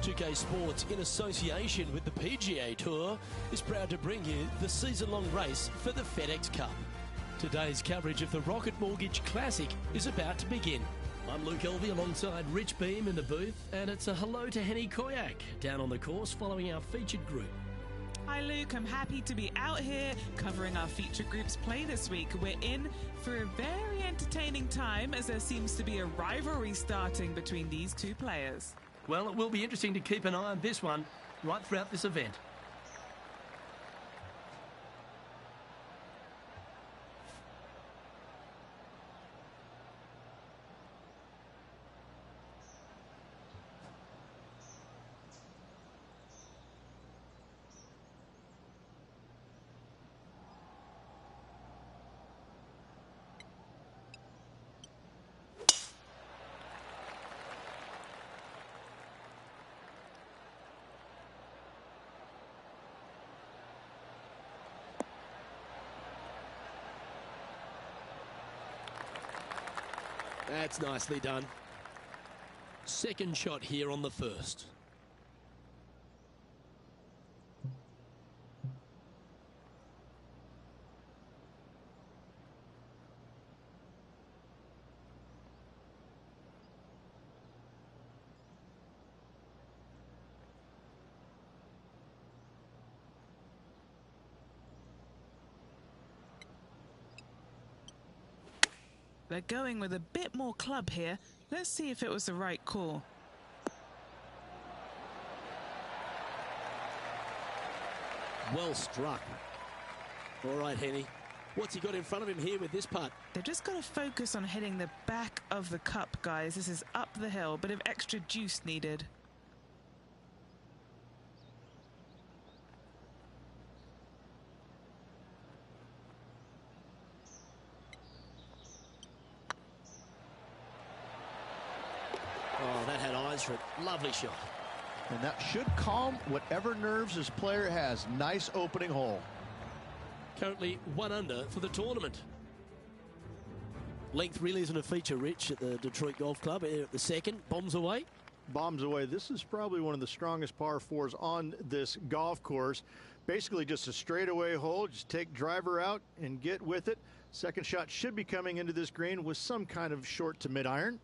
2K Sports, in association with the PGA Tour, is proud to bring you the season-long race for the FedEx Cup. Today's coverage of the Rocket Mortgage Classic is about to begin. I'm Luke Elvey alongside Rich Beam in the booth, and it's a hello to Henny Koyak down on the course following our featured group. Hi Luke, I'm happy to be out here covering our featured group's play this week. We're in for a very entertaining time as there seems to be a rivalry starting between these two players. Well, it will be interesting to keep an eye on this one right throughout this event. That's nicely done. Second shot here on the first. They're going with a bit more club here. Let's see if it was the right call. Well struck. All right, Henny. What's he got in front of him here with this putt? They've just got to focus on hitting the back of the cup, guys. This is up the hill, bit of extra juice needed. Oh, that had eyes for it. Lovely shot. And that should calm whatever nerves this player has. Nice opening hole. Currently 1 under for the tournament. Length really isn't a feature, Rich, at the Detroit Golf Club. Here at the second, bombs away. Bombs away. This is probably one of the strongest par fours on this golf course. Basically just a straightaway hole. Just take driver out and get with it. Second shot should be coming into this green with some kind of short to mid iron.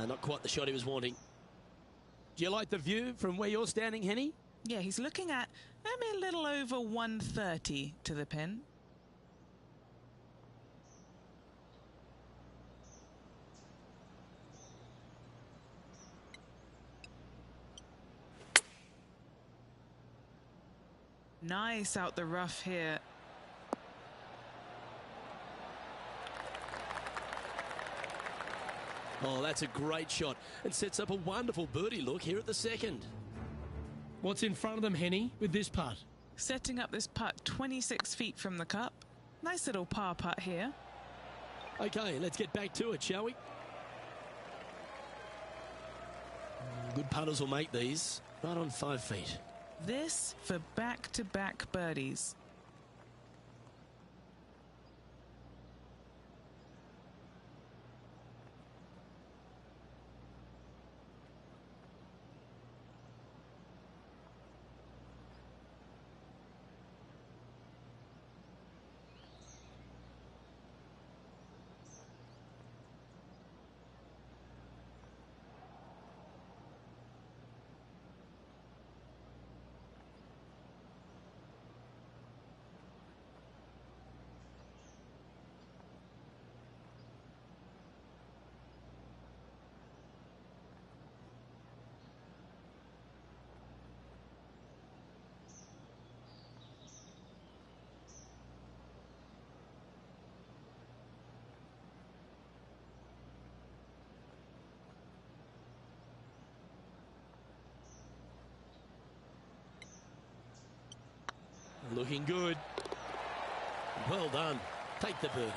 Not quite the shot he was wanting. Do you like the view from where you're standing, Henny? Yeah, he's looking at maybe a little over 130 to the pin. Nice out the rough here. Oh, that's a great shot and sets up a wonderful birdie look here at the second. What's in front of them, Henny, with this putt? Setting up this putt 26 feet from the cup. Nice little par putt here. Okay, let's get back to it, shall we? Good putters will make these right on 5 feet. This for back-to-back birdies. Looking good. Well done. Take the birdie.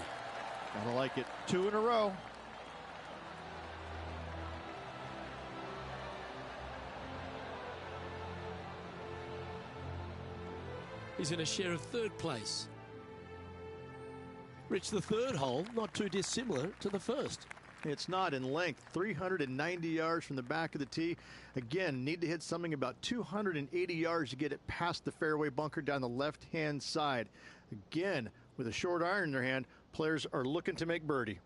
Gotta like it. 2 in a row. He's in a share of 3rd place. Rich, the 3rd hole, not too dissimilar to the 1st. It's not in length. 390 yards from the back of the tee. Again, need to hit something about 280 yards to get it past the fairway bunker down the left-hand side. Again, with a short iron in their hand, players are looking to make birdie.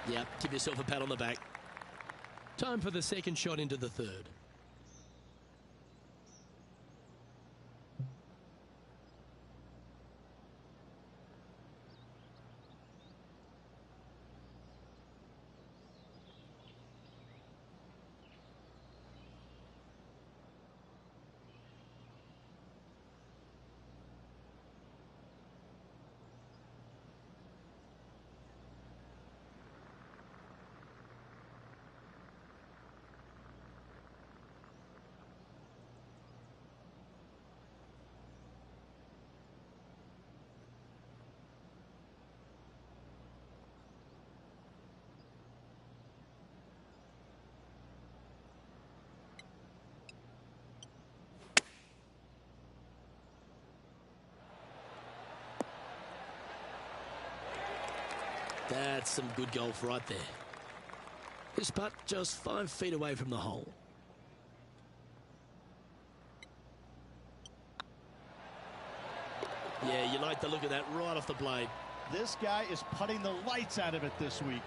Yep, give yourself a pat on the back. Time for the 2nd shot into the 3rd. That's some good golf right there. This putt just 5 feet away from the hole. Yeah, you like the look of that right off the blade. This guy is putting the lights out of it this week.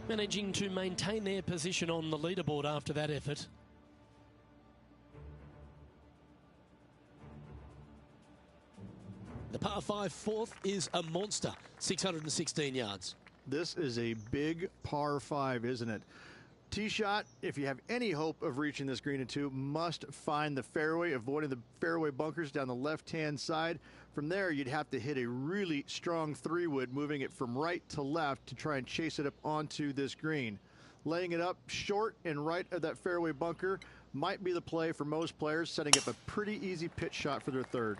Managing to maintain their position on the leaderboard after that effort. The par 5 4th is a monster, 616 yards. This is a big par 5, isn't it? Tee shot, if you have any hope of reaching this green in 2, must find the fairway, avoiding the fairway bunkers down the left-hand side. From there, you'd have to hit a really strong 3-wood, moving it from right to left to try and chase it up onto this green. Laying it up short and right of that fairway bunker might be the play for most players, setting up a pretty easy pitch shot for their 3rd.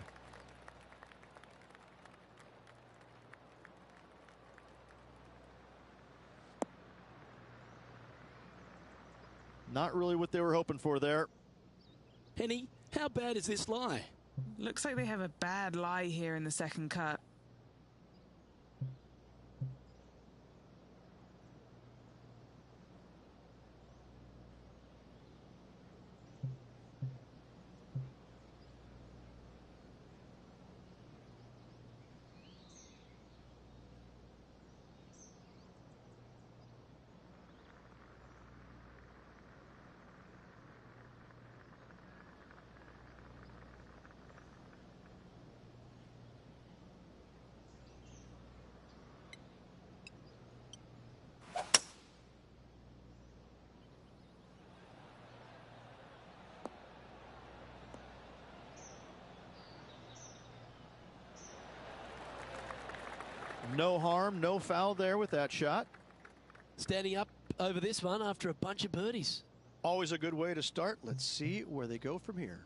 Not really what they were hoping for there. Henny, how bad is this lie? Looks like they have a bad lie here in the 2nd cut. No harm, no foul there with that shot. Standing up over this one after a bunch of birdies. Always a good way to start. Let's see where they go from here.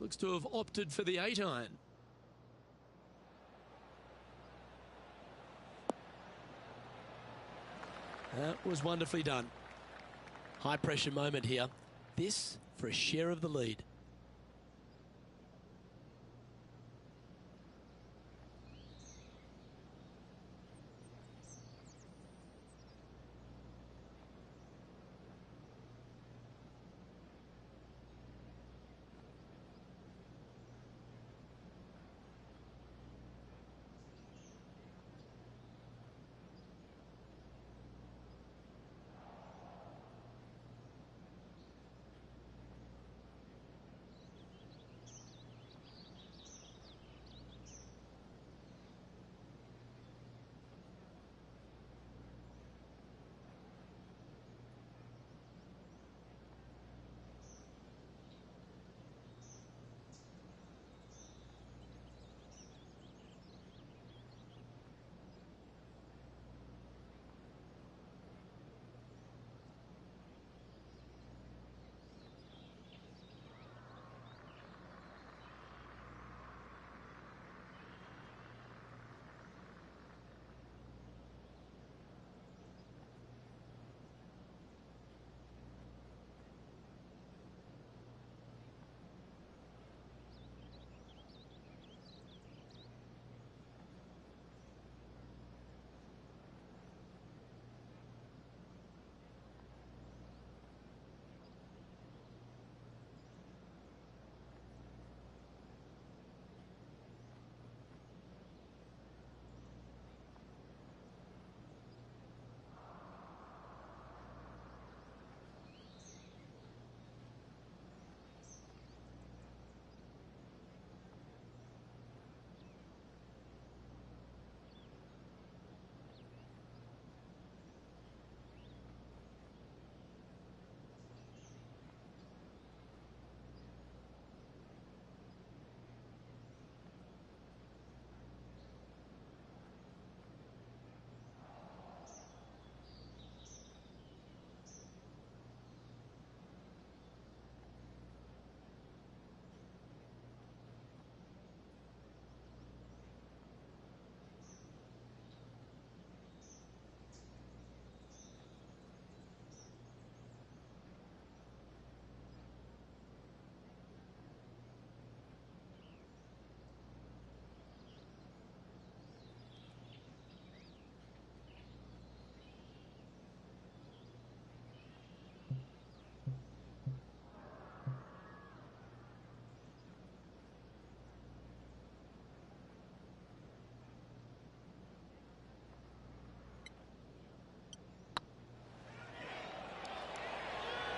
Looks to have opted for the 8-iron. That was wonderfully done. High pressure moment here. This for a share of the lead.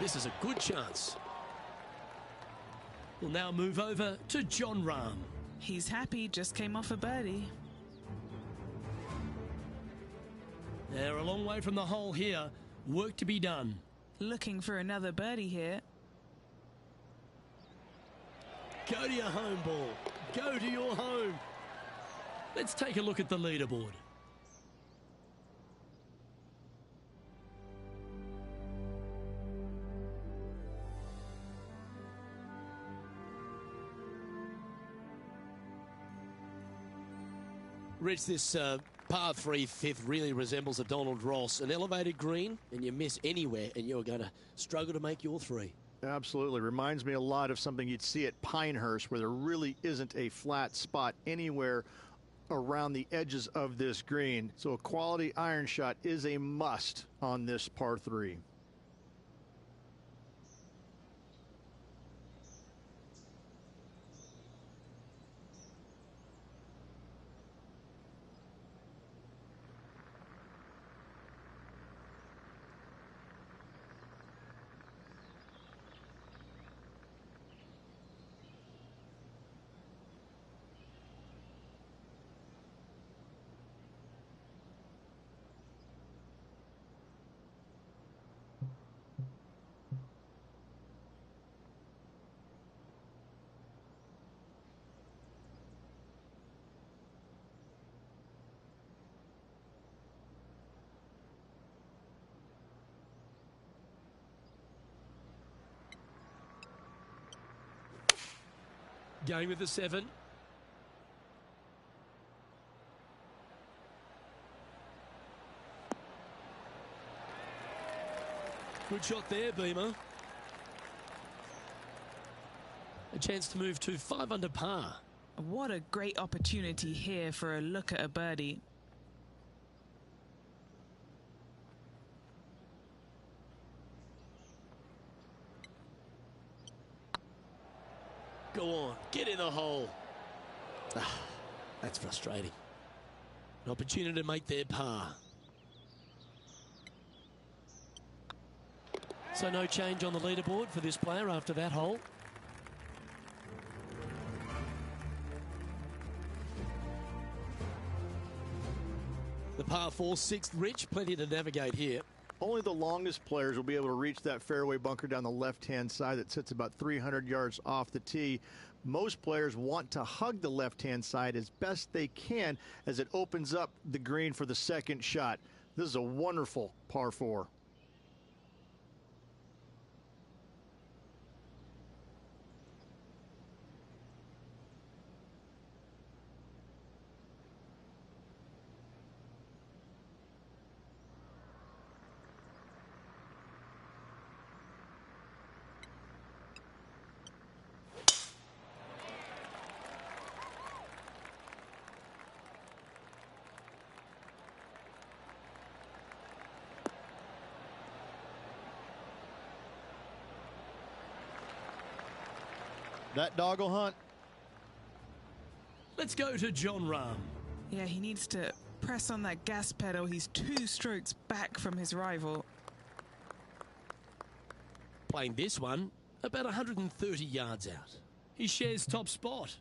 This is a good chance. We'll now move over to Jon Rahm. He's happy, just came off a birdie. They're a long way from the hole here. Work to be done. Looking for another birdie here. Go to your home ball. Go to your home. Let's take a look at the leaderboard. Rich, this par 3 fifth really resembles a Donald Ross, an elevated green, and you miss anywhere, and you're going to struggle to make your three. Absolutely. Reminds me a lot of something you'd see at Pinehurst, where there really isn't a flat spot anywhere around the edges of this green. So a quality iron shot is a must on this par 3. Going with the 7. Good shot there, Beamer. A chance to move to 5 under par. What a great opportunity here for a look at a birdie. Go on, get in the hole. That's frustrating. An opportunity to make their par. So no change on the leaderboard for this player after that hole. The par 4, 6th, Rich, plenty to navigate here. Only the longest players will be able to reach that fairway bunker down the left-hand side that sits about 300 yards off the tee. Most players want to hug the left-hand side as best they can as it opens up the green for the second shot. This is a wonderful par 4. That dog will hunt. Let's go to Jon Rahm. Yeah, he needs to press on that gas pedal. He's 2 strokes back from his rival. Playing this one about 130 yards out. He shares top spot.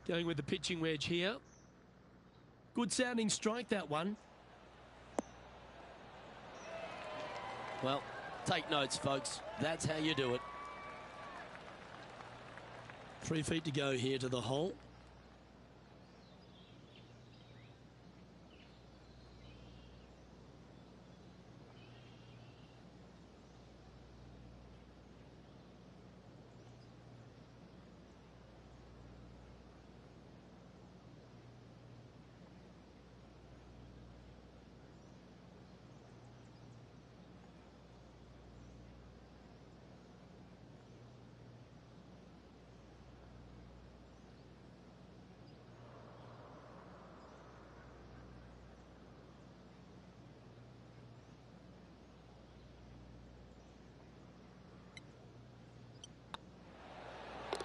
Going with the pitching wedge here. Good sounding strike, that one. Well, take notes, folks. That's how you do it. 3 feet to go here to the hole.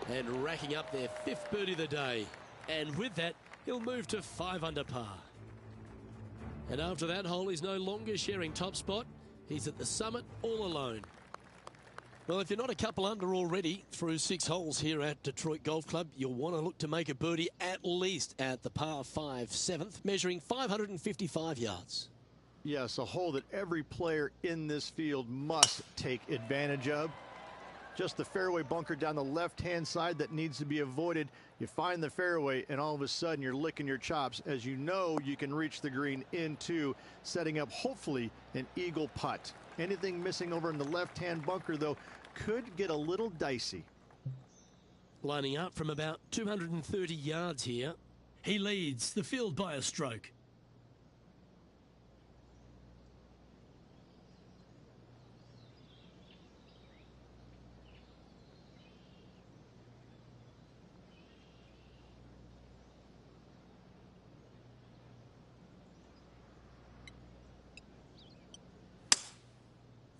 And racking up their 5th birdie of the day. And with that, he'll move to 5 under par. And after that hole, he's no longer sharing top spot. He's at the summit all alone. Well, if you're not a couple under already through 6 holes here at Detroit Golf Club, you'll want to look to make a birdie at least at the par 5 7th, measuring 555 yards. Yes, a hole that every player in this field must take advantage of. Just the fairway bunker down the left-hand side that needs to be avoided. You find the fairway, and all of a sudden you're licking your chops as you know you can reach the green into setting up, hopefully, an eagle putt. Anything missing over in the left-hand bunker, though, could get a little dicey. Lining up from about 230 yards here. He leads the field by a stroke.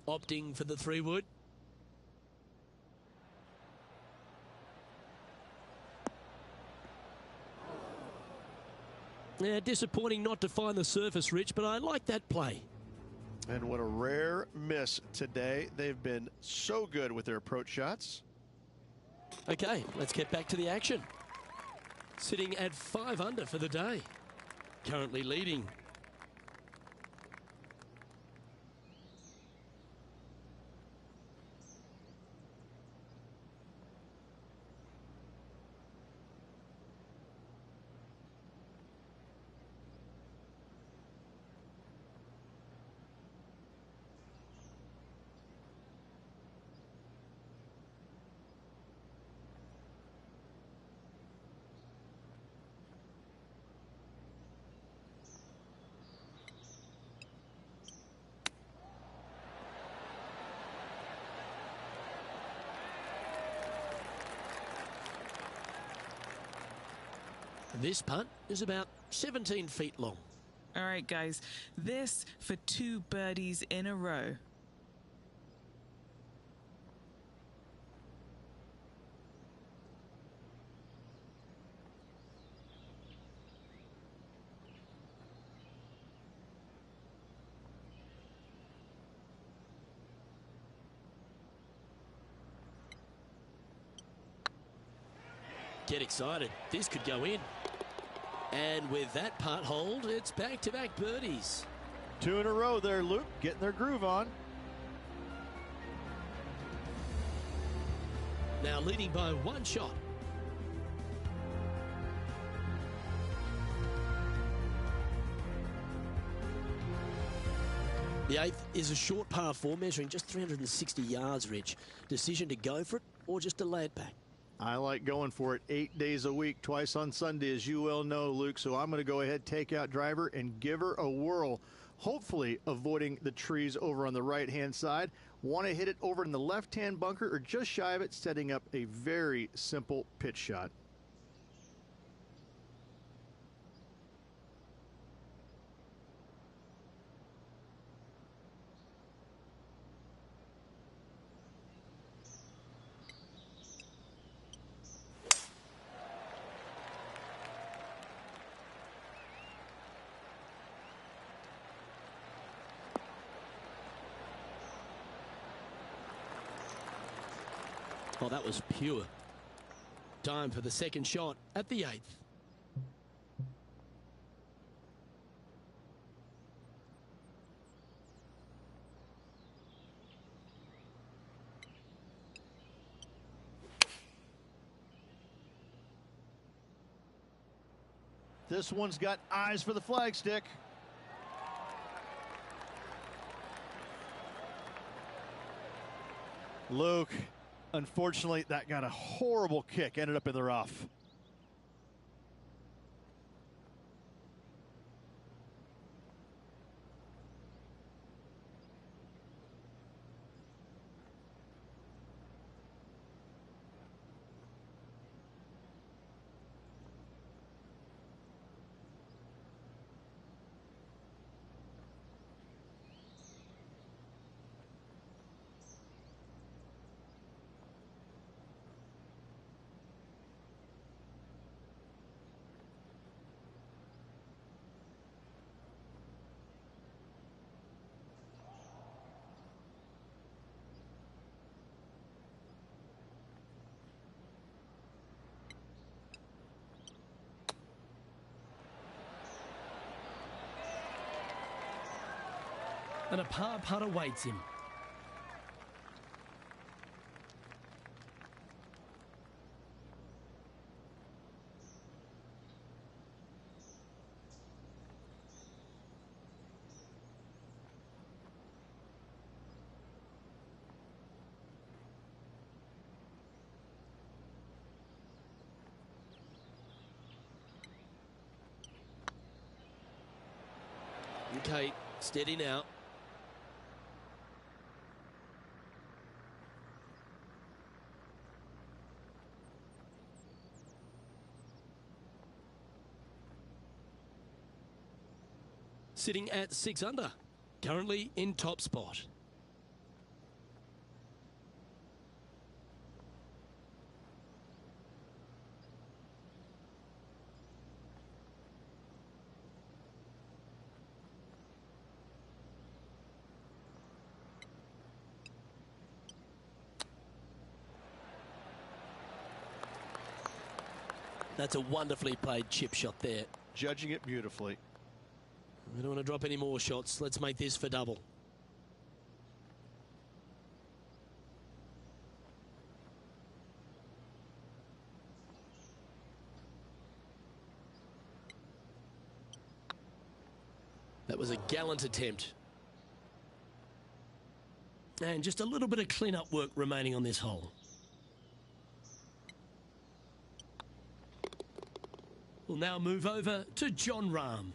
Opting for the 3-wood. Yeah, disappointing not to find the surface, Rich, but I like that play. And what a rare miss today. They've been so good with their approach shots. Okay, let's get back to the action. Sitting at 5 under for the day. Currently leading. This putt is about 17 feet long. All right, guys, this for 2 birdies in a row. Get excited. This could go in. And with that putt hold, it's back-to-back birdies. 2 in a row there, Luke, getting their groove on. Now leading by 1 shot. The 8th is a short par 4 measuring just 360 yards, Rich. Decision to go for it or just to lay it back? I like going for it 8 days a week, twice on Sunday, as you well know, Luke. So I'm going to go ahead, take out driver, and give her a whirl. Hopefully avoiding the trees over on the right-hand side. Want to hit it over in the left-hand bunker or just shy of it, setting up a very simple pitch shot. Oh, that was pure. Time for the second shot at the 8th. This one's got eyes for the flagstick. Luke, unfortunately, that got a horrible kick, ended up in the rough. And a par putt awaits him. Okay, steady now. Sitting at 6 under, currently in top spot. That's a wonderfully played chip shot there. Judging it beautifully. We don't want to drop any more shots. Let's make this for double. That was a gallant attempt. And just a little bit of clean-up work remaining on this hole. We'll now move over to Jon Rahm.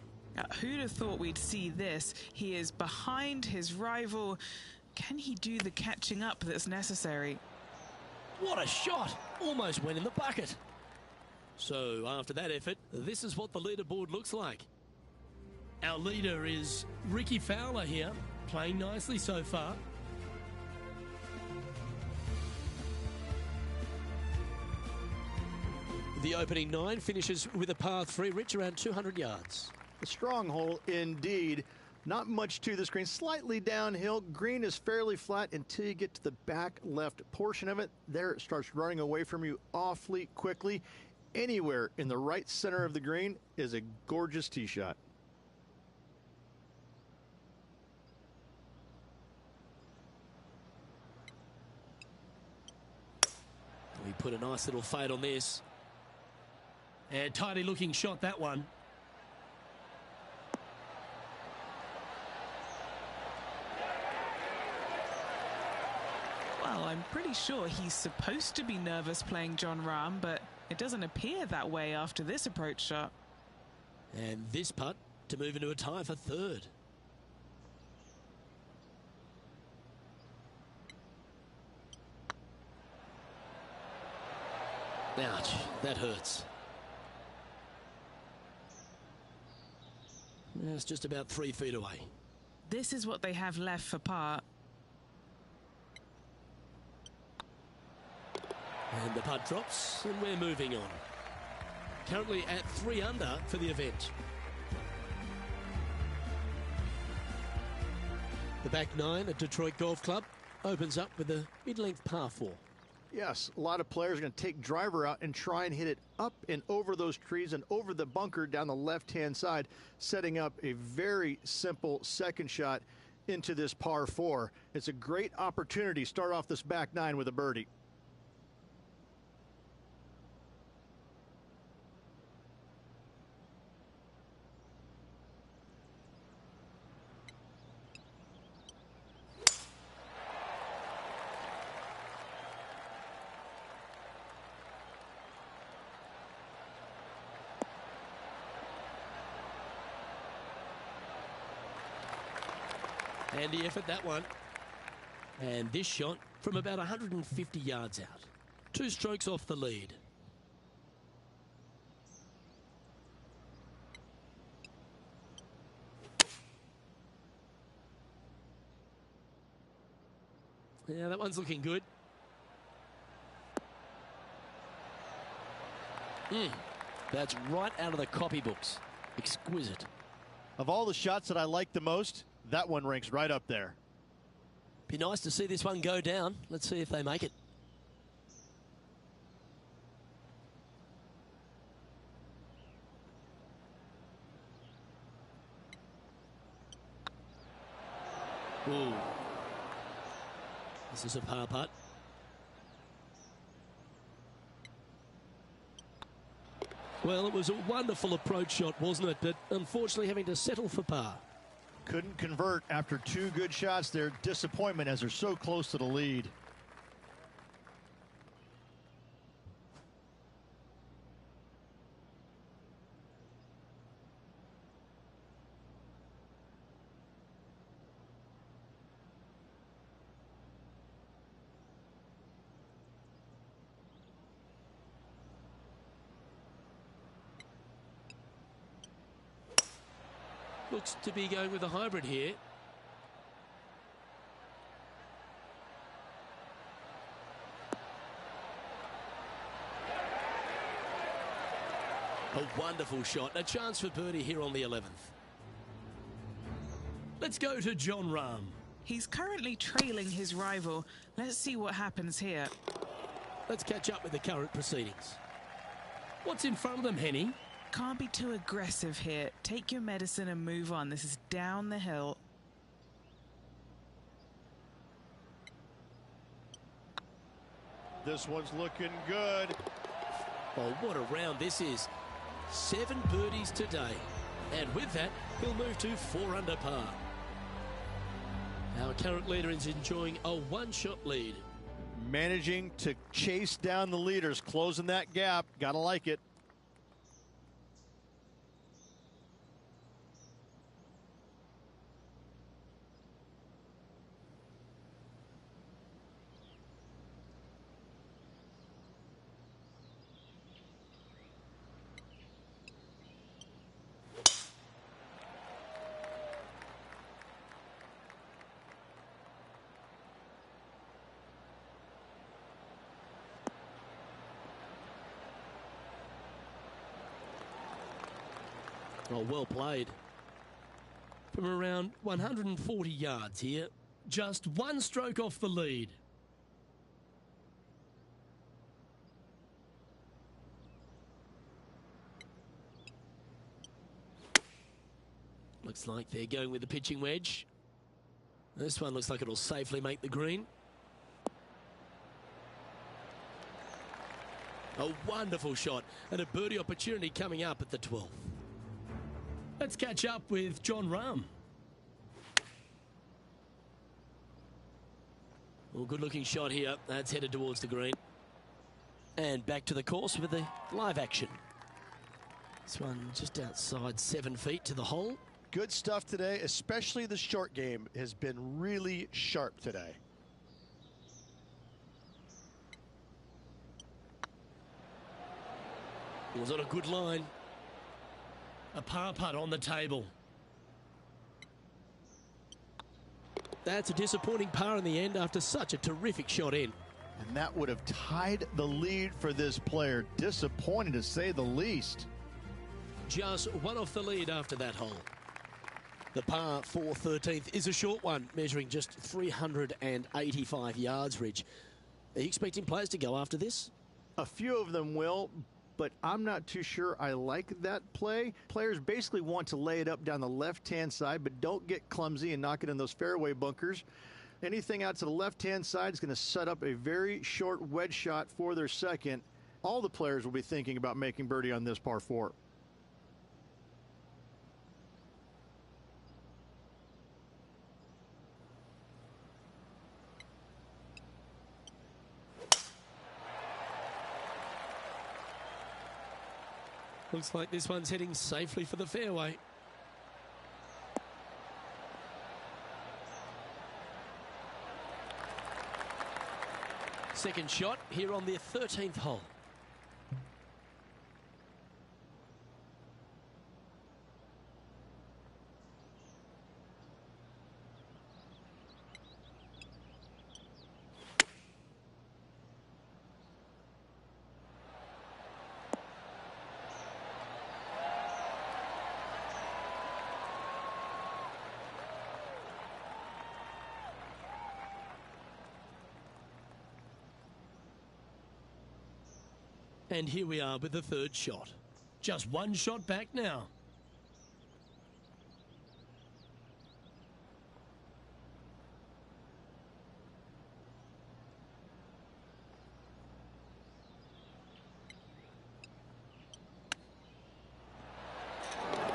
Who'd have thought we'd see this? He is behind his rival. Can he do the catching up that's necessary? What a shot! Almost went in the bucket. So after that effort, this is what the leaderboard looks like. Our leader is Ricky Fowler here, playing nicely so far. The opening 9 finishes with a par 3, Rich, around 200 yards. A strong hole indeed. Not much to this green, slightly downhill. Green is fairly flat until you get to the back left portion of it. There it starts running away from you awfully quickly. Anywhere in the right center of the green is a gorgeous tee shot. We put a nice little fade on this. And tidy looking shot, that one. Well, I'm pretty sure he's supposed to be nervous playing Jon Rahm, but it doesn't appear that way after this approach shot. And this putt to move into a tie for 3rd. Ouch, that hurts. It's just about 3 feet away. This is what they have left for par. And the putt drops, and we're moving on. Currently at 3 under for the event. The back 9 at Detroit Golf Club opens up with a mid-length par 4. Yes, a lot of players are going to take driver out and try and hit it up and over those trees and over the bunker down the left-hand side, setting up a very simple second shot into this par 4. It's a great opportunity to start off this back 9 with a birdie. Handy effort, that one. And this shot from about 150 yards out. 2 strokes off the lead. Yeah, that one's looking good. That's right out of the copybooks. Exquisite. Of all the shots that I like the most, that one ranks right up there. Be nice to see this one go down. Let's see if they make it. Ooh. This is a par putt. Well, it was a wonderful approach shot, wasn't it? But unfortunately having to settle for par. Couldn't convert after 2 good shots there. Disappointment as they're so close to the lead. Looks to be going with a hybrid here. A wonderful shot. A chance for birdie here on the 11th. Let's go to Jon Rahm. He's currently trailing his rival. Let's see what happens here. Let's catch up with the current proceedings. What's in front of them, Henny? Can't be too aggressive here. Take your medicine and move on. This is down the hill. This one's looking good. Oh, what a round this is. 7 birdies today. And with that, he'll move to 4 under par. Our current leader is enjoying a 1-shot lead. Managing to chase down the leaders, closing that gap. Gotta like it. Oh, well played. From around 140 yards here, just one stroke off the lead. Looks like they're going with the pitching wedge. This one looks like it'll safely make the green. A wonderful shot and a birdie opportunity coming up at the 12th. Let's catch up with Jon Rahm. Well, good looking shot here. That's headed towards the green. And back to the course with the live action. This one just outside 7 feet to the hole. Good stuff today, especially the short game has been really sharp today. It was on a good line. A par putt on the table. That's a disappointing par in the end after such a terrific shot in. And that would have tied the lead for this player. Disappointing to say the least. Just one off the lead after that hole. The par 4 13th is a short one, measuring just 385 yards, Ridge. Are you expecting players to go after this? A few of them will, but I'm not too sure I like that play. Players basically want to lay it up down the left-hand side, but don't get clumsy and knock it in those fairway bunkers. Anything out to the left-hand side is going to set up a very short wedge shot for their second. All the players will be thinking about making birdie on this par 4. Looks like this one's heading safely for the fairway. Second shot here on the 13th hole. And here we are with the third shot. Just one shot back now.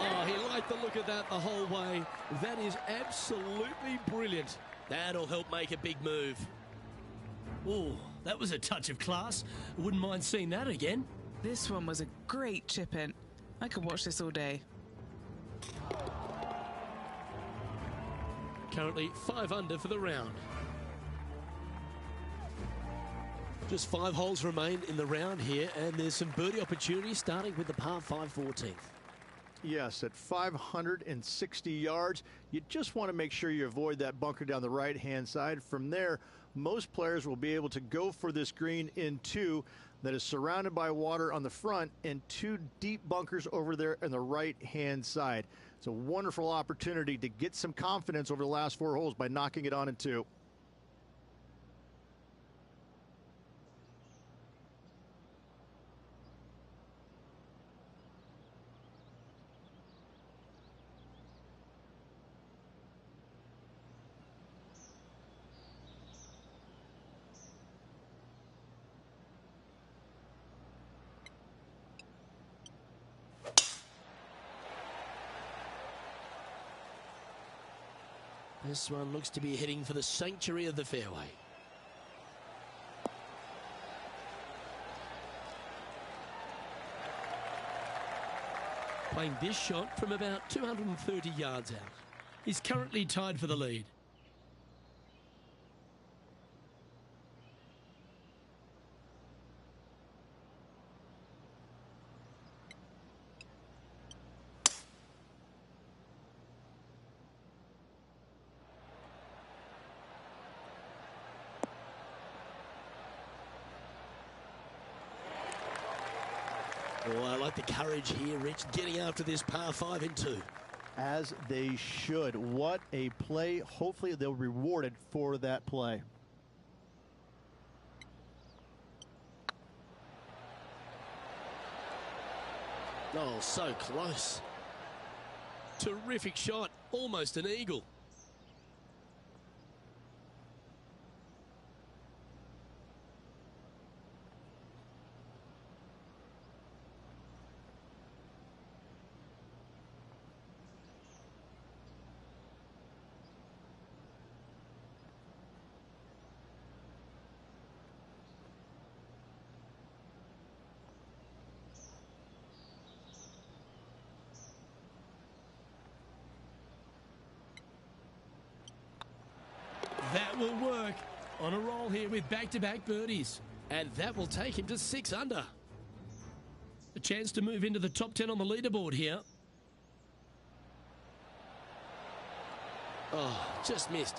Oh, he liked the look of that the whole way. That is absolutely brilliant. That'll help make a big move. Oh, that was a touch of class. Wouldn't mind seeing that again. This one was a great chip in. I could watch this all day. Currently 5 under for the round. Just 5 holes remain in the round here, and there's some birdie opportunities starting with the par 5 14th. Yes, at 560 yards, you just want to make sure you avoid that bunker down the right-hand side. From there, most players will be able to go for this green in 2 that is surrounded by water on the front and 2 deep bunkers over there on the right-hand side. It's a wonderful opportunity to get some confidence over the last 4 holes by knocking it on in 2. This one looks to be heading for the sanctuary of the fairway. Playing this shot from about 230 yards out. He's currently tied for the lead. Oh, I like the courage here, Rich, getting after this par 5 in 2. As they should. What a play. Hopefully they'll be rewarded for that play. Oh, so close. Terrific shot. Almost an eagle. That will work. On a roll here with back-to-back birdies. And that will take him to 6 under. A chance to move into the top 10 on the leaderboard here. Oh, just missed.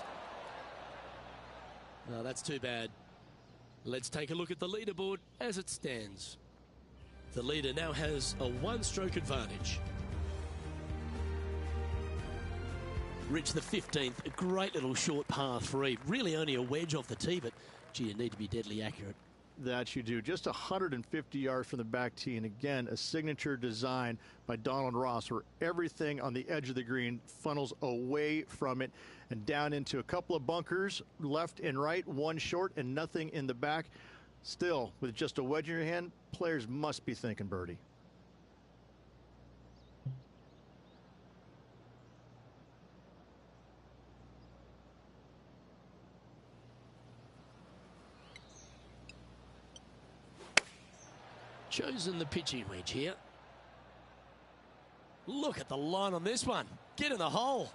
Oh, that's too bad. Let's take a look at the leaderboard as it stands. The leader now has a 1-stroke advantage. Rich, the 15th, a great little short par 3. Really only a wedge off the tee, but gee, you need to be deadly accurate. That you do. Just 150 yards from the back tee. And again, a signature design by Donald Ross where everything on the edge of the green funnels away from it and down into a couple of bunkers, left and right, one short and nothing in the back. Still, with just a wedge in your hand, players must be thinking birdie. Chosen the pitching wedge here. Look at the line on this one. Get in the hole.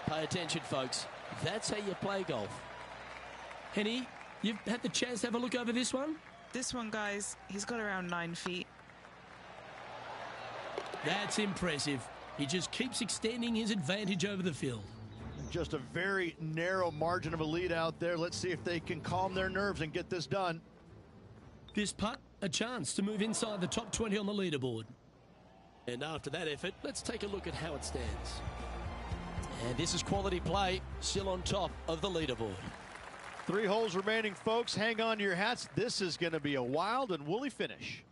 Pay attention, folks. That's how you play golf. Henny, you've had the chance to have a look over this one? This one, guys, he's got around 9 feet. That's impressive. He just keeps extending his advantage over the field. Just a very narrow margin of a lead out there. Let's see if they can calm their nerves and get this done. This putt, a chance to move inside the top 20 on the leaderboard. And after that effort, let's take a look at how it stands. And this is quality play, still on top of the leaderboard. 3 holes remaining, folks. Hang on to your hats. This is going to be a wild and woolly finish.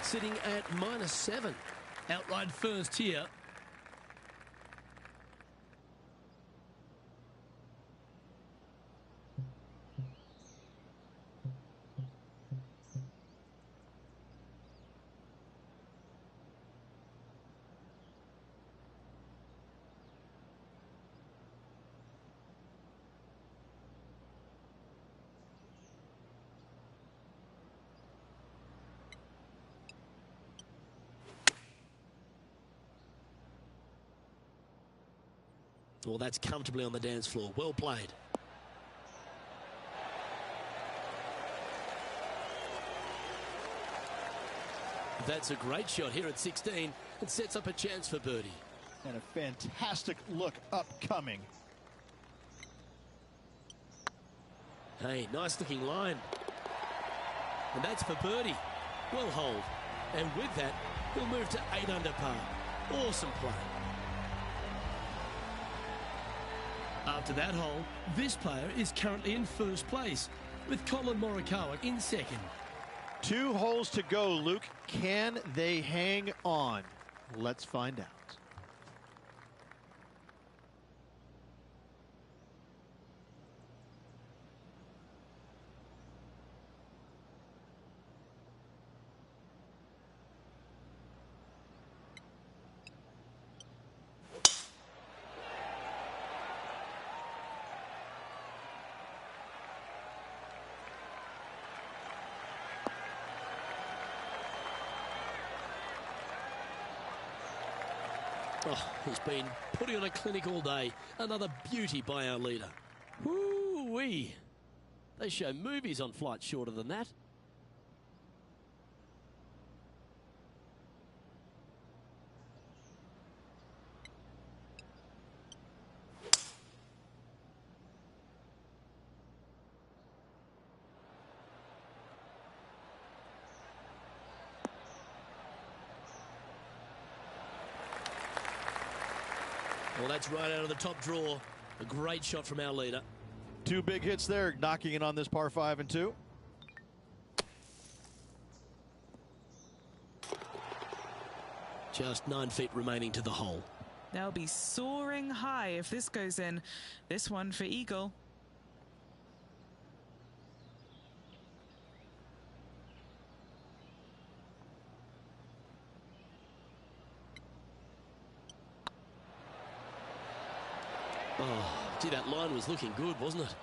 Sitting at -7. Outright first here. Well, that's comfortably on the dance floor. Well played. That's a great shot here at 16. It sets up a chance for birdie. And a fantastic look upcoming. Hey, nice looking line. And that's for birdie. Well holed. And with that, he'll move to 8 under par. Awesome play. After that hole, this player is currently in first place, with Colin Morikawa in second. 2 holes to go, Luke. Can they hang on? Let's find out. Oh, he's been putting on a clinic all day. Another beauty by our leader. Woo-wee. They show movies on flights shorter than that. Well, that's right out of the top draw. A great shot from our leader. 2 big hits there, knocking it on this par 5 and 2. Just 9 feet remaining to the hole. They'll be soaring high if this goes in. This one for eagle. Oh, gee, that line was looking good, wasn't it?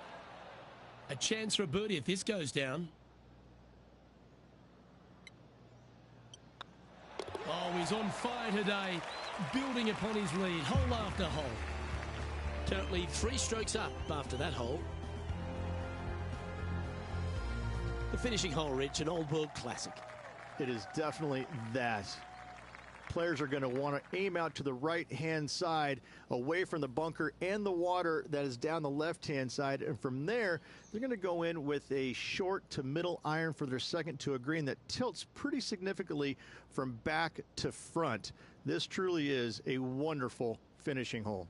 A chance for a birdie if this goes down. Oh, he's on fire today, building upon his lead, hole after hole. Currently 3 strokes up after that hole. The finishing hole, Rich, an old world classic. It is definitely that. Players are going to want to aim out to the right-hand side, away from the bunker and the water that is down the left-hand side. And from there, they're going to go in with a short to middle iron for their second to a green that tilts pretty significantly from back to front. This truly is a wonderful finishing hole.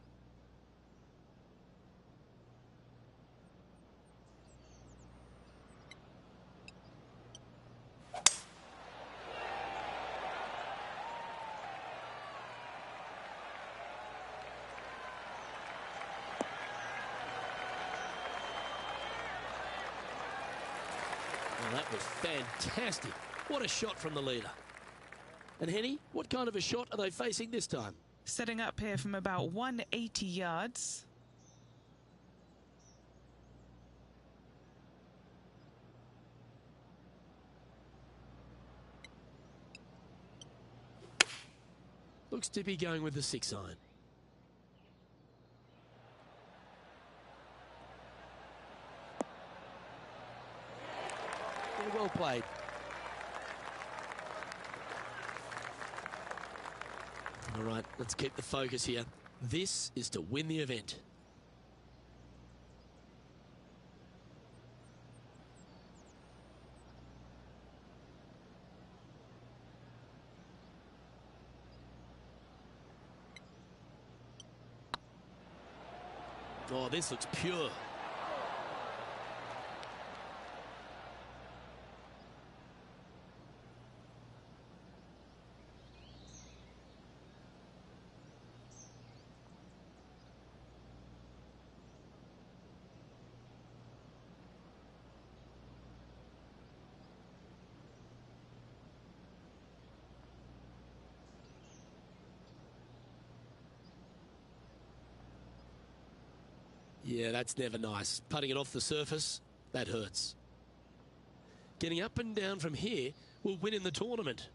Well, that was fantastic. What a shot from the leader. And Henny, what kind of a shot are they facing this time? Setting up here from about 180 yards. Looks to be going with the 6 iron. Well played. All right, let's keep the focus here. This is to win the event. Oh, this looks pure. Yeah, that's never nice. Putting it off the surface, that hurts. Getting up and down from here will win in the tournament.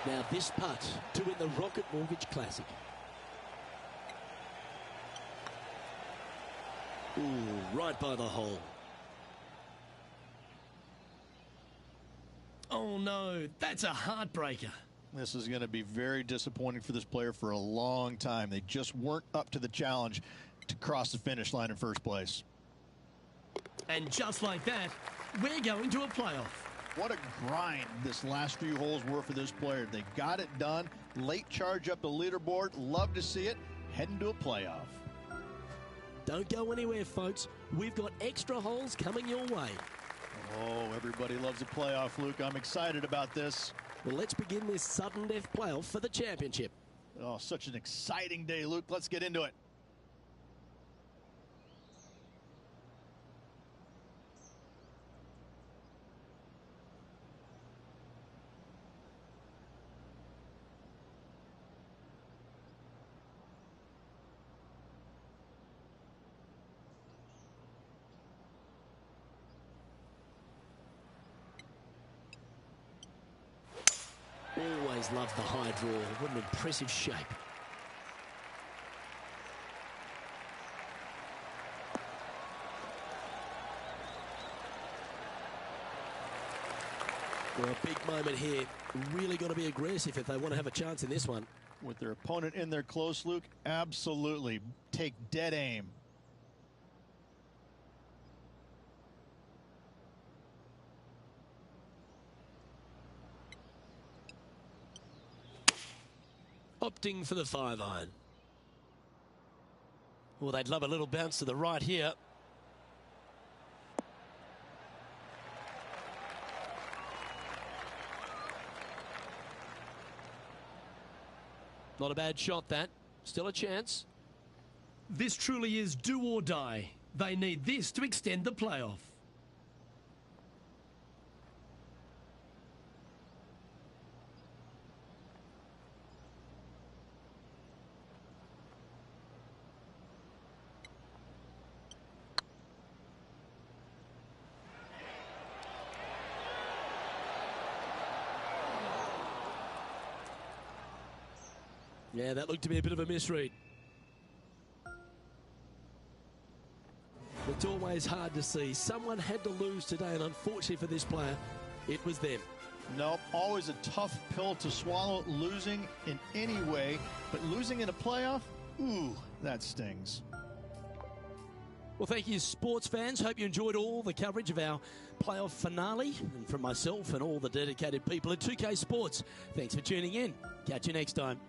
Now this putt to win the Rocket Mortgage Classic. Ooh, right by the hole. Oh no, that's a heartbreaker. This is going to be very disappointing for this player for a long time. They just weren't up to the challenge to cross the finish line in first place. And just like that, we're going to a playoff. What a grind this last few holes were for this player. They got it done. Late charge up the leaderboard. Love to see it. Heading to a playoff. Don't go anywhere, folks. We've got extra holes coming your way. Oh, everybody loves a playoff, Luke. I'm excited about this. Well, let's begin this sudden death playoff for the championship. Oh, such an exciting day, Luke. Let's get into it. Always loved the high draw. What an impressive shape. Well, a big moment here. Really got to be aggressive if they want to have a chance in this one. With their opponent in there close, Luke, absolutely take dead aim. Opting for the 5-iron. Well, they'd love a little bounce to the right here. Not a bad shot, that. Still a chance. This truly is do or die. They need this to extend the playoff. Yeah, that looked to be a bit of a misread. It's always hard to see. Someone had to lose today, and unfortunately for this player, it was them. Nope, always a tough pill to swallow, losing in any way, but losing in a playoff, ooh, that stings. Well, thank you, sports fans. Hope you enjoyed all the coverage of our playoff finale. And from myself and all the dedicated people at 2K Sports, thanks for tuning in. Catch you next time.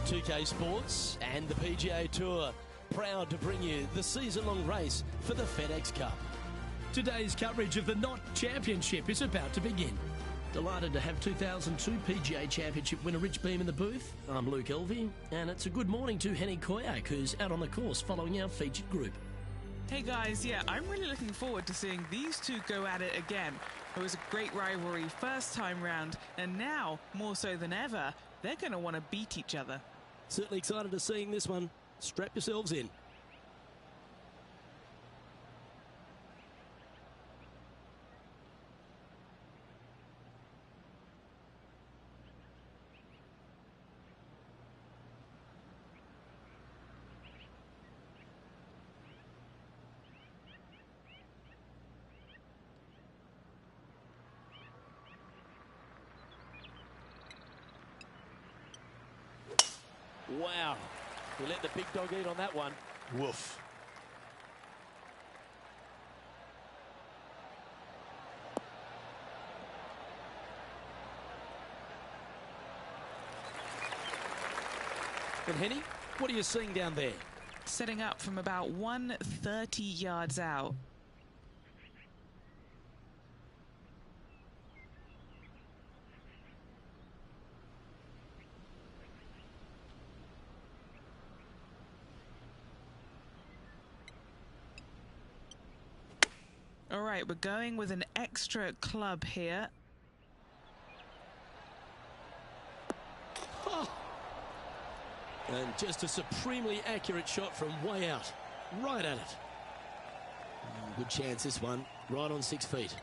2K Sports and the PGA Tour, proud to bring you the season-long race for the FedEx Cup. Today's coverage of the Knot Championship is about to begin. Delighted to have 2002 PGA Championship winner Rich Beem in the booth. I'm Luke Elvey, and it's a good morning to Henny Koyak, who's out on the course following our featured group. Hey guys, yeah, I'm really looking forward to seeing these two go at it again. It was a great rivalry first time round, and now, more so than ever, they're going to want to beat each other. Certainly excited to seeing this one. Strap yourselves in. Wow. We let the big dog eat on that one. Woof. And Henny, what are you seeing down there? Setting up from about 130 yards out. All right, we're going with an extra club here. Oh. And just a supremely accurate shot from way out. Right at it. Good chance this one. Right on 6 feet.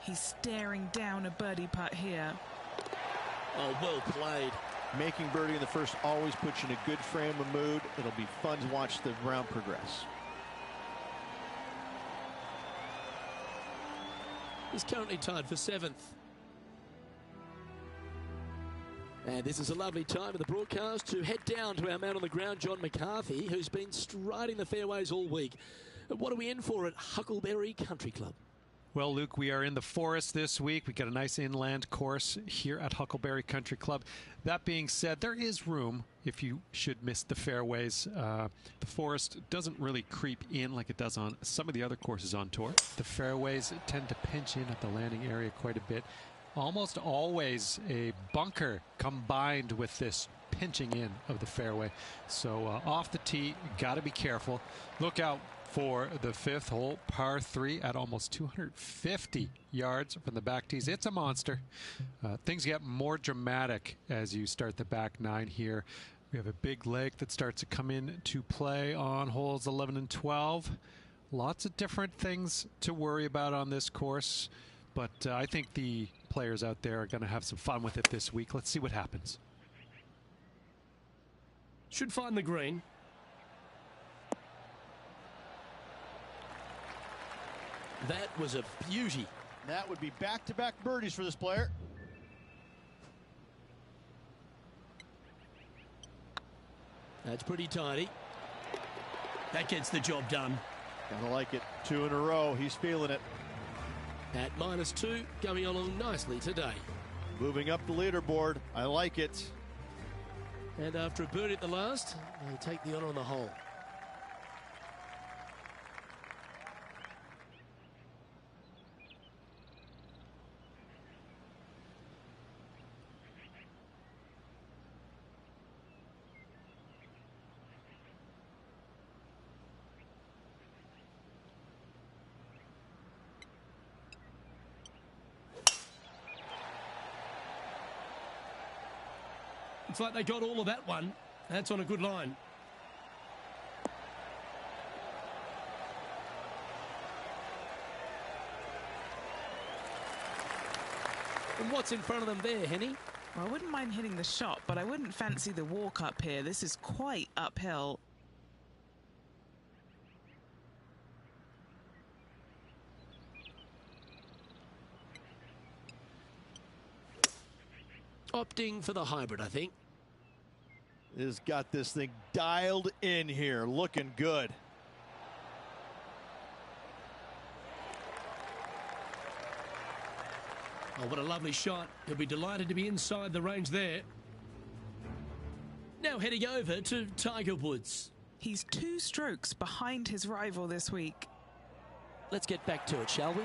He's staring down a birdie putt here. Oh, well played. Making birdie in the first always puts you in a good frame of mood. It'll be fun to watch the round progress. He's currently tied for 7th. And this is a lovely time of the broadcast to head down to our man on the ground, John McCarthy, who's been striding the fairways all week. What are we in for at Huckleberry Country Club? Well, Luke, we are in the forest this week. We've got a nice inland course here at Huckleberry Country Club. That being said, there is room if you should miss the fairways. The forest doesn't really creep in like it does on some of the other courses on tour. The fairways tend to pinch in at the landing area quite a bit. Almost always a bunker combined with this pinching in of the fairway. So off the tee, got to be careful. Look out for the 5th hole, par 3 at almost 250 yards from the back tees. It's a monster. Things get more dramatic as you start the back 9 here. We have a big lake that starts to come into play on holes 11 and 12. Lots of different things to worry about on this course, but I think the players out there are going to have some fun with it this week. Let's see what happens. Should find the green. That was a beauty. That would be back-to-back birdies for this player. That's pretty tidy. That gets the job done. Gotta like it. 2 in a row. He's feeling it. At -2, going along nicely today. Moving up the leaderboard. I like it. And after a birdie at the last, they take the honour on the hole. Looks like they got all of that one. That's on a good line. And what's in front of them there, Henny? Well, I wouldn't mind hitting the shot, but I wouldn't fancy the walk up here. This is quite uphill. Opting for the hybrid, I think. Has got this thing dialed in here. Looking good. Oh, what a lovely shot. He'll be delighted to be inside the range there. Now heading over to Tiger Woods. He's 2 strokes behind his rival this week. Let's get back to it, shall we?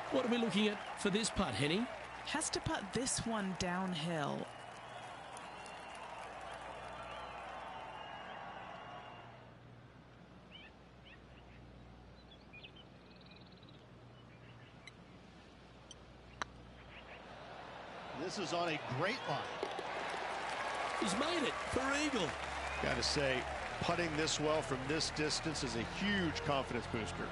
What are we looking at for this putt, Henny? Has to putt this one downhill. This is on a great line. He's made it for eagle. Got to say, putting this well from this distance is a huge confidence booster.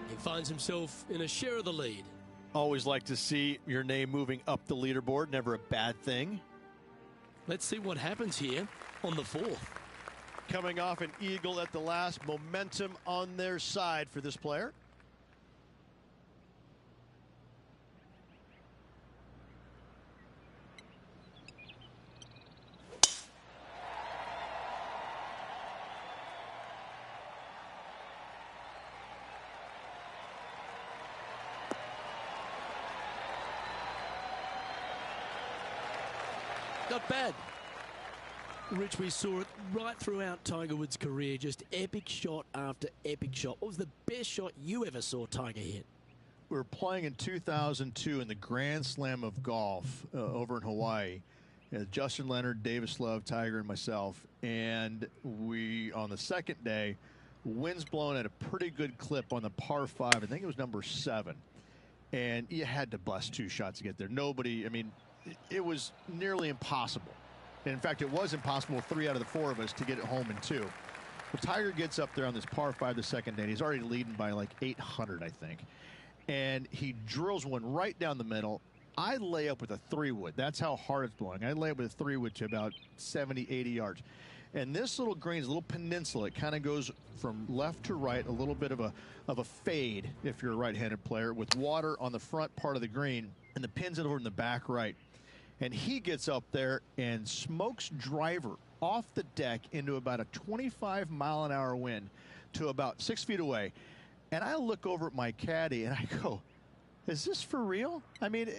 He finds himself in a share of the lead. Always like to see your name moving up the leaderboard. Never a bad thing. Let's see what happens here on the 4th. Coming off an eagle at the last, momentum on their side for this player. Not bad. Rich, we saw it right throughout Tiger Woods' career, just epic shot after epic shot. What was the best shot you ever saw Tiger hit? We were playing in 2002 in the Grand Slam of Golf over in Hawaii. Justin Leonard, Davis Love, Tiger, and myself. And we, on the second day, wind's blowing at a pretty good clip on the par 5. I think it was number 7. And you had to bust 2 shots to get there. Nobody, I mean, it was nearly impossible. And in fact, it was impossible 3 out of the 4 of us to get it home in 2. Well, Tiger gets up there on this par 5 the second day. And he's already leading by like 800, I think. And he drills one right down the middle. I lay up with a 3-wood. That's how hard it's blowing. I lay up with a 3-wood to about 70, 80 yards. And this little green is a little peninsula. It kind of goes from left to right, a little bit of a fade if you're a right-handed player, with water on the front part of the green, and the pin's over in the back right. And he gets up there and smokes driver off the deck into about a 25-mile-an-hour wind to about 6 feet away. And I look over at my caddy and I go, is this for real? I mean,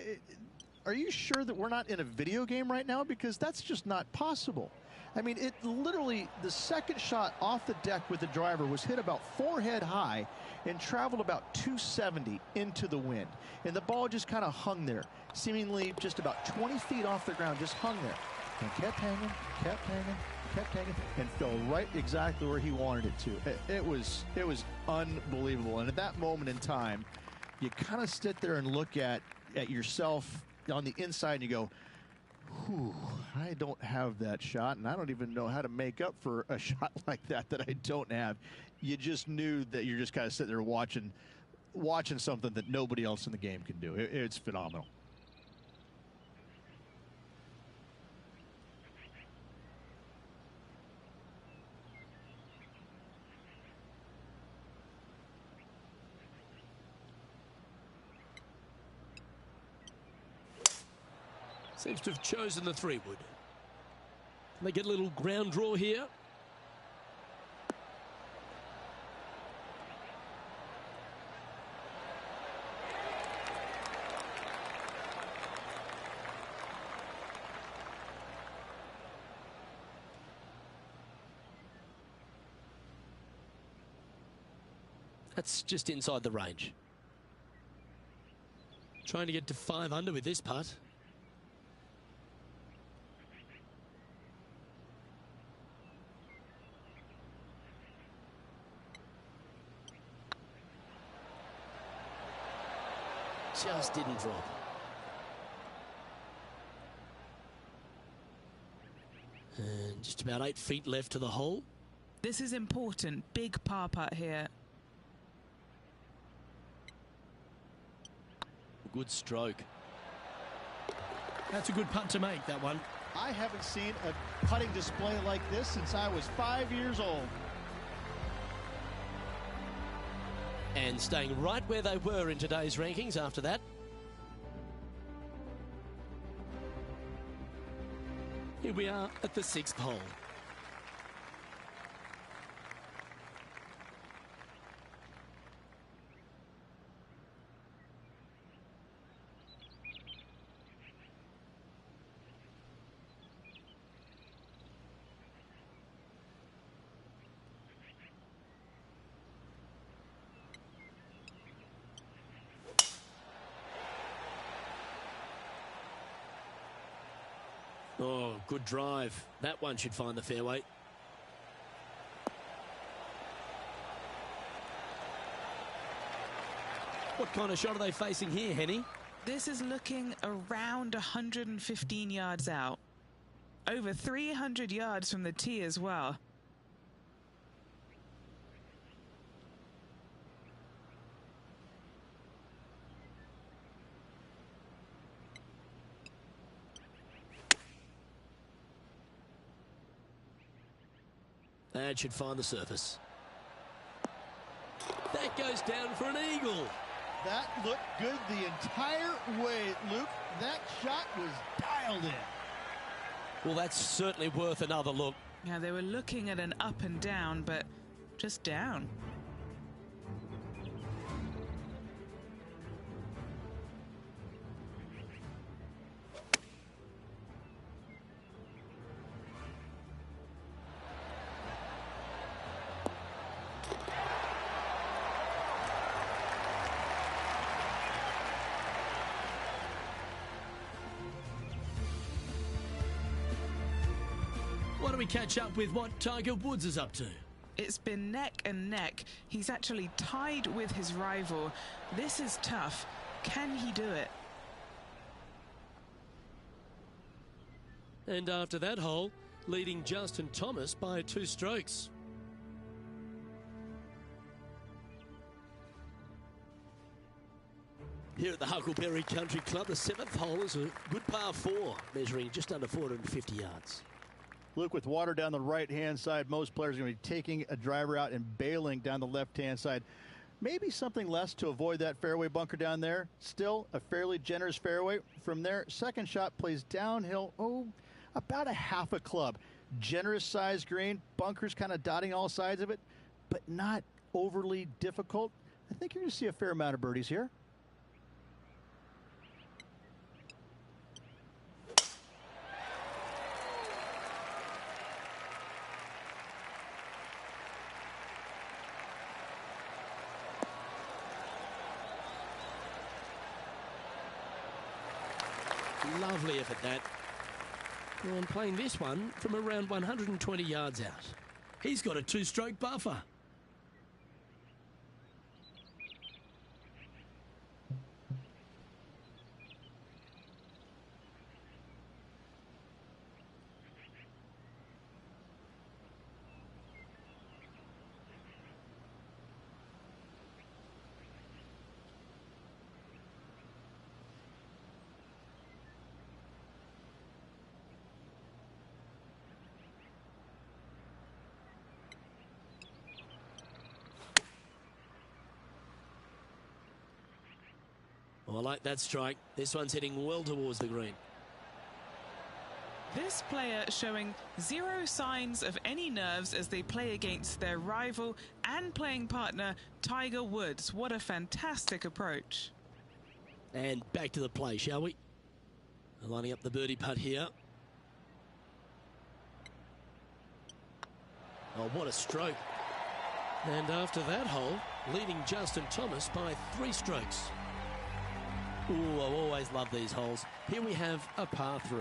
are you sure that we're not in a video game right now? Because that's just not possible. I mean, it literally, the second shot off the deck with the driver was hit about forehead high and traveled about 270 into the wind. And the ball just kind of hung there, seemingly just about 20 feet off the ground, just hung there. And kept hanging, kept hanging, kept hanging, and fell right exactly where he wanted it to. It was unbelievable. And at that moment in time, you kind of sit there and look at yourself on the inside and you go, whew, I don't have that shot, and I don't even know how to make up for a shot like that I don't have. You just knew that you're just kind of sitting there watching something that nobody else in the game can do. It's phenomenal. Seems to have chosen the 3-wood. They get a little ground draw here. That's just inside the range. Trying to get to 5 under with this putt. Just didn't drop. And just about 8 feet left to the hole. This is important. Big par putt here. Good stroke. That's a good putt to make, that one. I haven't seen a putting display like this since I was 5 years old. And staying right where they were in today's rankings after that. Here we are at the 6th hole. Oh, good drive. That one should find the fairway. What kind of shot are they facing here, Henny? This is looking around 115 yards out. Over 300 yards from the tee as well. That should find the surface. That goes down for an eagle. That looked good the entire way, Luke. That shot was dialed in. Well, that's certainly worth another look. Yeah, they were looking at an up and down, but just down. Why don't we catch up with what Tiger Woods is up to? It's been neck and neck. He's actually tied with his rival. This is tough. Can he do it? And after that hole, leading Justin Thomas by 2 strokes. Here at the Huckleberry Country Club, the 7th hole is a good par 4, measuring just under 450 yards. Luke, with water down the right-hand side, most players are going to be taking a driver out and bailing down the left-hand side. Maybe something less to avoid that fairway bunker down there. Still a fairly generous fairway. From there, second shot plays downhill, about a half a club. Generous size green, bunkers kind of dotting all sides of it, but not overly difficult. I think you're going to see a fair amount of birdies here. Lovely effort, that. And playing this one from around 120 yards out. He's got a 2-stroke buffer. Oh, I like that strike. This one's heading well towards the green. This player showing zero signs of any nerves as they play against their rival and playing partner Tiger Woods. What a fantastic approach. And back to the play, shall we? Lining up the birdie putt here. Oh, what a stroke. And after that hole, leading Justin Thomas by 3 strokes. Ooh, I always love these holes. Here we have a par 3.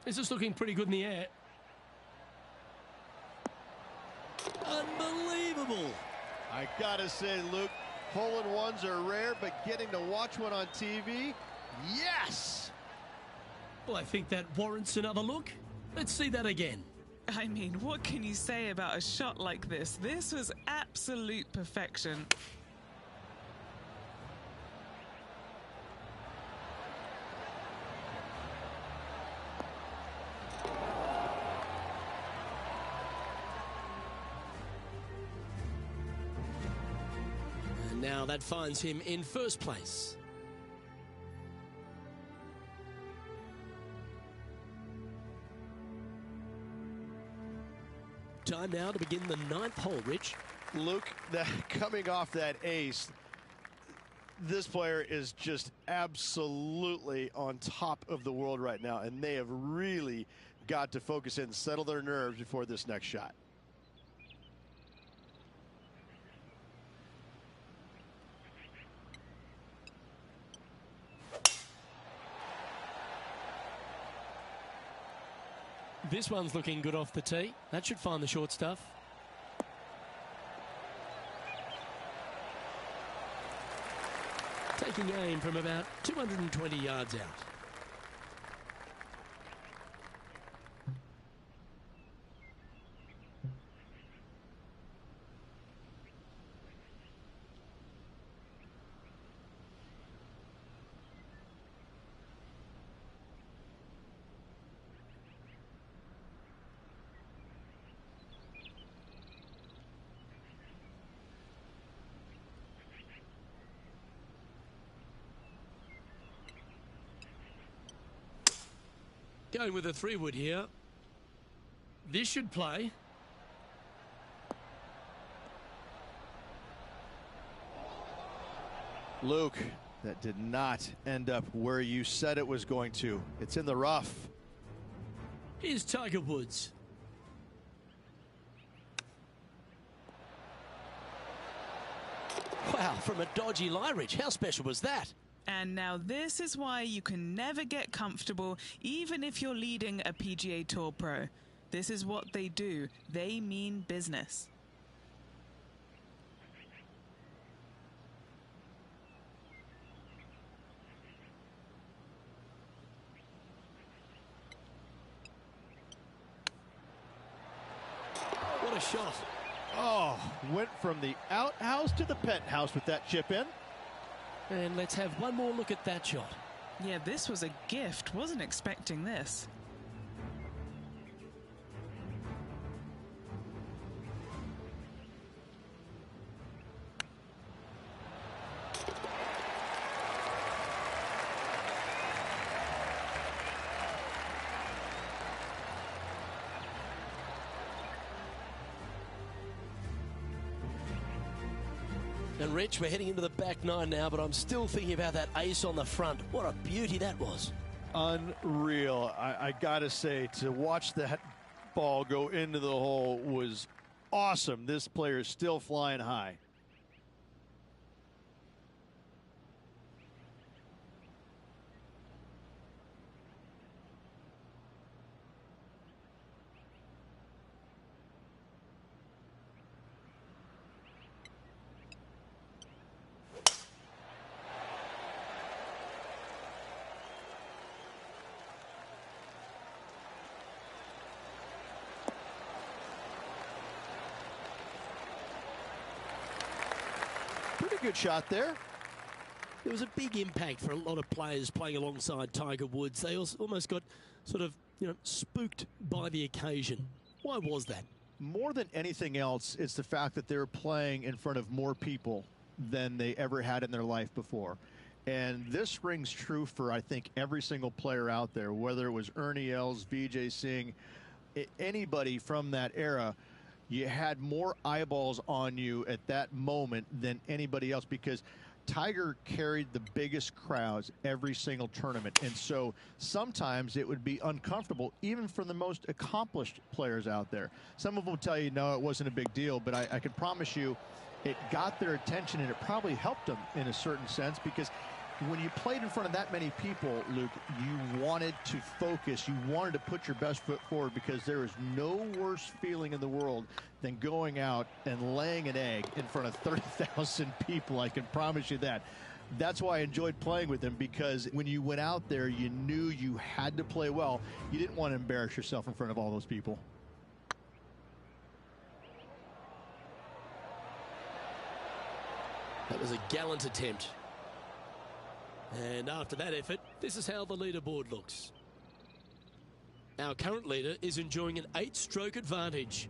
This is looking pretty good in the air. Unbelievable. I gotta say, Luke, hole-in-ones are rare, but getting to watch one on TV, yes! Well, I think that warrants another look. Let's see that again. I mean, what can you say about a shot like this? This was absolute perfection. And now that finds him in first place. time now to begin the 9th hole, Rich. Luke, coming off that ace, this player is just absolutely on top of the world right now, and they have really got to focus in and settle their nerves before this next shot. This one's looking good off the tee. That should find the short stuff. Taking aim from about 220 yards out. Going with a 3-wood here. This should play. Luke, that did not end up where you said it was going to. It's in the rough. Here's Tiger Woods. Wow, from a dodgy lie, Rich. How special was that? And now this is why you can never get comfortable, even if you're leading a PGA Tour pro. This is what they do. They mean business. What a shot. Oh, went from the outhouse to the penthouse with that chip in. And let's have one more look at that shot. Yeah, this was a gift. Wasn't expecting this. And Rich, we're heading into the back 9 now, but I'm still thinking about that ace on the front. What a beauty that was. Unreal. I gotta say, to watch that ball go into the hole was awesome. This player is still flying high. Pretty good shot there. There was a big impact for a lot of players playing alongside Tiger Woods. They almost got sort of, spooked by the occasion. Why was that? More than anything else, it's the fact that they're playing in front of more people than they ever had in their life before. And this rings true for, I think, every single player out there, whether it was Ernie Els, Vijay Singh, anybody from that era. You had more eyeballs on you at that moment than anybody else, because Tiger carried the biggest crowds every single tournament. And so sometimes it would be uncomfortable, even for the most accomplished players out there. Some of them will tell you, no, it wasn't a big deal, but I can promise you it got their attention, and it probably helped them in a certain sense, because when you played in front of that many people, Luke, you wanted to focus. You wanted to put your best foot forward, because there is no worse feeling in the world than going out and laying an egg in front of 30,000 people. I can promise you that. That's why I enjoyed playing with him, because when you went out there, you knew you had to play well. You didn't want to embarrass yourself in front of all those people. That was a gallant attempt. And after that effort, this is how the leaderboard looks. Our current leader is enjoying an 8-stroke advantage.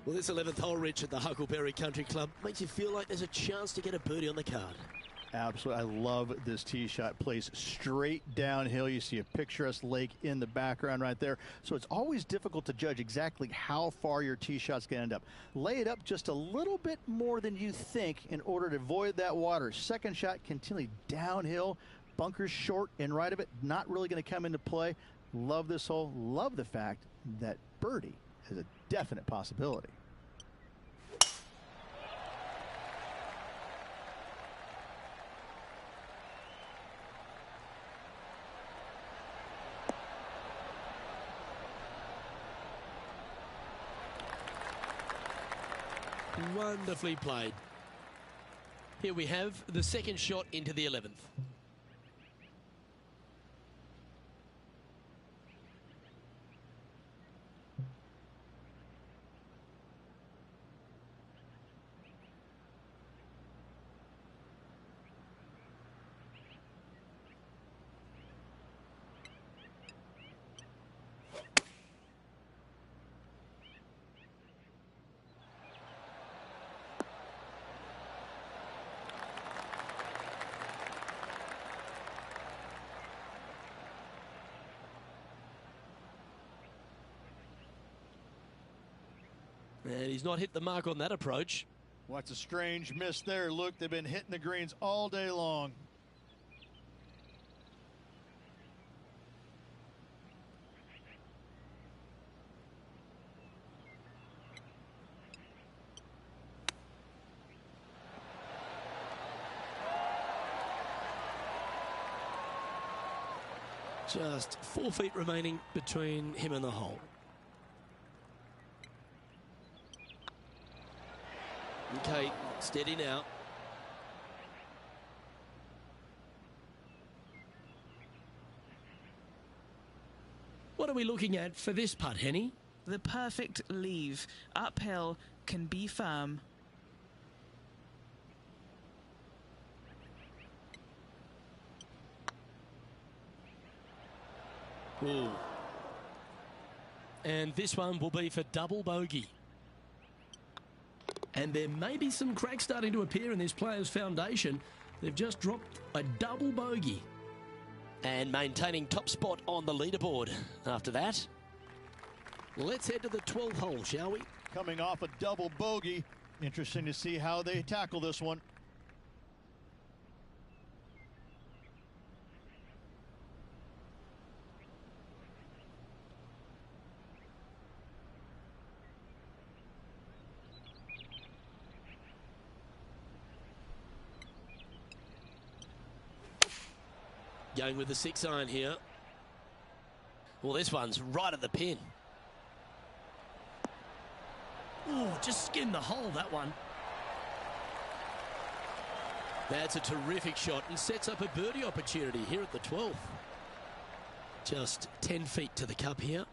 Well, this 11th hole, Rich, at the Huckleberry Country Club makes you feel like there's a chance to get a birdie on the card. Absolutely. I love this tee shot. Plays straight downhill. You see a picturesque lake in the background right there. So it's always difficult to judge exactly how far your tee shot's going to end up. Lay it up just a little bit more than you think in order to avoid that water. Second shot continually downhill. Bunkers short and right of it. Not really going to come into play. Love this hole. Love the fact that birdie is a definite possibility. Wonderfully played. Here we have the second shot into the 11th. And he's not hit the mark on that approach. What's a strange miss there. Look, they've been hitting the greens all day long. Just 4 feet remaining between him and the hole. Okay, steady now. What are we looking at for this putt, Henny? The perfect leave. Uphill, can be firm. Ooh. And this one will be for double bogey. And there may be some cracks starting to appear in this player's foundation. They've just dropped a double bogey. And maintaining top spot on the leaderboard after that. Let's head to the 12th hole, shall we? Coming off a double bogey. Interesting to see how they tackle this one. Going with the 6-iron here. Well, this one's right at the pin. Ooh, just skimmed the hole, that one. That's a terrific shot and sets up a birdie opportunity here at the 12th. Just 10 feet to the cup here.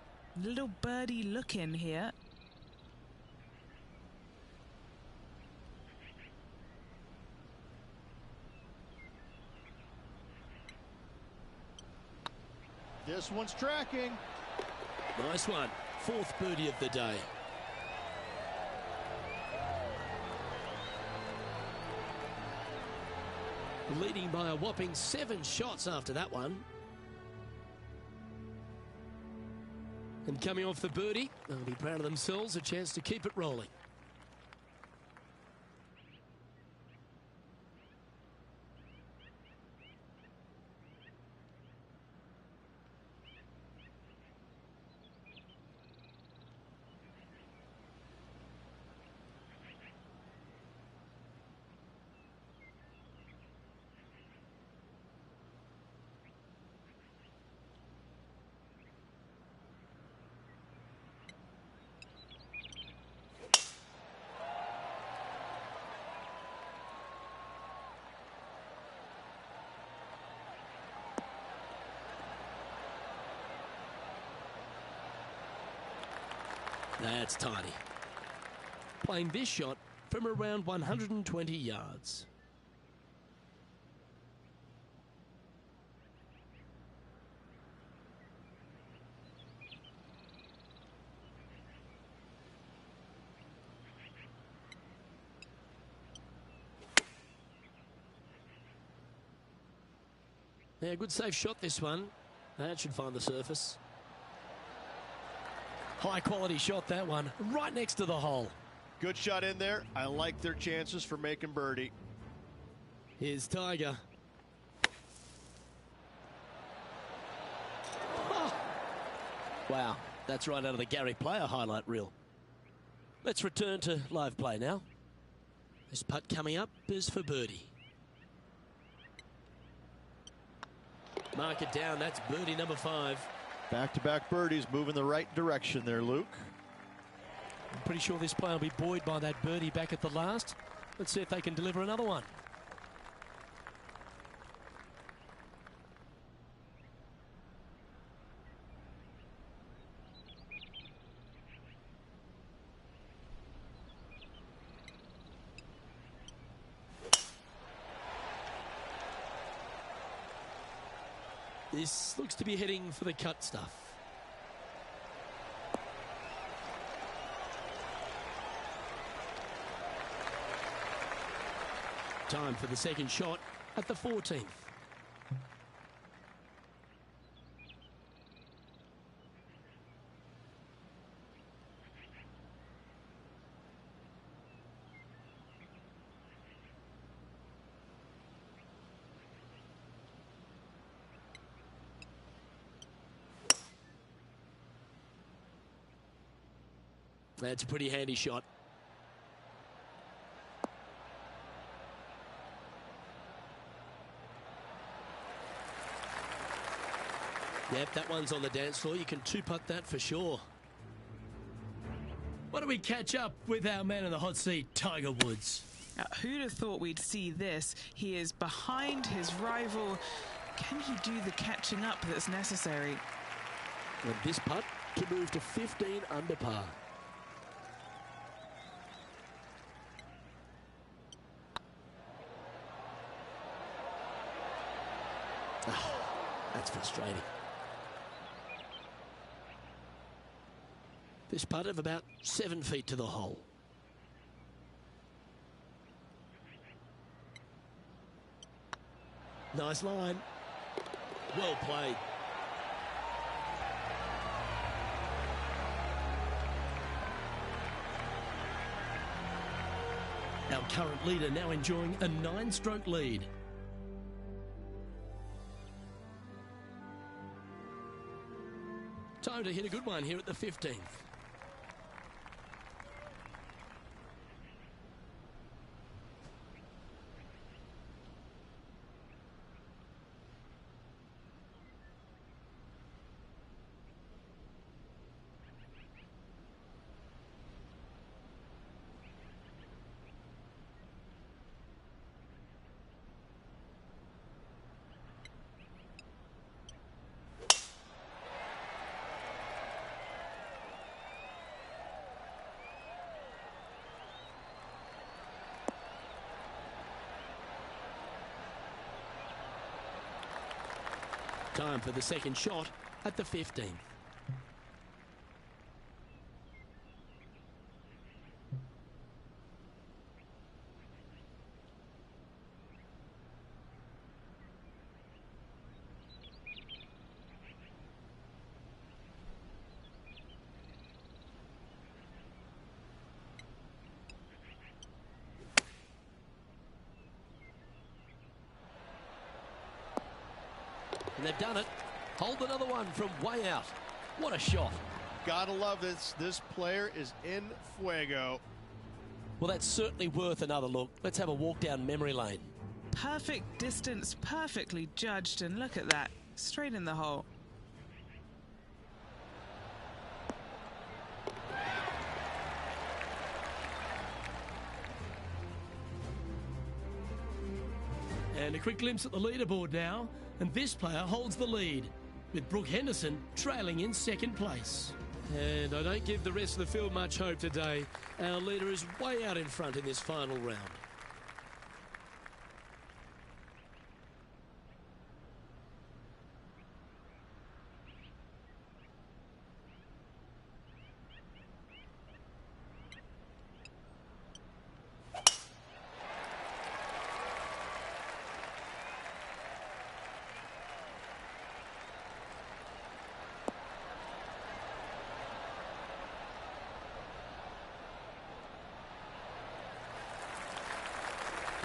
Little birdie look in here. This one's tracking. Nice one. 4th birdie of the day. Leading by a whopping 7 shots after that one. And coming off the birdie, they'll be proud of themselves, a chance to keep it rolling. That's tiny. Playing this shot from around 120 yards. Yeah, good safe shot this one. That should find the surface. High quality shot, that one. Right next to the hole. Good shot in there. I like their chances for making birdie. Here's Tiger. Oh. Wow, that's right out of the Gary Player highlight reel. Let's return to live play now. This putt coming up is for birdie. Mark it down, that's birdie number 5. Back-to-back birdies, moving the right direction there, Luke. I'm pretty sure this player will be buoyed by that birdie back at the last. Let's see if they can deliver another one. This looks to be heading for the cut stuff. Time for the second shot at the 14th. That's a pretty handy shot. Yep, that one's on the dance floor. You can two-putt that for sure. Why don't we catch up with our man in the hot seat, Tiger Woods? Who'd have thought we'd see this? He is behind his rival. Can he do the catching up that's necessary? And this putt to move to 15 under par. That's frustrating. This putt of about 7 feet to the hole. Nice line. Well played. Our current leader now enjoying a 9-stroke lead. Time to hit a good one here at the 15th. Time for the second shot at the 15th. And they've done it. Hold another one from way out. What a shot. Gotta love this. This player is in fuego. Well, that's certainly worth another look. Let's have a walk down memory lane. Perfect distance, perfectly judged, and look at that. Straight in the hole. And a quick glimpse at the leaderboard now, and this player holds the lead, with Brooke Henderson trailing in second place. And I don't give the rest of the field much hope today. Our leader is way out in front in this final round.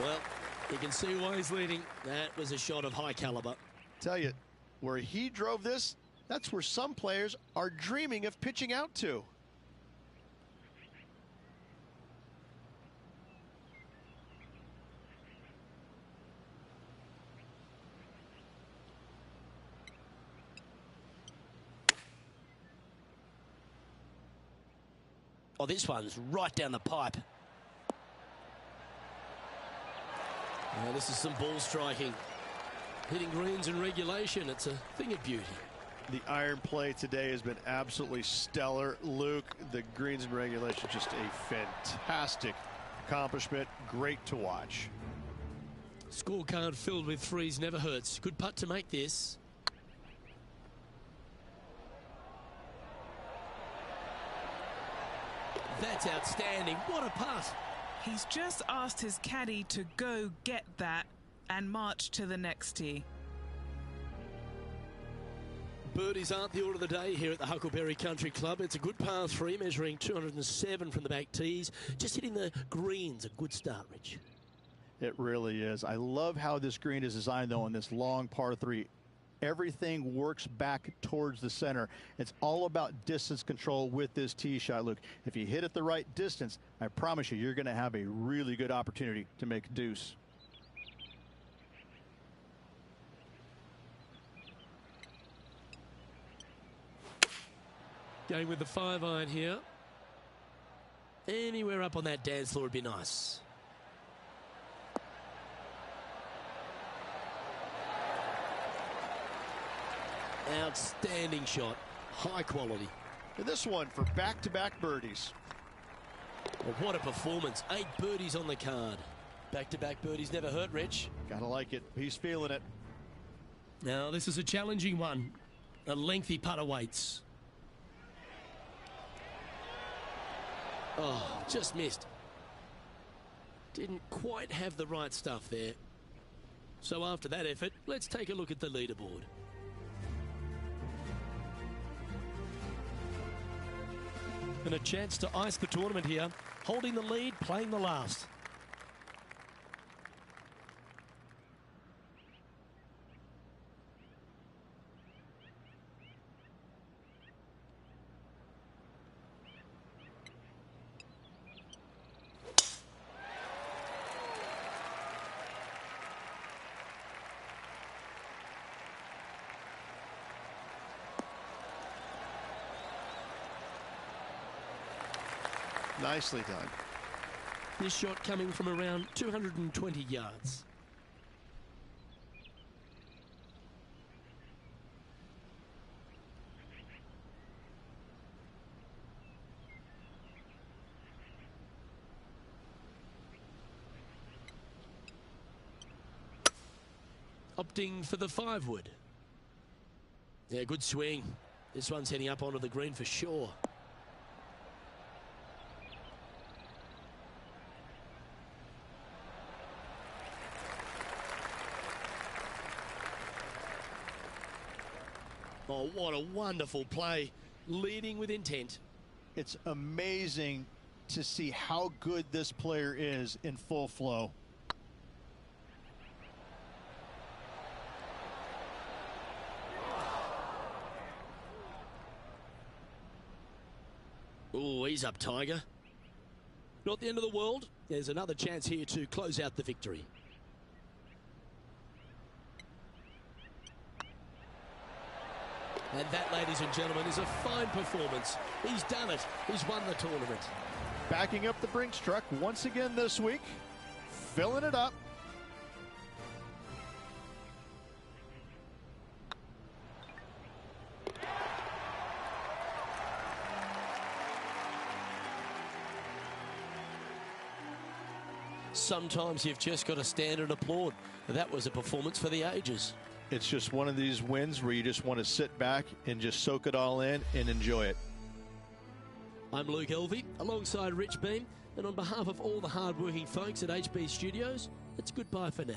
Well, you can see why he's leading. That was a shot of high caliber. Tell you, where he drove this, that's where some players are dreaming of pitching out to. Oh, this one's right down the pipe. Now, this is some ball striking. Hitting greens in regulation, it's a thing of beauty. The iron play today has been absolutely stellar. Luke, the greens in regulation, just a fantastic accomplishment. Great to watch. Scorecard filled with threes never hurts. Good putt to make this. That's outstanding. What a putt. He's just asked his caddy to go get that and march to the next tee. Birdies aren't the order of the day here at the Huckleberry Country Club. It's a good par 3, measuring 207 from the back tees. Just hitting the greens, a good start, Rich. It really is. I love how this green is designed, though, on this long par 3. Everything works back towards the center. It's all about distance control with this tee shot, Luke. If you hit it the right distance, I promise you, you're going to have a really good opportunity to make a deuce. Going with the 5-iron here. Anywhere up on that dance floor would be nice. Outstanding shot. High quality. And this one for back-to-back birdies. Well, what a performance. 8 birdies on the card. Back-to-back birdies never hurt, Rich. Gotta like it. He's feeling it. Now, this is a challenging one. A lengthy putt awaits. Oh, just missed. Didn't quite have the right stuff there. So after that effort, let's take a look at the leaderboard. And a chance to ice the tournament here. Holding the lead, playing the last. Nicely done. This shot coming from around 220 yards. Opting for the 5-wood. Yeah, good swing. This one's heading up onto the green for sure. Oh, what a wonderful play. Leading with intent. It's amazing to see how good this player is in full flow. Oh, he's up, Tiger. Not the end of the world. There's another chance here to close out the victory. And that, ladies and gentlemen, is a fine performance. He's done it. He's won the tournament. Backing up the Brinks truck once again this week. Filling it up. Sometimes you've just got to stand and applaud. That was a performance for the ages. It's just one of these wins where you just want to sit back and just soak it all in and enjoy it. I'm Luke Elvey, alongside Rich Beam, and on behalf of all the hard-working folks at HB Studios, it's goodbye for now.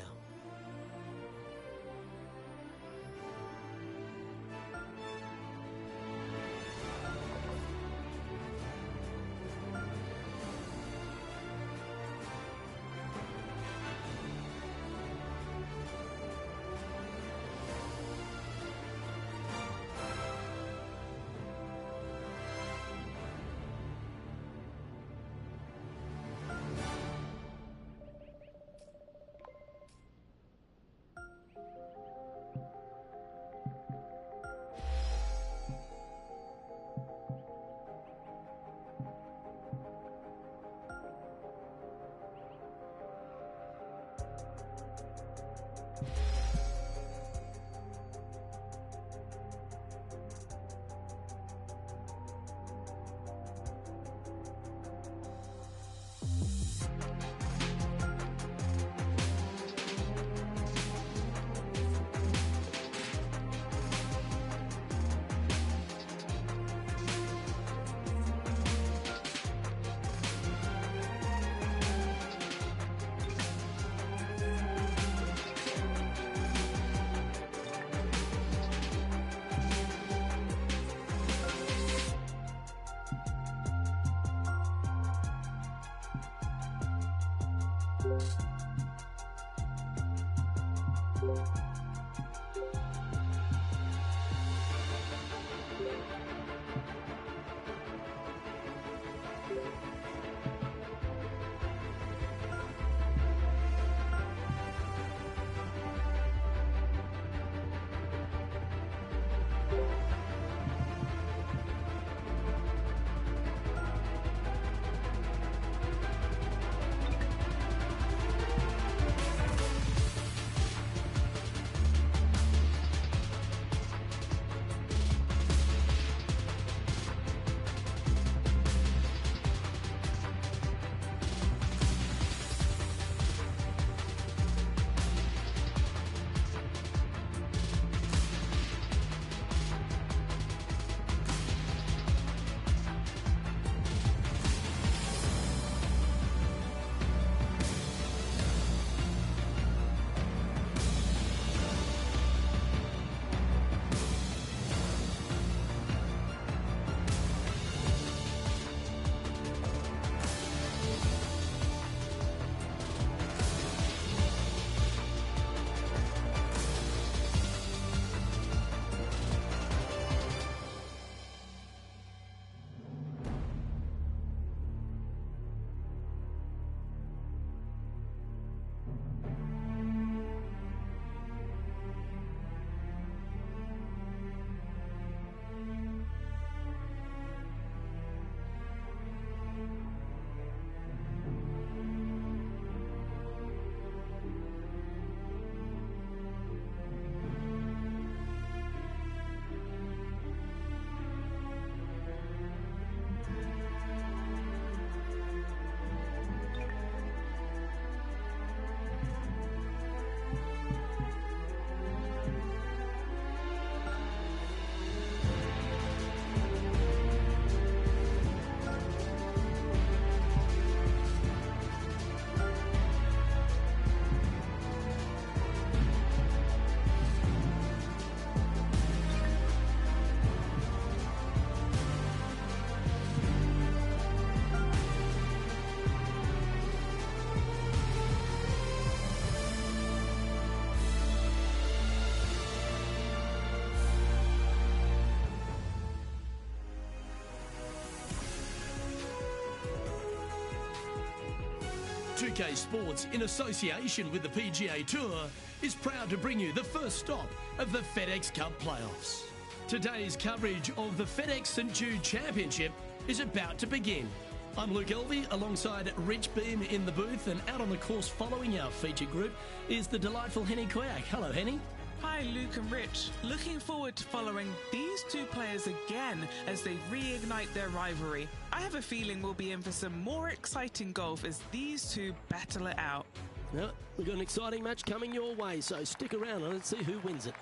2K Sports, in association with the PGA Tour, is proud to bring you the first stop of the FedEx Cup playoffs. Today's coverage of the FedEx St Jude Championship is about to begin. I'm Luke Elvey alongside Rich Beam in the booth, and out on the course following our feature group is the delightful Henny Koyak. Hello, Henny. Hi, Luke and Rich. Looking forward to following these two players again as they reignite their rivalry. I have a feeling we'll be in for some more exciting golf as these two battle it out. Well, we've got an exciting match coming your way, so stick around and let's see who wins it.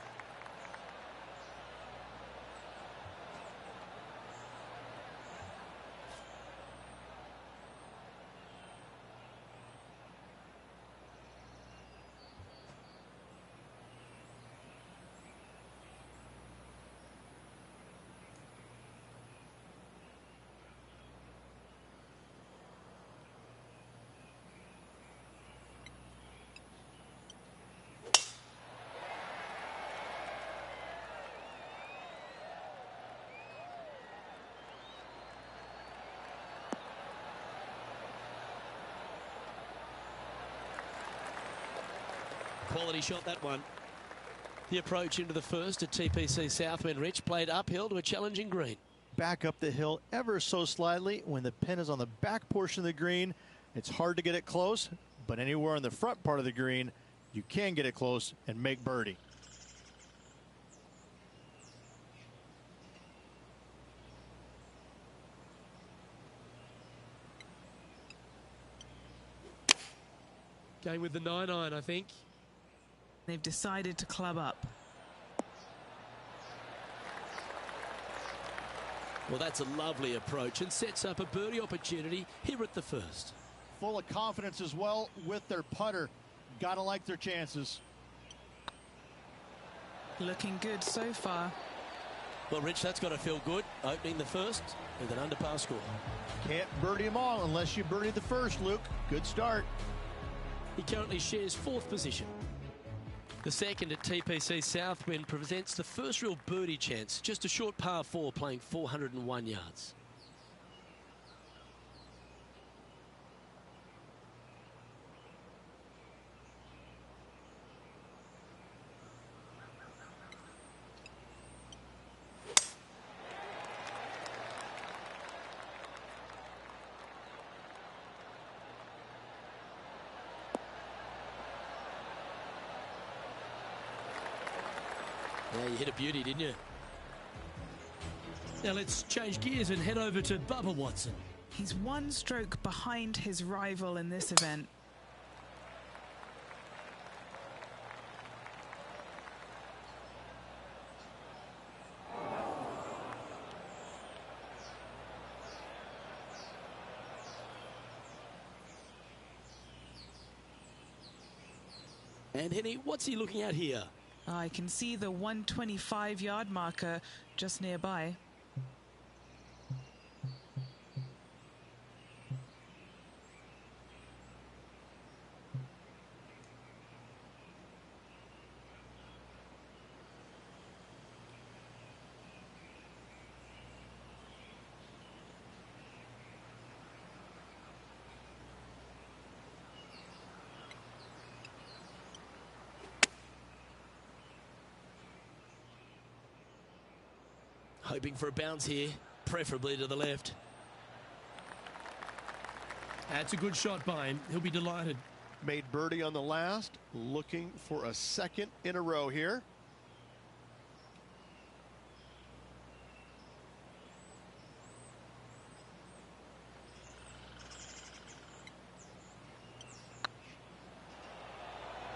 Quality shot, that one. The approach into the first at TPC Southwind, Rich, played uphill to a challenging green. Back up the hill ever so slightly. When the pin is on the back portion of the green, it's hard to get it close, but anywhere on the front part of the green, you can get it close and make birdie. Going with the 9-iron, I think. They've decided to club up. Well, that's a lovely approach and sets up a birdie opportunity here at the first. Full of confidence as well with their putter. Gotta like their chances. Looking good so far. Well, Rich, that's got to feel good, opening the first with an underpass score. Can't birdie them all unless you birdie the first, Luke. Good start. He currently shares 4th position. The second at TPC Southwind presents the first real birdie chance, just a short par 4 playing 401 yards. Yeah, you hit a beauty, didn't you? Now let's change gears and head over to Bubba Watson. He's 1 stroke behind his rival in this event. And Henny, what's he looking at here? I can see the 125-yard marker just nearby. Hoping for a bounce here, preferably to the left. That's a good shot by him. He'll be delighted. Made birdie on the last, looking for a second in a row here.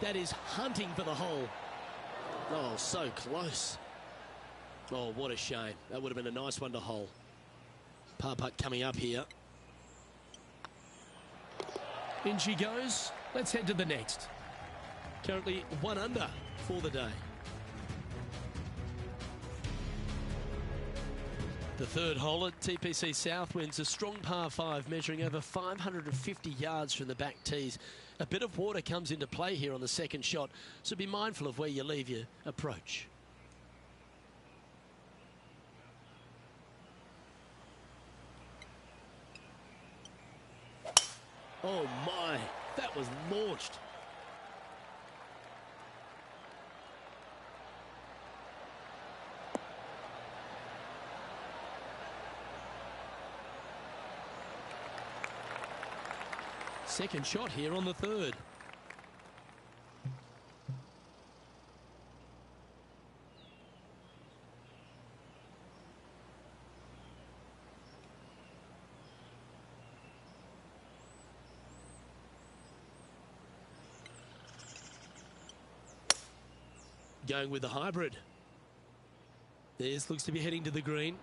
That is hunting for the hole. Oh, so close. Oh, what a shame. That would have been a nice one to hole. Par putt coming up here. In she goes. Let's head to the next. Currently 1 under for the day. The third hole at TPC Southwind's a strong par 5 measuring over 550 yards from the back tees. A bit of water comes into play here on the second shot, so be mindful of where you leave your approach. Oh my, that was launched. Second shot here on the third. Going with the hybrid. This looks to be heading to the green.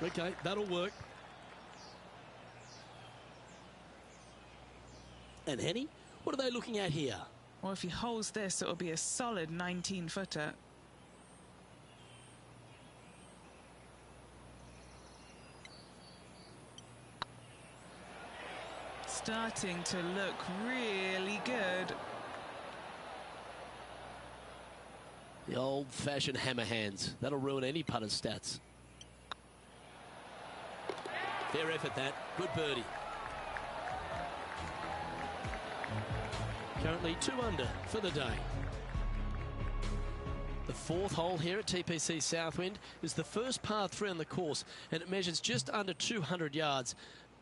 Okay, that'll work. And Henny, what are they looking at here? Well, if he holds this, it'll be a solid 19-footer. Starting to look really good. The old-fashioned hammer hands. That'll ruin any putter's stats. Fair effort, that. Good birdie. Currently 2 under for the day. The fourth hole here at TPC Southwind is the first par 3 on the course, and it measures just under 200 yards.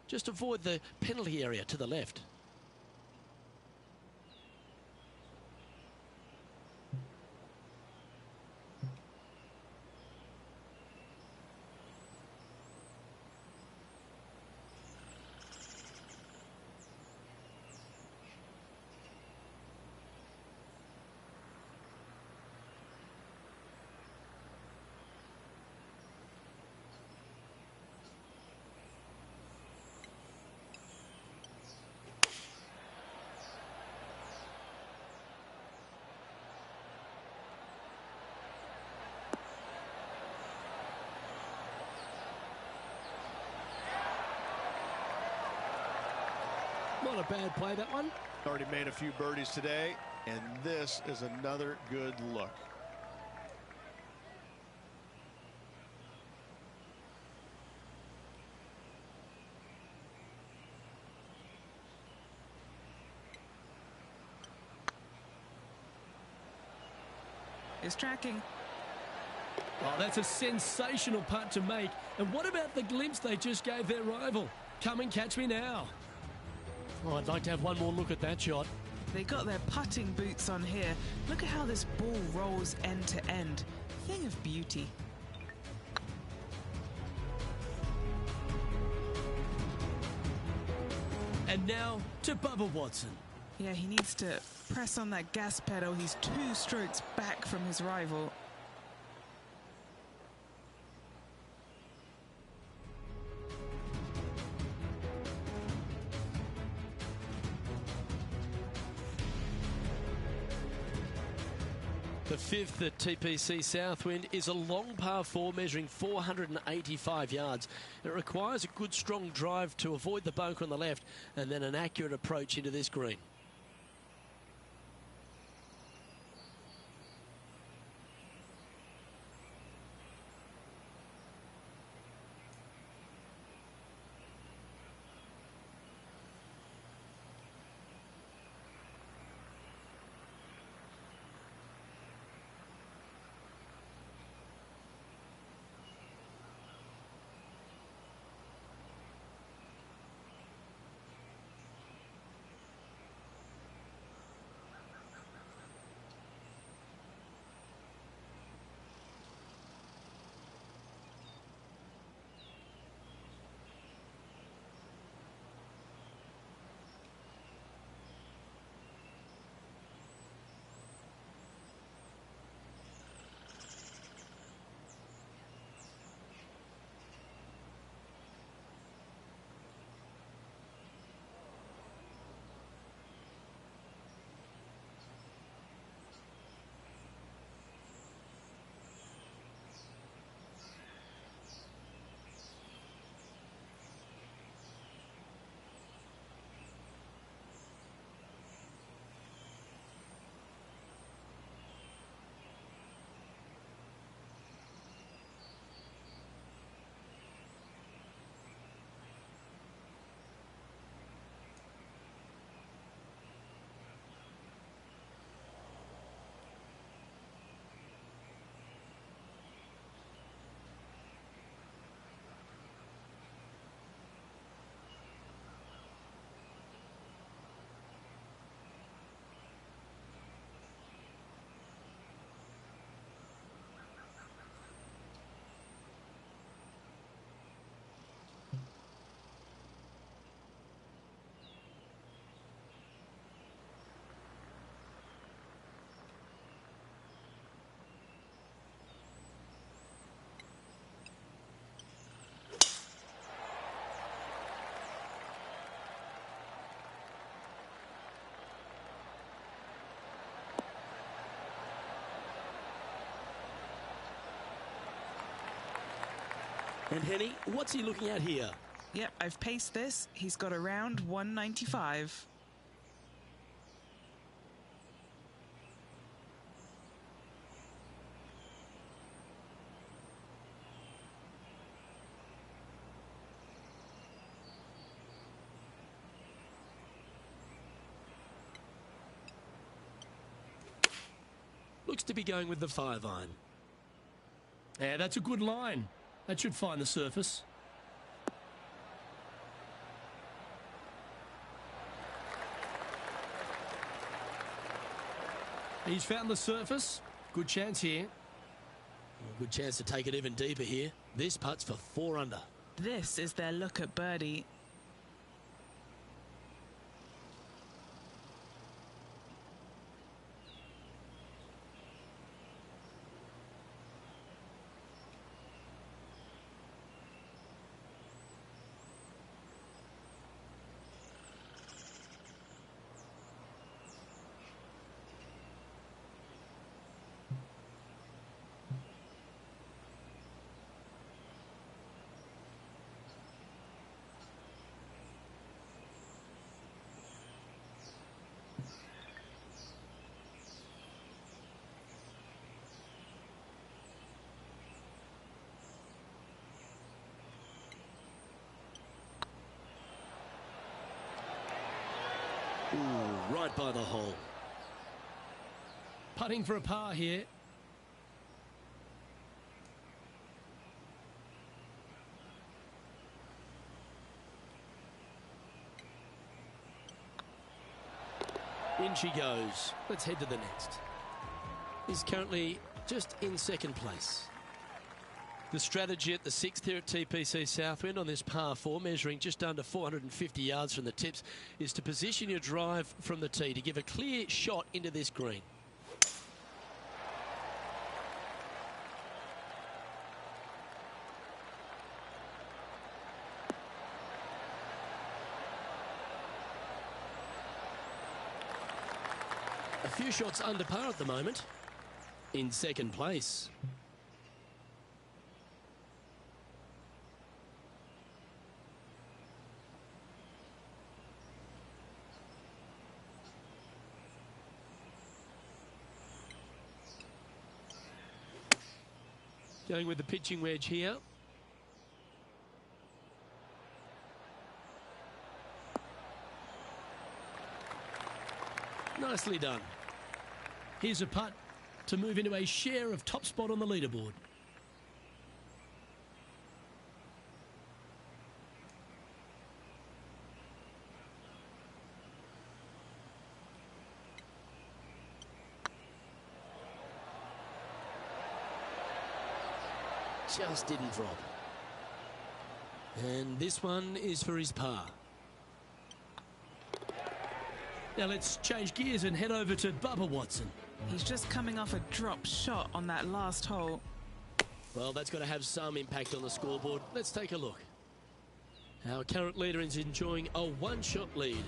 Just avoid the penalty area to the left. Not a bad play, that one. Already made a few birdies today, and this is another good look. Is tracking. Oh, that's a sensational putt to make. And what about the glimpse they just gave their rival? Come and catch me now. Oh, I'd like to have one more look at that shot. They got their putting boots on here. Look at how this ball rolls end to end. Thing of beauty. And now to Bubba Watson. Yeah, he needs to press on that gas pedal. He's 2 strokes back from his rival. The 5th at TPC Southwind is a long par 4 measuring 485 yards. It requires a good strong drive to avoid the bunker on the left and then an accurate approach into this green. And Henny, what's he looking at here? Yep, I've paced this. He's got around 195. Looks to be going with the 5-iron. Yeah, that's a good line. That should find the surface. He's found the surface. Good chance here. Good chance to take it even deeper here. This putt's for 4 under. This is their look at birdie. right by the hole. Putting for a par here. In she goes. Let's head to the next. He's currently just in second place. The strategy at the 6th here at TPC Southwind on this par 4, measuring just under 450 yards from the tips, is to position your drive from the tee to give a clear shot into this green. A few shots under par at the moment. In second place. Going with the pitching wedge here. Nicely done. Here's a putt to move into a share of top spot on the leaderboard. Just didn't drop. And this one is for his par. Now let's change gears and head over to Bubba Watson. He's just coming off a drop shot on that last hole. Well, that's going to have some impact on the scoreboard. Let's take a look. Our current leader is enjoying a one-shot lead.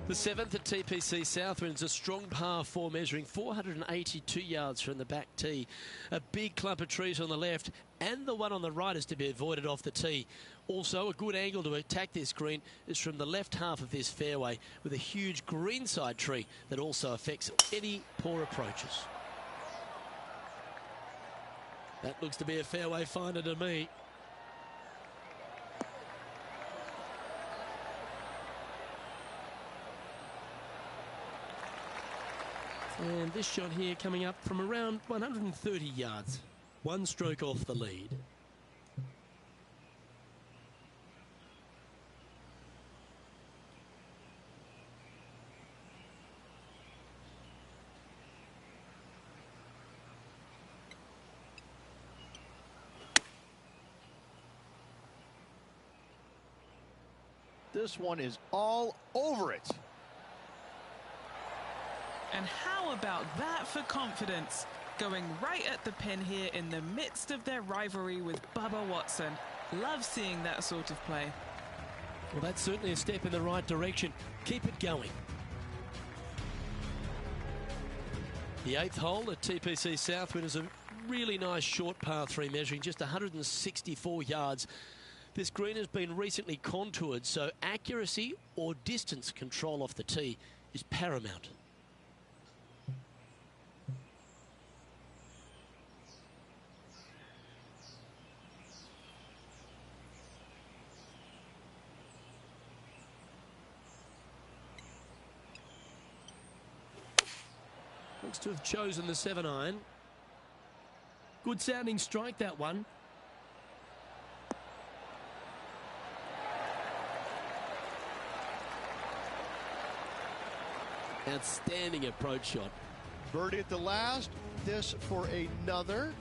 The 7th at TPC Southwind is a strong par 4, measuring 482 yards from the back tee. A big clump of trees on the left, and the one on the right is to be avoided off the tee. Also, a good angle to attack this green is from the left half of this fairway, with a huge greenside tree that also affects any poor approaches. That looks to be a fairway finder to me. And this shot here coming up from around 130 yards. One stroke off the lead. This one is all over it. And how about that for confidence? Going right at the pin here in the midst of their rivalry with Bubba Watson. Love seeing that sort of play. Well, that's certainly a step in the right direction. Keep it going. The 8th hole at TPC Southwind is a really nice short par 3, measuring just 164 yards. This green has been recently contoured, so accuracy or distance control off the tee is paramount. Looks to have chosen the 7-iron. Good sounding strike, that one. Outstanding approach shot. Birdie at the last. This for another.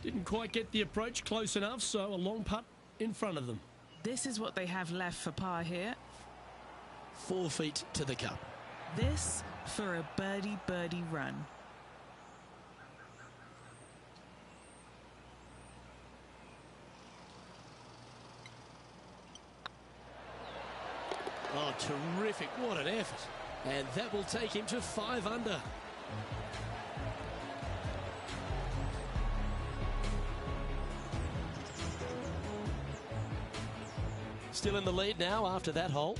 Didn't quite get the approach close enough, so a long putt in front of them. This is what they have left for par here. 4 feet to the cup. This for a birdie run. Oh, terrific. What an effort. And that will take him to 5 under. Still in the lead now after that hole.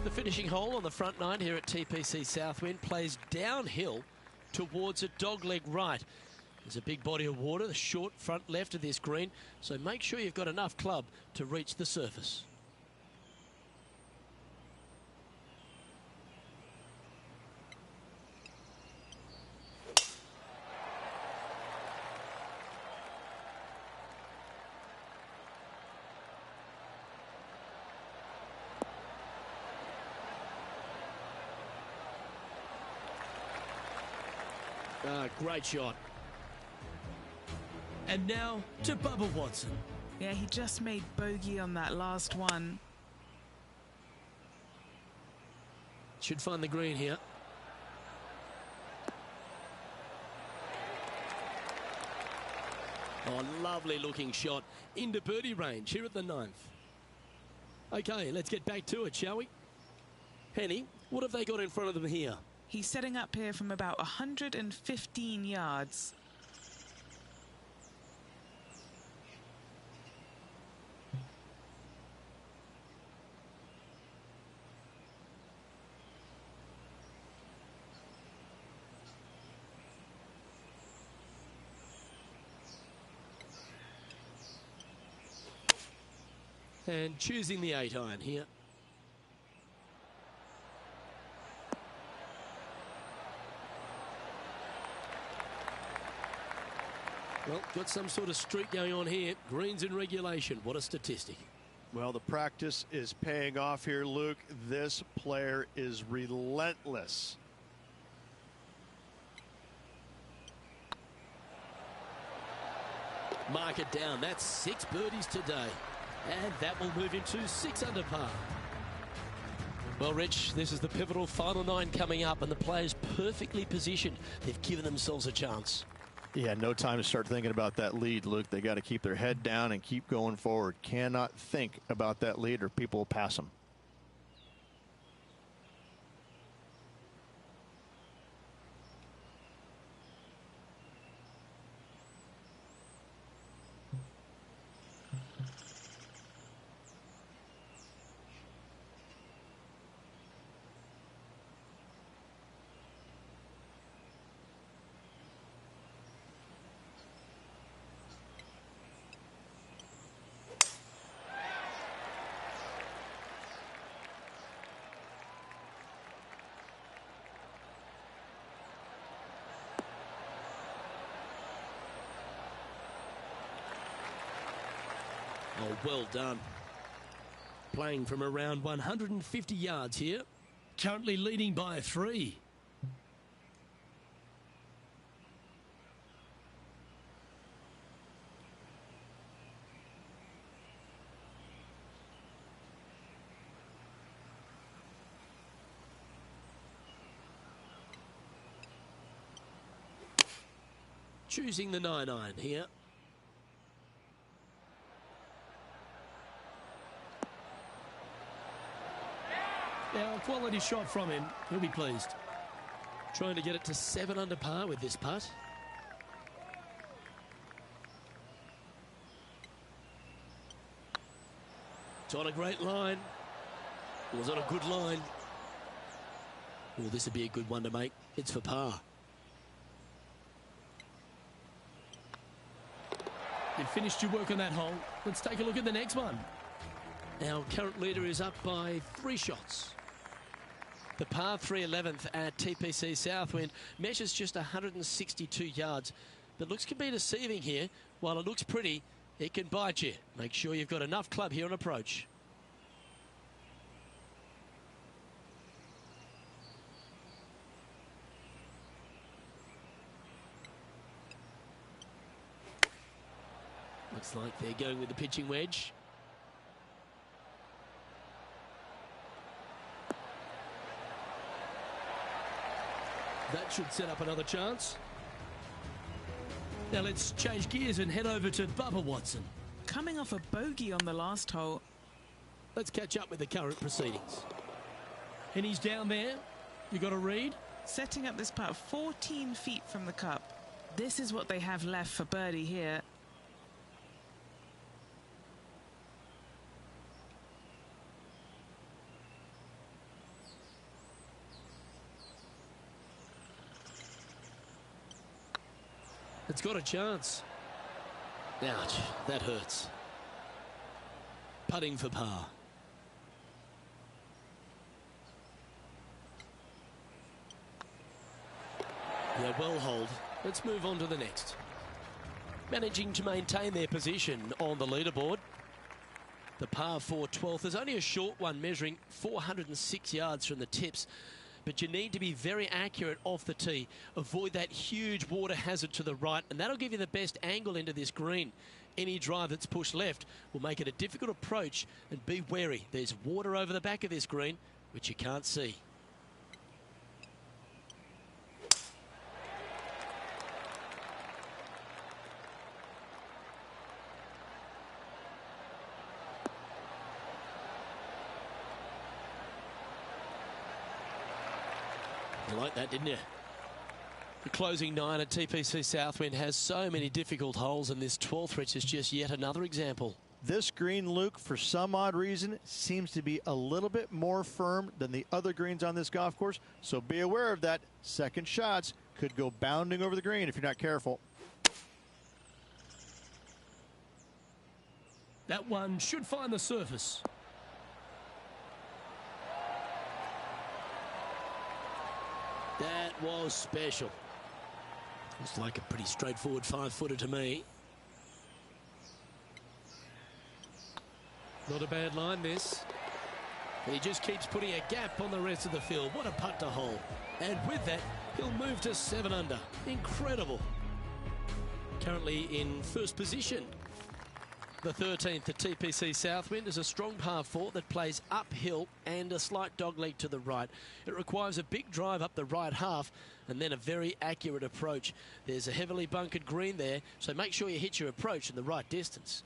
The finishing hole on the front nine here at TPC Southwind plays downhill towards a dogleg right. There's a big body of water, the short front left of this green, so make sure you've got enough club to reach the surface. Great shot. And now to Bubba Watson. Yeah, he just made bogey on that last one. Should find the green here. Oh, lovely looking shot into birdie range here at the 9th. Okay, let's get back to it, shall we? Henny, what have they got in front of them here? He's setting up here from about 115 yards. And choosing the 8-iron here. Well, got some sort of streak going on here. Greens in regulation. What a statistic. Well, the practice is paying off here, Luke. This player is relentless. Mark it down. That's 6 birdies today. And that will move him to 6 under par. Well, Rich, this is the pivotal final 9 coming up, and the players perfectly positioned. They've given themselves a chance. Yeah, no time to start thinking about that lead, Luke. They got to keep their head down and keep going forward. Cannot think about that lead or people will pass them. Oh, well done. Playing from around 150 yards here. Currently leading by 3. Choosing the 9-iron here. Now, a quality shot from him. He'll be pleased. Trying to get it to 7 under par with this putt. It's on a great line. It was on a good line. Oh, this would be a good one to make. It's for par. You've finished your work on that hole. Let's take a look at the next one. Our current leader is up by 3 shots. The par 3 11th at TPC Southwind measures just 162 yards, but looks can be deceiving here. While it looks pretty, it can bite you. Make sure you've got enough club here on approach. Looks like they're going with the pitching wedge. That should set up another chance. Now let's change gears and head over to Bubba Watson. Coming off a bogey on the last hole. Let's catch up with the current proceedings. And he's down there. You got a read? Setting up this putt 14 feet from the cup. This is what they have left for birdie here. It's got a chance. Ouch, that hurts. Putting for par. Yeah, well hold. Let's move on to the next. Managing to maintain their position on the leaderboard. The par 4 12th is only a short one, measuring 406 yards from the tips. But you need to be very accurate off the tee. Avoid that huge water hazard to the right, and that'll give you the best angle into this green. Any drive that's pushed left will make it a difficult approach, and be wary. There's water over the back of this green, which you can't see. You like that, didn't you? The closing 9 at TPC Southwind has so many difficult holes, and this 12th reach is just yet another example. This green, Luke, for some odd reason, seems to be a little bit more firm than the other greens on this golf course. So be aware of that. Second shots could go bounding over the green if you're not careful. That one should find the surface. That was special. Looks like a pretty straightforward 5-footer to me. Not a bad line, this. And he just keeps putting a gap on the rest of the field. What a putt to hole. And with that, he'll move to 7 under. Incredible. Currently in first position. The 13th at TPC Southwind is a strong par 4 that plays uphill and a slight dogleg to the right. It requires a big drive up the right half and then a very accurate approach. There's a heavily bunkered green there, so make sure you hit your approach in the right distance.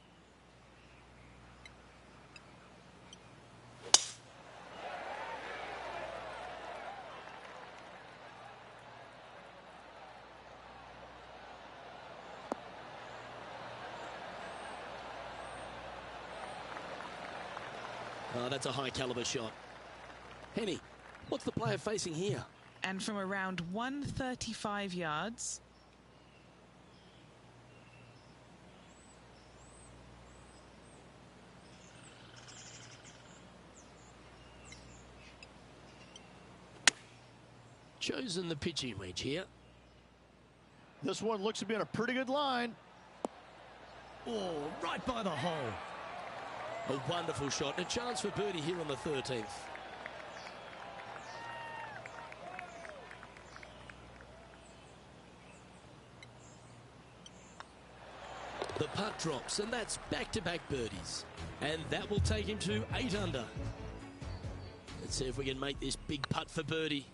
Oh, that's a high caliber shot. Henny, what's the player facing here? And from around 135 yards. Chosen the pitching wedge here. This one looks to be on a pretty good line. Oh, right by the hole. A wonderful shot. A chance for birdie here on the 13th. The putt drops, and that's back-to-back birdies. And that will take him to 8 under. Let's see if we can make this big putt for birdie.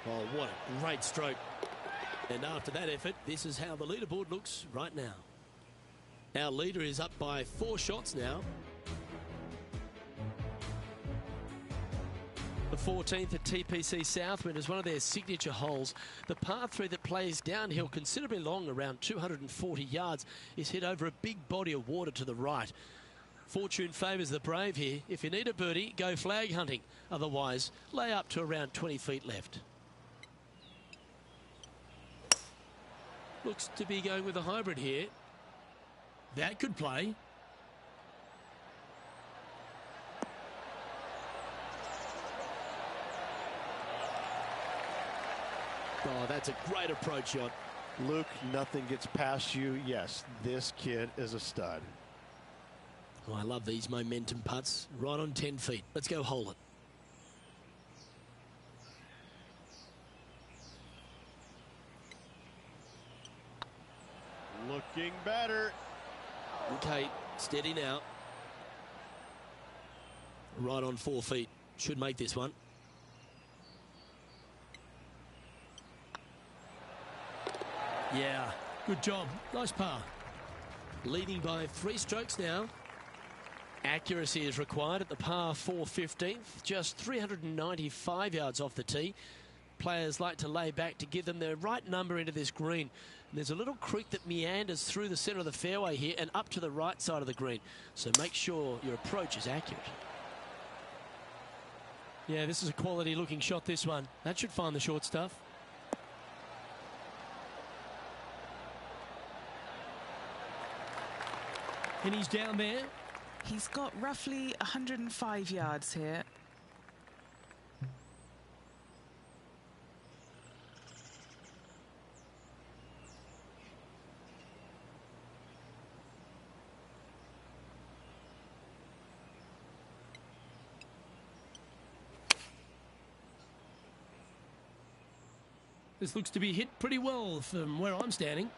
Oh, what a great stroke. And after that effort, this is how the leaderboard looks right now. Our leader is up by 4 shots now. The 14th at TPC Southwind is one of their signature holes. The par 3 that plays downhill considerably long, around 240 yards, is hit over a big body of water to the right. Fortune favours the brave here. If you need a birdie, go flag hunting. Otherwise, lay up to around 20 feet left. Looks to be going with a hybrid here. That could play. Oh, that's a great approach shot. Luke, nothing gets past you. Yes, this kid is a stud. Oh, I love these momentum putts. Right on 10 feet. Let's go hole it. Looking better. Okay, steady now. Right on 4 feet. Should make this one. Yeah, good job. Nice par. Leading by 3 strokes now. Accuracy is required at the par 4 15th. Just 395 yards off the tee. Players like to lay back to give them the right number into this green. And there's a little creek that meanders through the centre of the fairway here and up to the right side of the green. So make sure your approach is accurate. Yeah, this is a quality looking shot, this one. That should find the short stuff. And he's down there. He's got roughly 105 yards here. This looks to be hit pretty well from where I'm standing.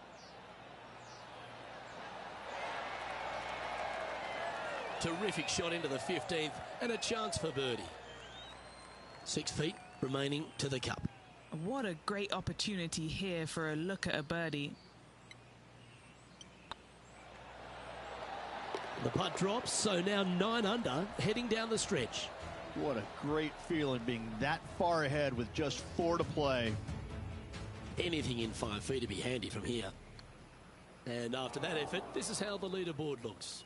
Terrific shot into the 15th and a chance for birdie. 6 feet remaining to the cup. What a great opportunity here for a look at a birdie. The putt drops, so now 9 under, heading down the stretch. What a great feeling being that far ahead with just 4 to play. Anything in 5 feet to be handy from here. And after that effort, this is how the leaderboard looks.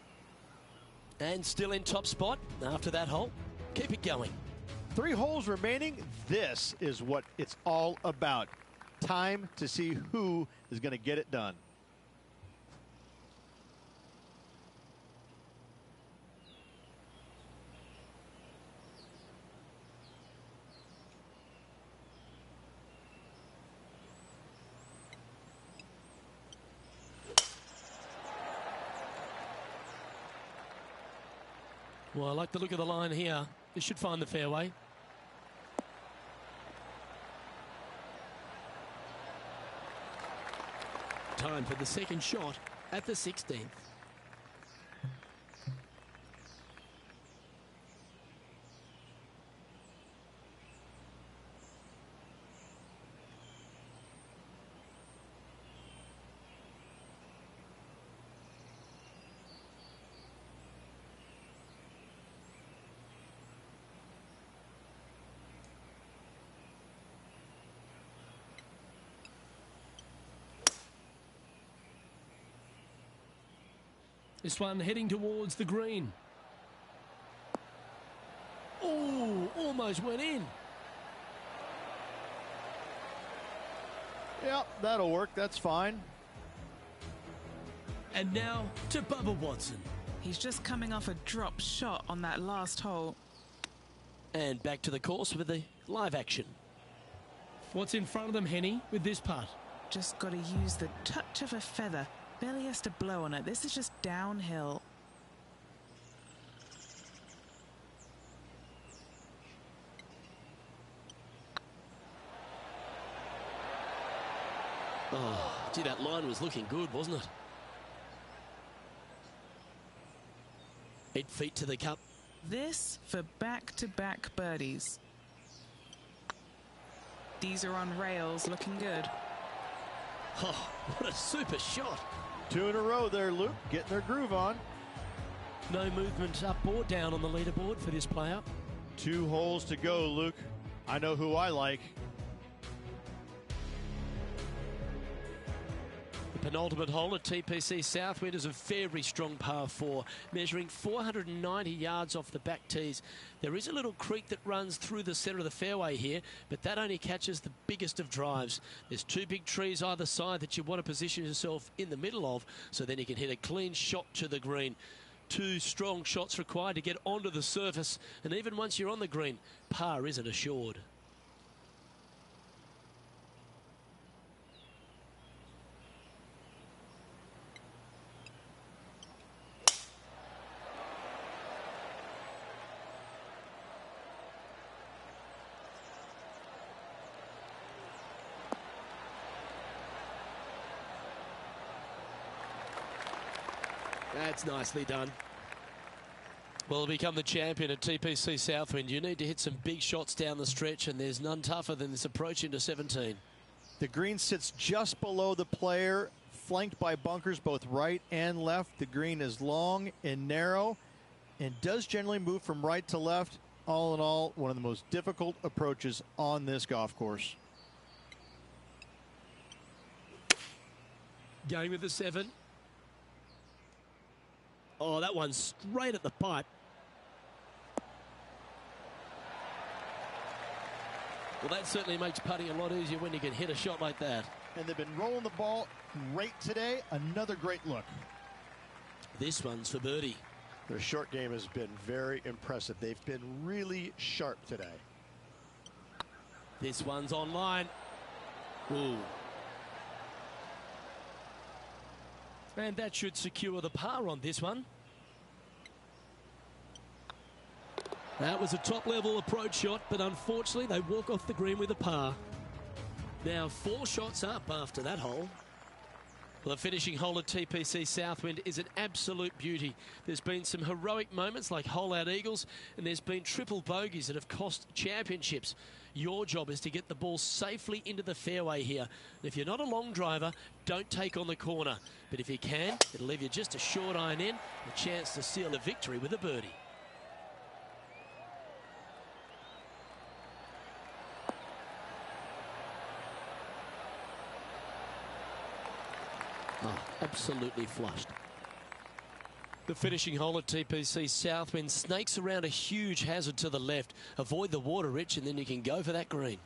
And still in top spot after that hole. Keep it going. 3 holes remaining. This is what it's all about. Time to see who is going to get it done. Well, I like the look of the line here. This should find the fairway. Time for the second shot at the 16th. This one heading towards the green. Oh, almost went in. Yep, that'll work. That's fine. And now to Bubba Watson. He's just coming off a drop shot on that last hole. And back to the course with the live action. What's in front of them, Henny, with this putt? Just got to use the touch of a feather. Barely has to blow on it. This is just downhill. Oh, gee, that line was looking good, wasn't it? 8 feet to the cup. This for back-to-back birdies. These are on rails, looking good. Oh, what a super shot. 2 in a row there, Luke. Getting their groove on. No movement up or down on the leaderboard for this player. 2 holes to go, Luke. I know who I like. The penultimate hole at TPC Southwind is a very strong par 4, measuring 490 yards off the back tees. There is a little creek that runs through the centre of the fairway here, but that only catches the biggest of drives. There's 2 big trees either side that you want to position yourself in the middle of, so then you can hit a clean shot to the green. 2 strong shots required to get onto the surface, and even once you're on the green, par isn't assured. That's nicely done. Well, to become the champion at TPC Southwind, you need to hit some big shots down the stretch, and there's none tougher than this approach into 17. The green sits just below the player, flanked by bunkers both right and left. The green is long and narrow and does generally move from right to left. All in all, one of the most difficult approaches on this golf course. Going with the 7. Oh, that one's straight at the pipe. Well, that certainly makes putting a lot easier when you can hit a shot like that. And they've been rolling the ball great today. Another great look. This one's for birdie. Their short game has been very impressive. They've been really sharp today. This one's online. Ooh. And that should secure the par on this one. That was a top-level approach shot, but unfortunately they walk off the green with a par. Now 4 shots up after that hole. Well, the finishing hole at TPC Southwind is an absolute beauty. There's been some heroic moments like hole-out eagles, and there's been triple bogeys that have cost championships. Your job is to get the ball safely into the fairway here. And if you're not a long driver, don't take on the corner. But if you can, it'll leave you just a short iron in, a chance to seal a victory with a birdie. Oh, absolutely flushed. The finishing hole at TPC Southwind snakes around a huge hazard to the left. Avoid the water, Rich, and then you can go for that green.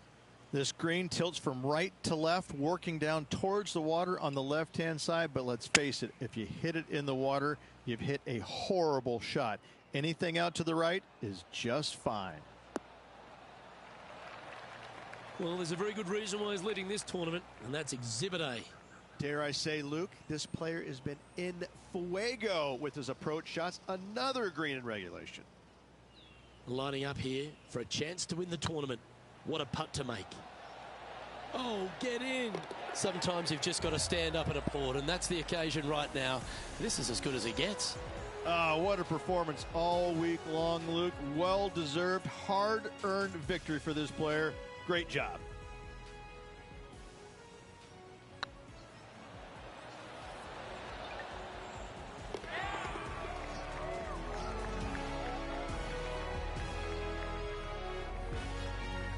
This green tilts from right to left, working down towards the water on the left-hand side. But let's face it, if you hit it in the water, you've hit a horrible shot. Anything out to the right is just fine. Well, there's a very good reason why he's leading this tournament, and that's Exhibit A. Dare I say, Luke, this player has been in fuego with his approach shots. Another green in regulation. Lining up here for a chance to win the tournament. What a putt to make. Oh, get in. Sometimes you've just got to stand up and applaud, and that's the occasion right now. This is as good as it gets. What a performance all week long, Luke. Well-deserved, hard-earned victory for this player. Great job.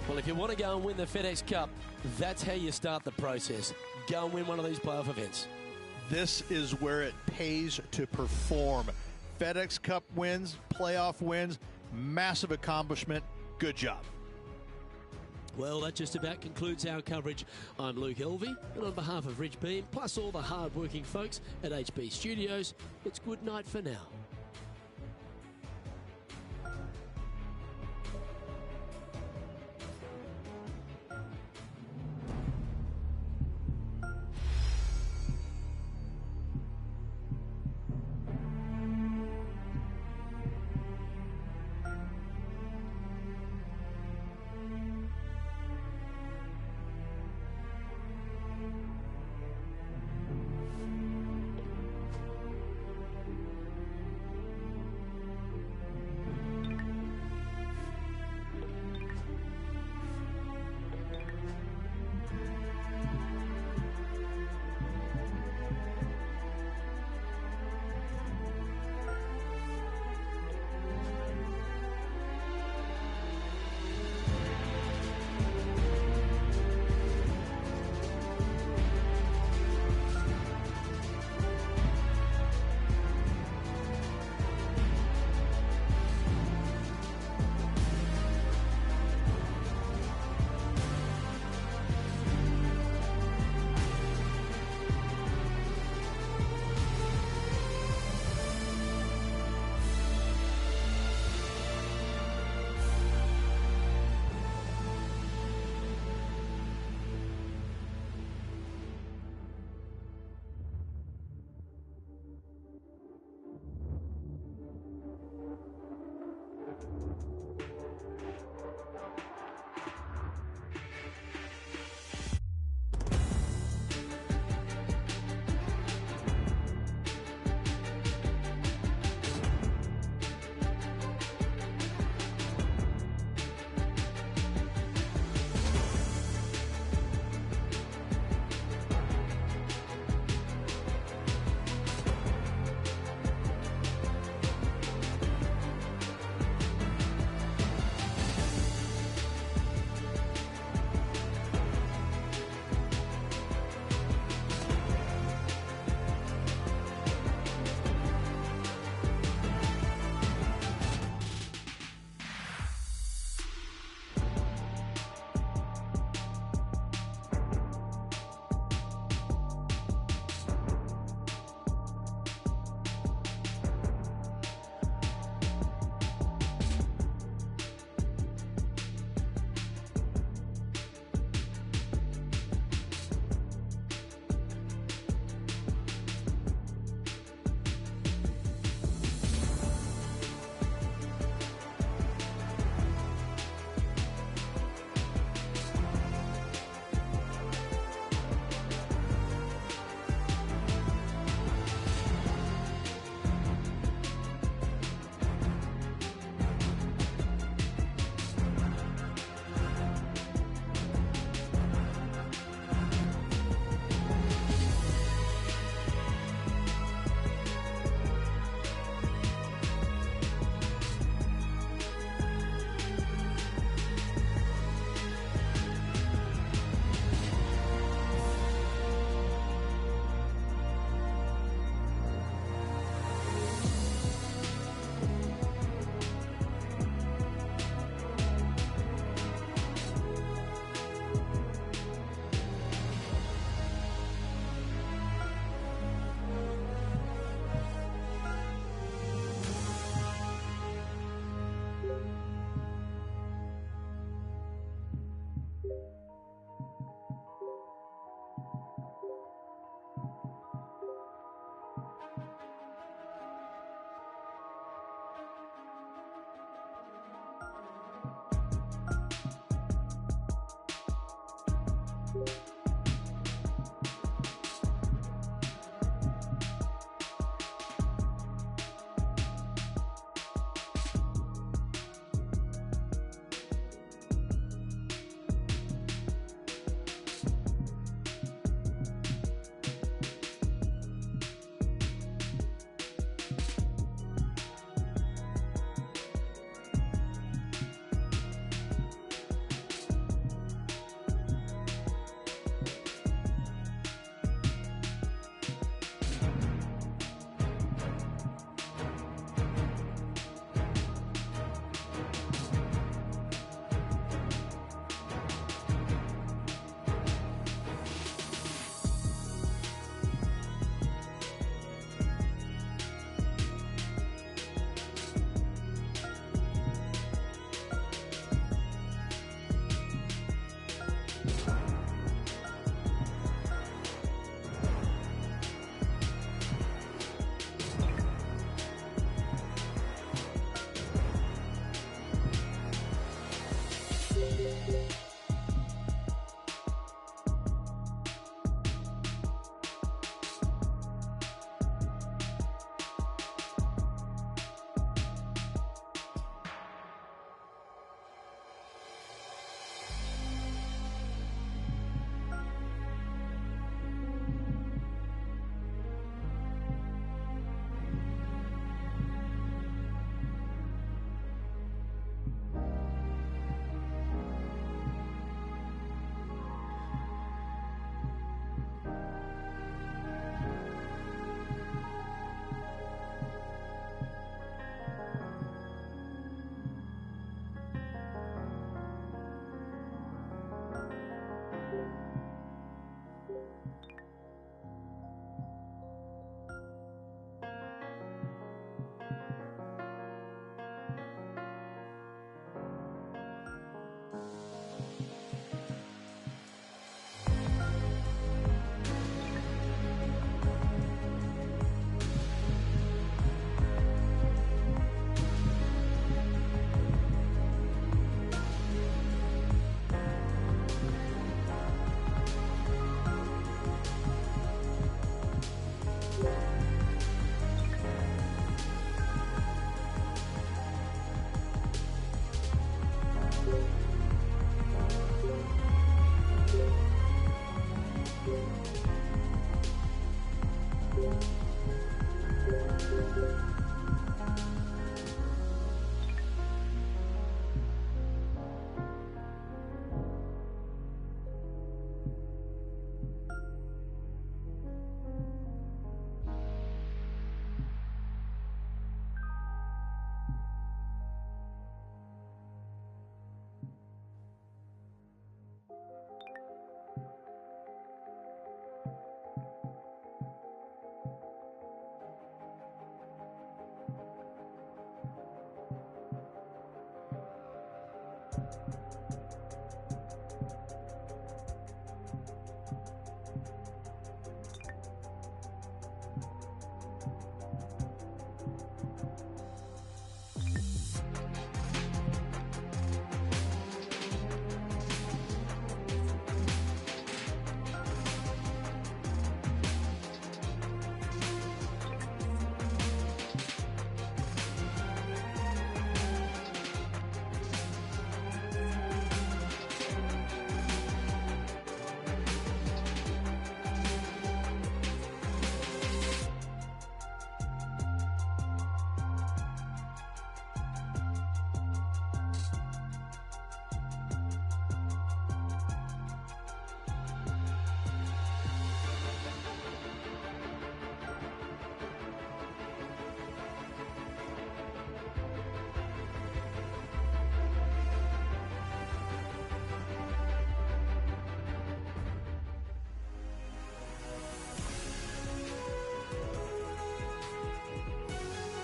Well, if you want to go and win the FedEx Cup, that's how you start the process. Go and win one of these playoff events. This is where it pays to perform. FedEx Cup wins, playoff wins, massive accomplishment. Good job. Well, that just about concludes our coverage. I'm Luke Elvey, and on behalf of Rich Beam, plus all the hard-working folks at HB Studios, it's good night for now.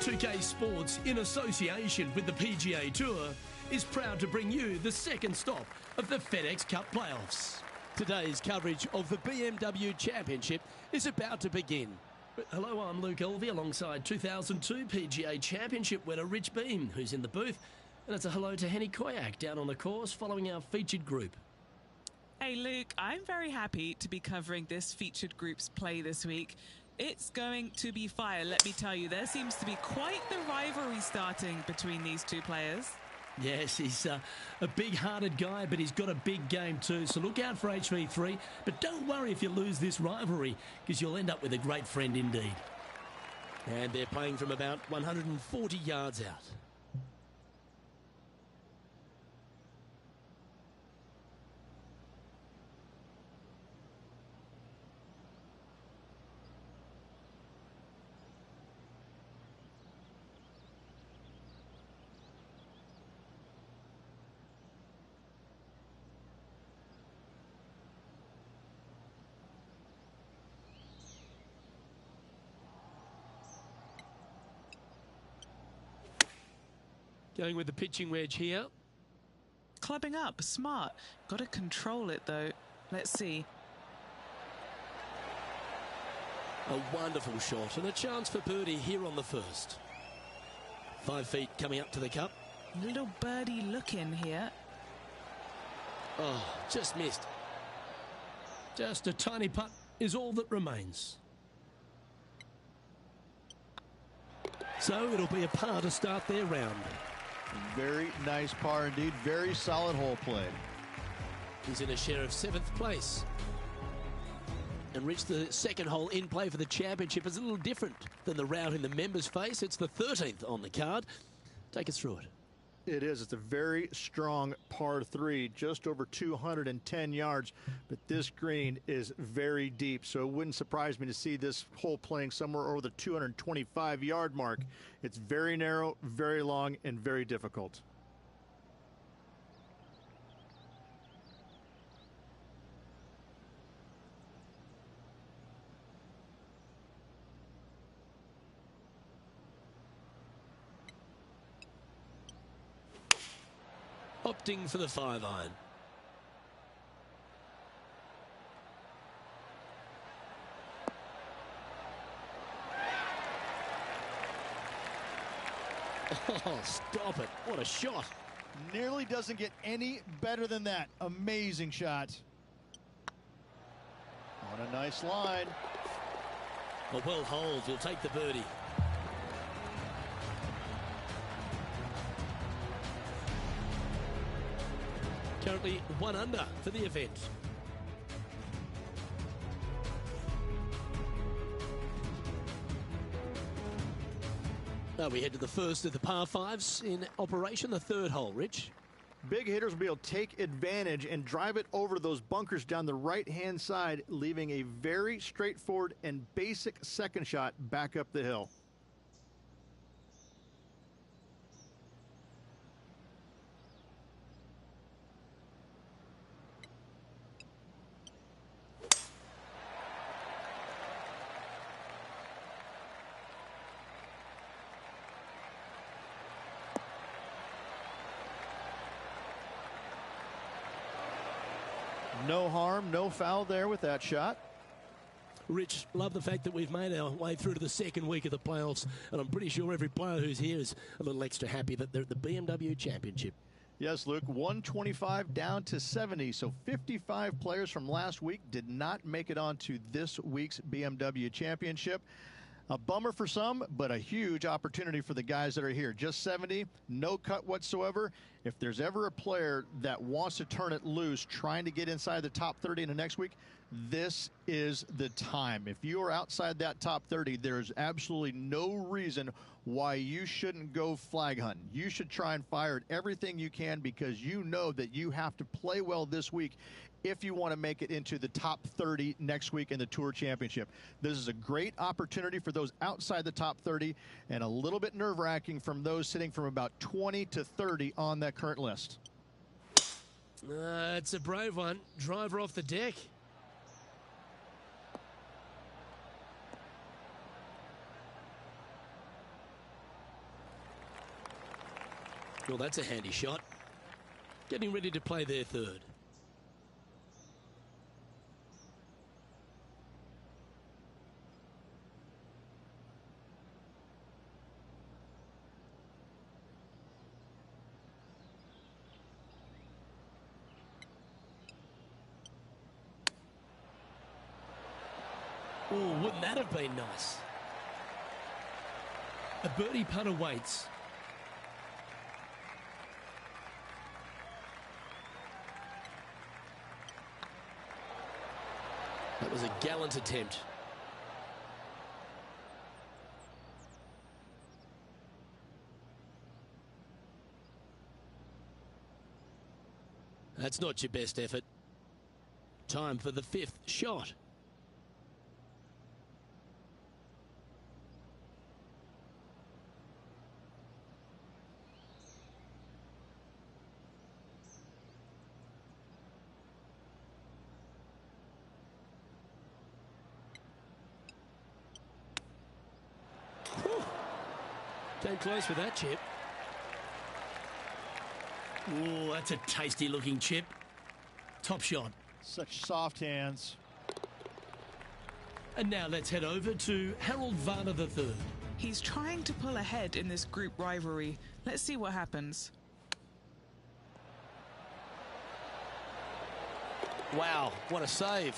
2K Sports, in association with the PGA Tour, is proud to bring you the second stop of the FedEx Cup playoffs. Today's coverage of the BMW Championship is about to begin. Hello, I'm Luke Elvey alongside 2002 PGA Championship winner Rich Beem, who's in the booth. And it's a hello to Henny Koyak down on the course following our featured group. Hey Luke, I'm very happy to be covering this featured group's play this week. It's going to be fire, let me tell you. There seems to be quite the rivalry starting between these two players. Yes, he's a big-hearted guy, but he's got a big game too. So look out for HV3. But don't worry if you lose this rivalry, because you'll end up with a great friend indeed. And they're playing from about 140 yards out. Going with the pitching wedge here. Clubbing up, smart. Got to control it though. Let's see. A wonderful shot and a chance for birdie here on the first. 5 feet coming up to the cup. Little birdie look in here. Oh, just missed. Just a tiny putt is all that remains. So it'll be a par to start their round. Very nice par indeed. Very solid hole play. He's in a share of 7th place. And Rich, the second hole in play for the championship is a little different than the round in the members face. It's the 13th on the card. Take us through it. It is. It's a very strong par 3, just over 210 yards. But this green is very deep, so it wouldn't surprise me to see this hole playing somewhere over the 225-yard mark. It's very narrow, very long, and very difficult. Opting for the 5-iron. Oh, stop it. What a shot. Nearly doesn't get any better than that. Amazing shot. On a nice line. A well holed. He'll take the birdie. Currently 1 under for the event. Now we head to the first of the par 5s in operation, the 3rd hole, Rich. Big hitters will be able to take advantage and drive it over those bunkers down the right-hand side, leaving a very straightforward and basic second shot back up the hill. No harm, no foul there with that shot. Rich, love the fact that we've made our way through to the second week of the playoffs, and I'm pretty sure every player who's here is a little extra happy that they're at the BMW Championship. Yes, Luke, 125 down to 70. So 55 players from last week did not make it onto this week's BMW Championship. A bummer for some, but a huge opportunity for the guys that are here. Just 70, no cut whatsoever. If there's ever a player that wants to turn it loose, trying to get inside the top 30 in the next week, this is the time. If you are outside that top 30, there's absolutely no reason why you shouldn't go flag hunting. You should try and fire at everything you can, because you know that you have to play well this week if you want to make it into the top 30 next week in the Tour Championship. This is a great opportunity for those outside the top 30, and a little bit nerve-wracking from those sitting from about 20 to 30 on that current list. It's a brave one. Driver off the deck. Well, that's a handy shot. Getting ready to play their third. Oh, wouldn't that have been nice? A birdie putt awaits. That was a gallant attempt. That's not your best effort. Time for the fifth shot. Came close with that chip. Oh, that's a tasty looking chip. Top shot. Such soft hands. And now let's head over to Harold Varner III. He's trying to pull ahead in this group rivalry. Let's see what happens. Wow, what a save.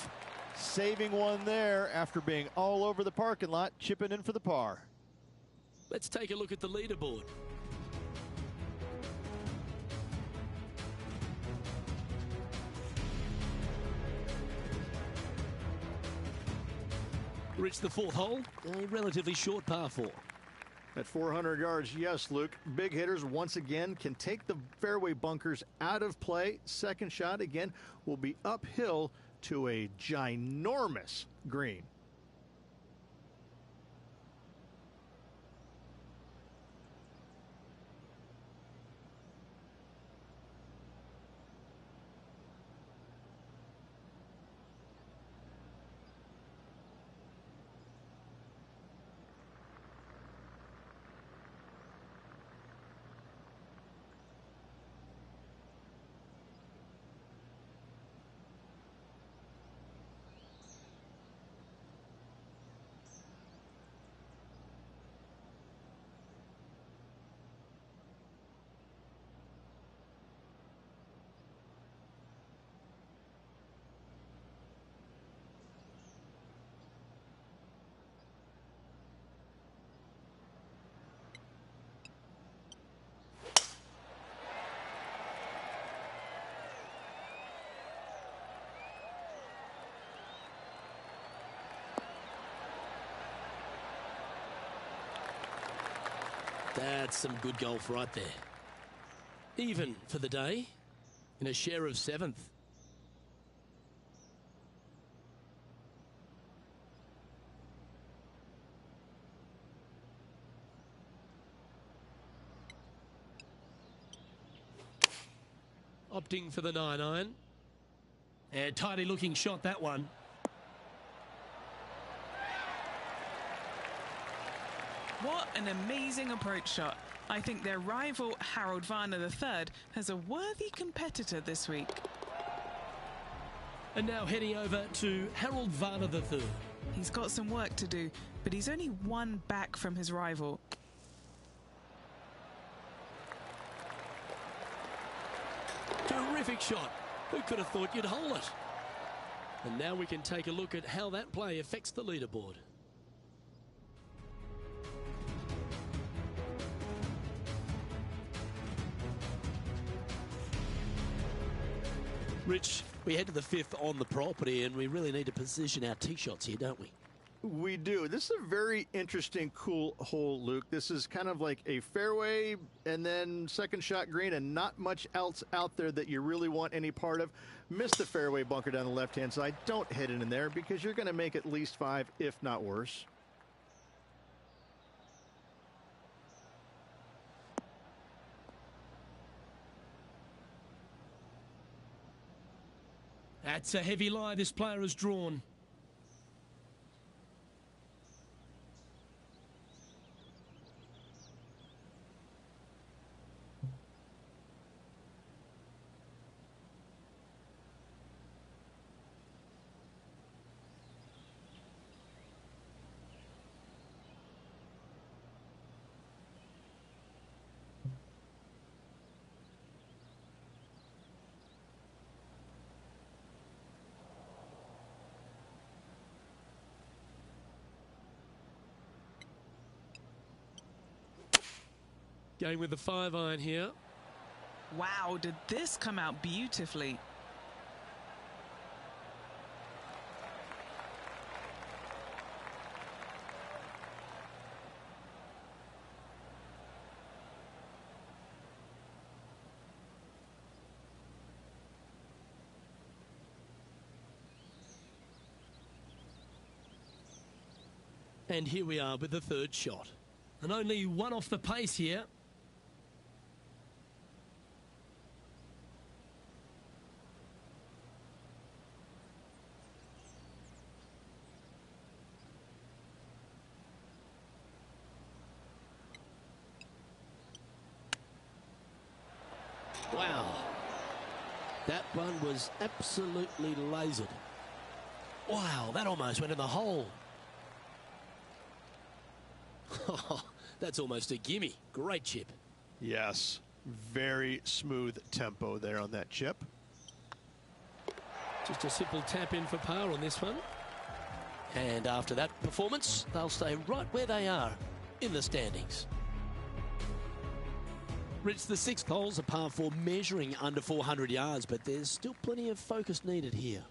Saving one there after being all over the parking lot, chipping in for the par. Let's take a look at the leaderboard. Reached the fourth hole, a relatively short par 4. At 400 yards, yes, Luke. Big hitters once again can take the fairway bunkers out of play. Second shot again will be uphill to a ginormous green. That's some good golf right there. Even for the day, in a share of 7th. Opting for the 9-iron. And tidy looking shot, that one. What an amazing approach shot. I think their rival, Harold Varner III, has a worthy competitor this week. And now heading over to Harold Varner III. He's got some work to do, but he's only one back from his rival. Terrific shot. Who could have thought you'd hold it? And now we can take a look at how that play affects the leaderboard. Rich, we head to the 5th on the property, and we really need to position our tee shots here, don't we? We do. This is a very interesting, cool hole, Luke. This is kind of like a fairway and then second shot green and not much else out there that you really want any part of. Miss the fairway bunker down the left-hand side. Don't hit it in there because you're going to make at least 5, if not worse. That's a heavy lie this player has drawn. Going with the 5-iron here. Wow, did this come out beautifully? And here we are with the 3rd shot. And only one off the pace here. Wow. That one was absolutely lasered. Wow, that almost went in the hole. That's almost a gimme. Great chip. Yes, very smooth tempo there on that chip. Just a simple tap in for par on this one. And after that performance, they'll stay right where they are in the standings. Rich, the 6th hole's a par 4 measuring under 400 yards, but there's still plenty of focus needed here.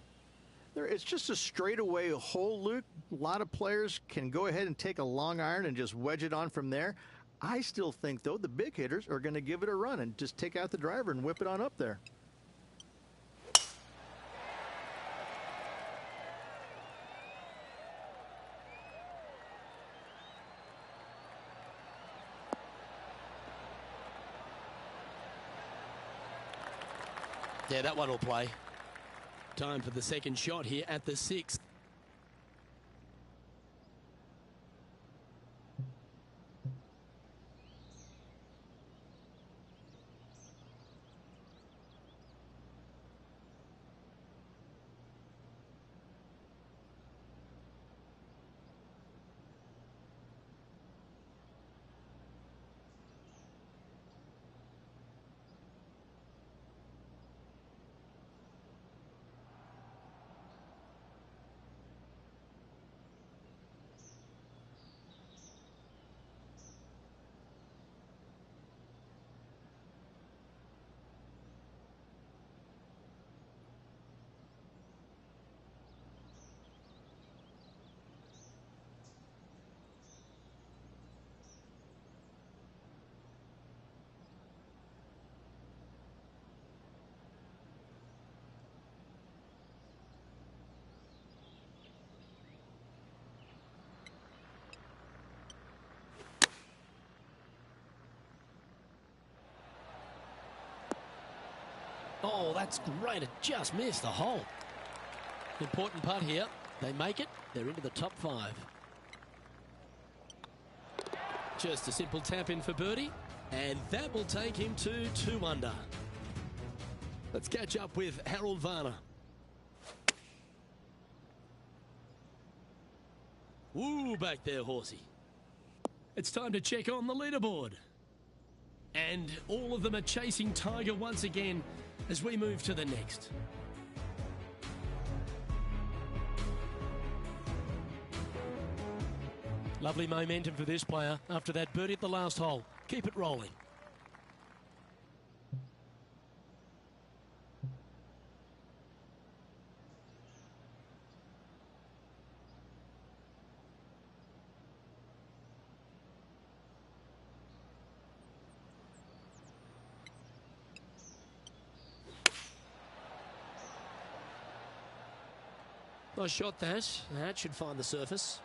It's just a straightaway hole, Luke. A lot of players can go ahead and take a long iron and just wedge it on from there. I still think, though, the big hitters are going to give it a run and just take out the driver and whip it on up there. Yeah, that one will play. Time for the 2nd shot here at the 6th. Oh, that's great. It just missed the hole. Important putt here. They make it. They're into the top 5. Just a simple tap in for birdie. And that will take him to 2 under. Let's catch up with Harold Varner. Ooh, back there, horsey. It's time to check on the leaderboard. And all of them are chasing Tiger once again as we move to the next. Lovely momentum for this player after that birdie at the last hole. Keep it rolling. Nice shot that. That should find the surface.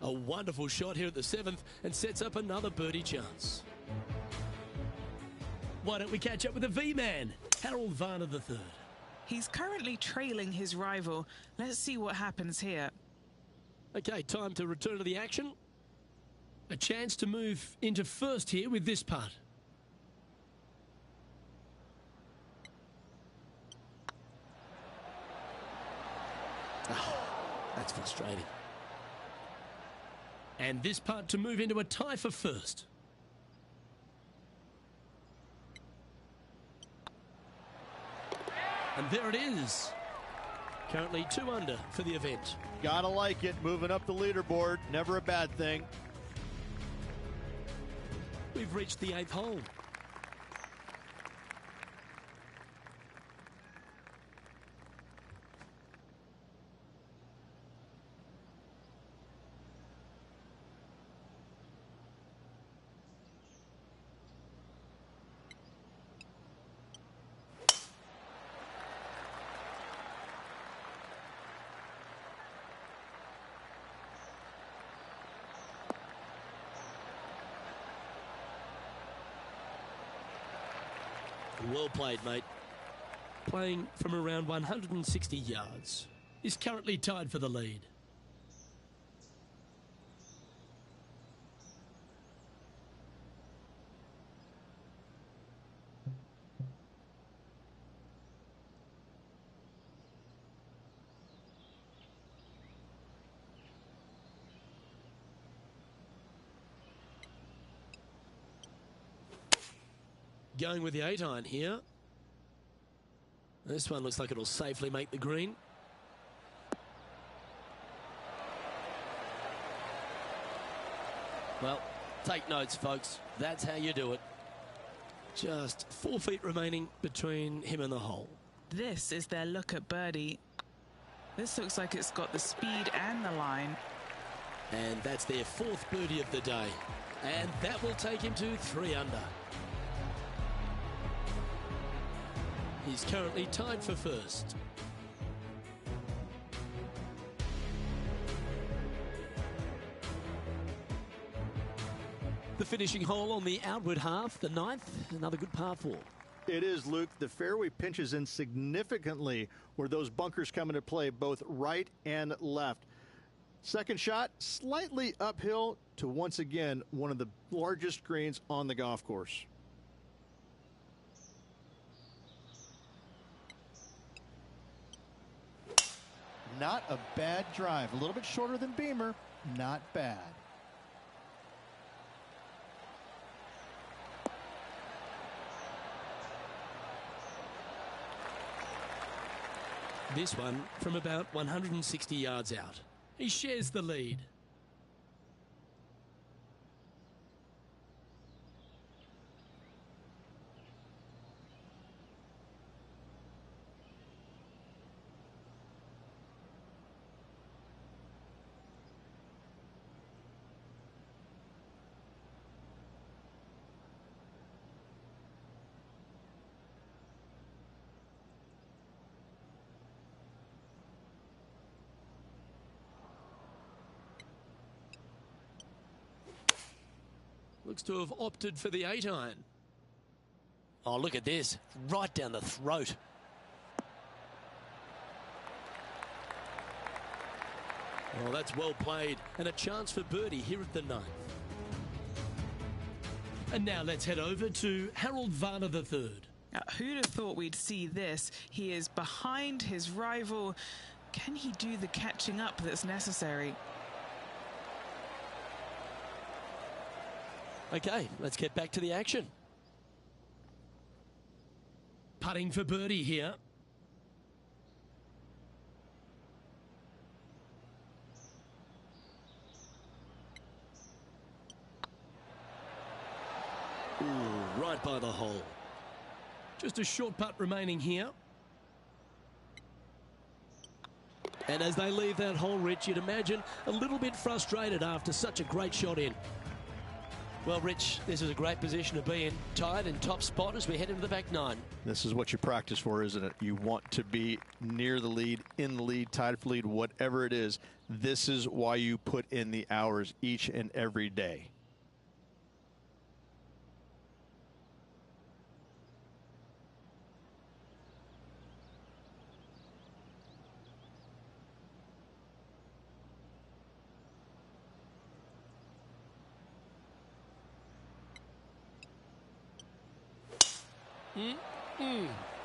A wonderful shot here at the 7th and sets up another birdie chance. Why don't we catch up with the V-Man, Harold Varner III. He's currently trailing his rival. Let's see what happens here. Okay, time to return to the action. A chance to move into first here with this putt. Oh, that's frustrating. And this putt to move into a tie for first. And there it is. Currently 2 under for the event. Gotta like it. Moving up the leaderboard. Never a bad thing. We've reached the 8th hole. Well played, mate. Playing from around 160 yards. Is currently tied for the lead. Going with the 8-iron here. This one looks like it'll safely make the green. Well, take notes, folks. That's how you do it. Just 4 feet remaining between him and the hole. This is their look at birdie. This looks like it's got the speed and the line. And that's their 4th birdie of the day. And that will take him to 3 under. He's currently tied for first. The finishing hole on the outward half, the 9th, another good par 4. It is, Luke. The fairway pinches in significantly where those bunkers come into play, both right and left. Second shot, slightly uphill to once again one of the largest greens on the golf course. Not a bad drive. A little bit shorter than Beamer. Not bad. This one from about 160 yards out. He shares the lead. Looks to have opted for the 8-iron. Oh, look at this. Right down the throat. Well, that's well played, and a chance for birdie here at the 9th. And now let's head over to Harold Varner III. Who'd have thought we'd see this? He is behind his rival. Can he do the catching up that's necessary? Okay, let's get back to the action. Putting for birdie here. Ooh, right by the hole. Just a short putt remaining here. And as they leave that hole, Rich, you'd imagine a little bit frustrated after such a great shot in. Well, Rich, this is a great position to be in. Tied in top spot as we head into the back 9. This is what you practice for, isn't it? You want to be near the lead, in the lead, tied for lead, whatever it is. This is why you put in the hours each and every day.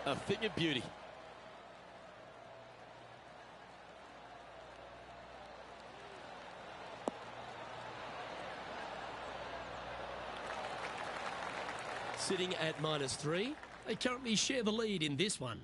A thing of beauty. Sitting at -3. They currently share the lead in this one.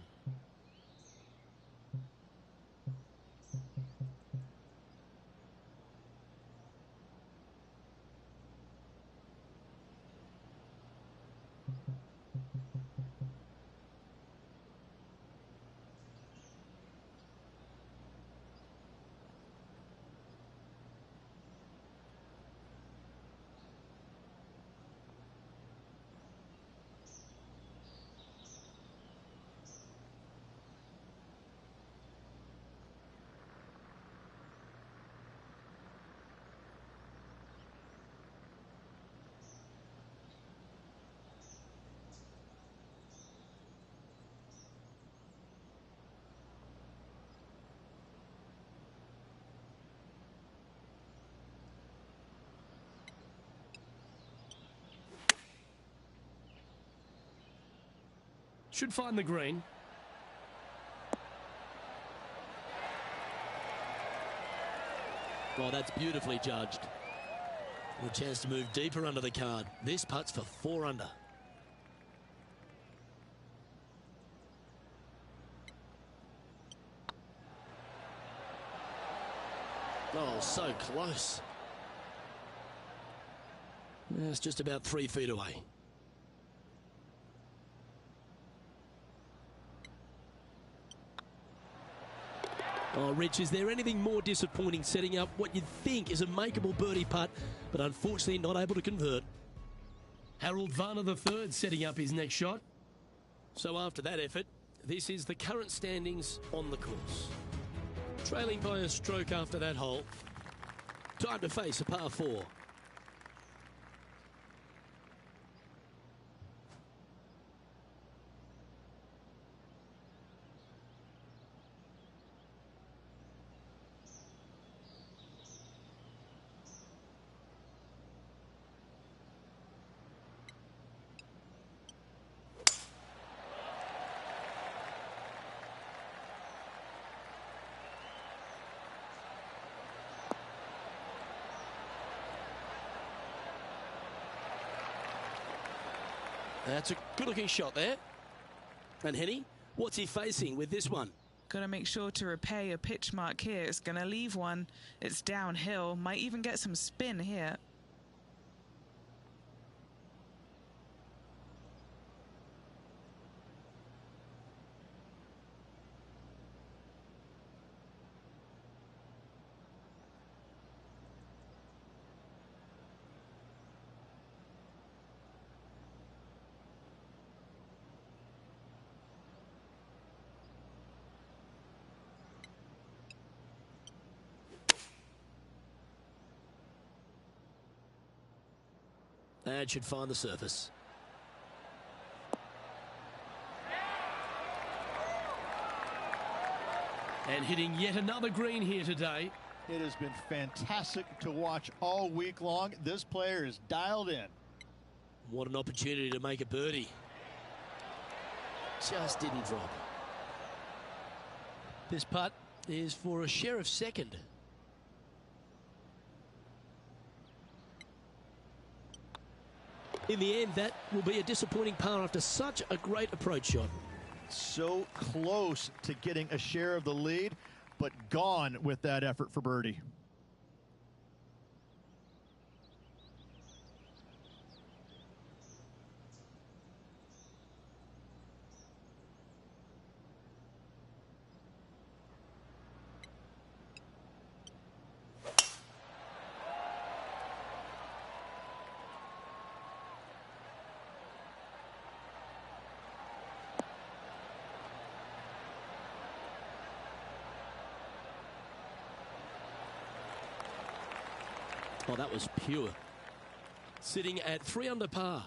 Should find the green. Well, that's beautifully judged. A chance to move deeper under the card. This putt's for 4 under. Oh, so close. It's just about 3 feet away. Oh, Rich, is there anything more disappointing setting up what you'd think is a makeable birdie putt, but unfortunately not able to convert? Harold Varner III setting up his next shot. So after that effort, this is the current standings on the course. Trailing by a stroke after that hole. Time to face a par 4. That's a good-looking shot there. And Henny, what's he facing with this one? Got to make sure to repair your pitch mark here. It's going to leave one. It's downhill. Might even get some spin here. And should find the surface. And hitting yet another green here today. It has been fantastic to watch all week long. This player is dialed in. What an opportunity to make a birdie. Just didn't drop. This putt is for a share of second. In the end, that will be a disappointing par after such a great approach shot. So close to getting a share of the lead, but gone with that effort for birdie. Oh, that was pure. Sitting at 3 under par.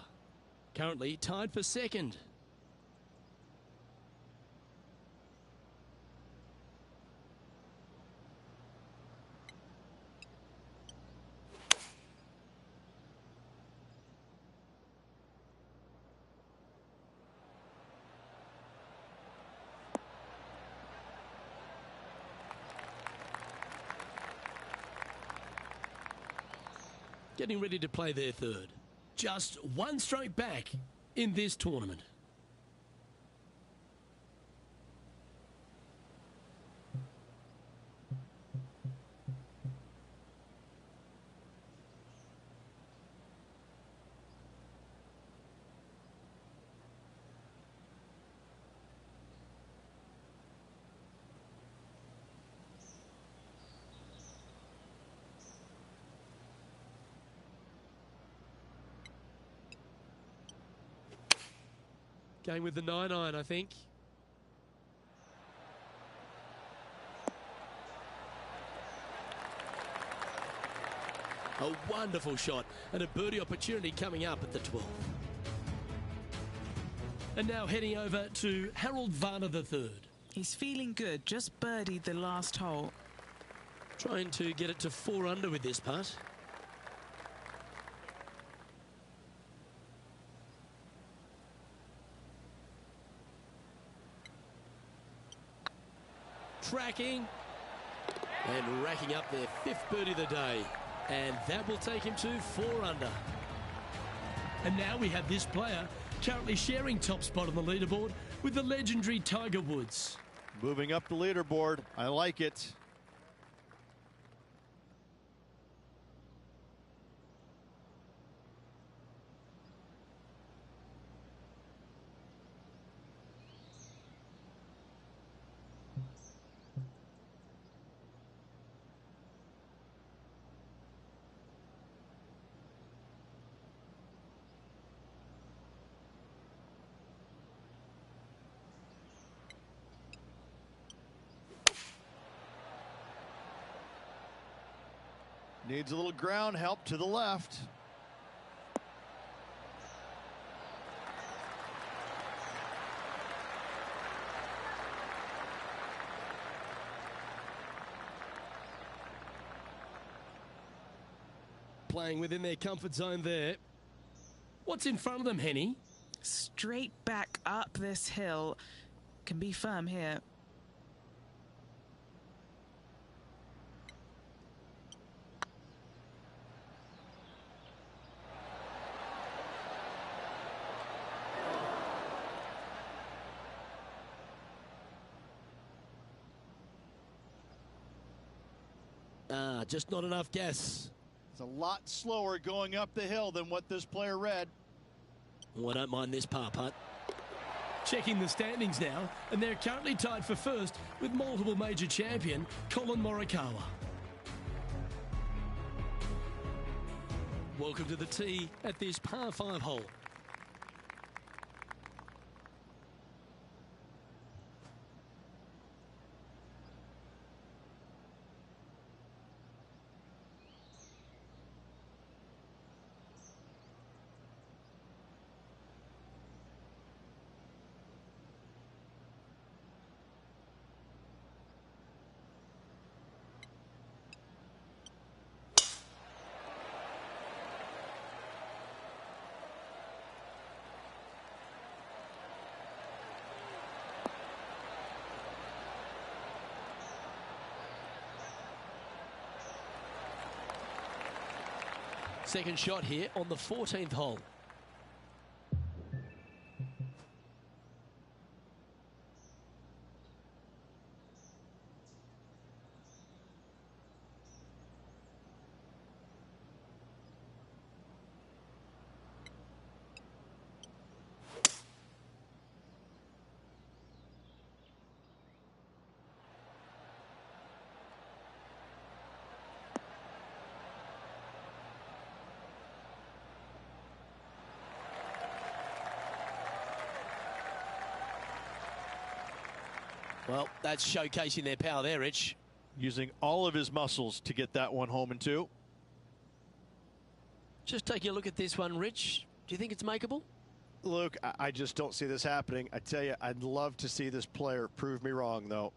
Currently tied for second. Getting ready to play their third. Just one stroke back in this tournament. Going with the 9-iron, I think. A wonderful shot and a birdie opportunity coming up at the 12th. And now heading over to Harold Varner III. He's feeling good, just birdied the last hole. Trying to get it to 4 under with this putt. Tracking and racking up their 5th birdie of the day, and that will take him to 4 under. And now we have this player currently sharing top spot on the leaderboard with the legendary Tiger Woods. Moving up the leaderboard. I like it. Needs a little ground help to the left. Playing within their comfort zone there. What's in front of them, Henny? Straight back up this hill. Can be firm here. Just not enough gas. It's a lot slower going up the hill than what this player read. Oh, I don't mind this par putt. Checking the standings now, and they're currently tied for first with multiple major champion Colin Morikawa. Welcome to the tee at this par 5 hole. Second shot here on the 14th hole. Well, that's showcasing their power there, Rich. Using all of his muscles to get that one home in two. Just taking a look at this one, Rich. Do you think it's makeable? Luke, I just don't see this happening. I tell you, I'd love to see this player prove me wrong, though.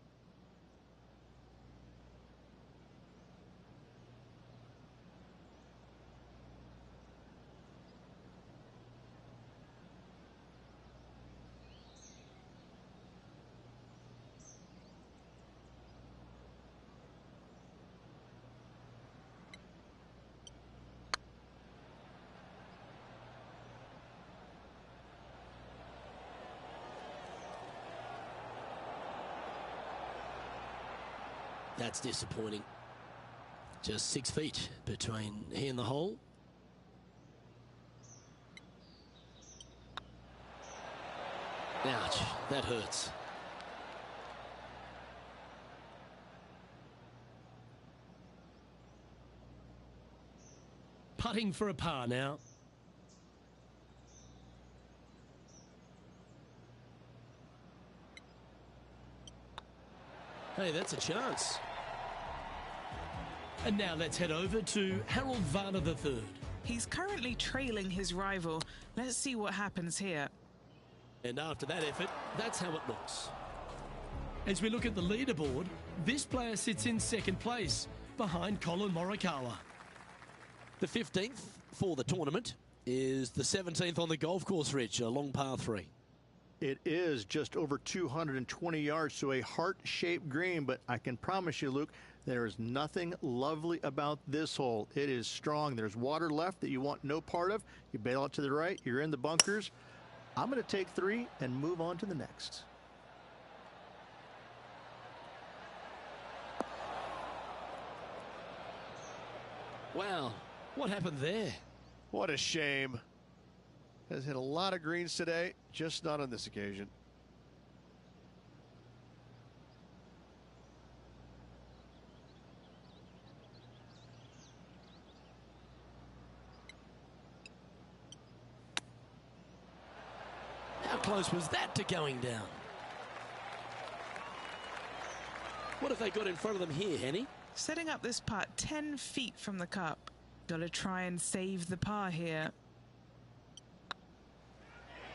That's disappointing. Just 6 feet between he and the hole. Ouch, that hurts. Putting for a par now. Hey, that's a chance. And now let's head over to Harold Varner III. He's currently trailing his rival. Let's see what happens here. And after that effort, that's how it looks. As we look at the leaderboard, this player sits in second place behind Colin Morikawa. The 15th for the tournament is the 17th on the golf course, Rich, a long par 3. It is just over 220 yards to a heart-shaped green, but I can promise you, Luke, there is nothing lovely about this hole. It is strong. There's water left that you want no part of. You bail out to the right. You're in the bunkers. I'm going to take 3 and move on to the next. Wow, what happened there? What a shame. Has hit a lot of greens today, just not on this occasion. How close was that to going down? What have they got in front of them here, Henny? Setting up this putt 10 feet from the cup. Gotta try and save the par here.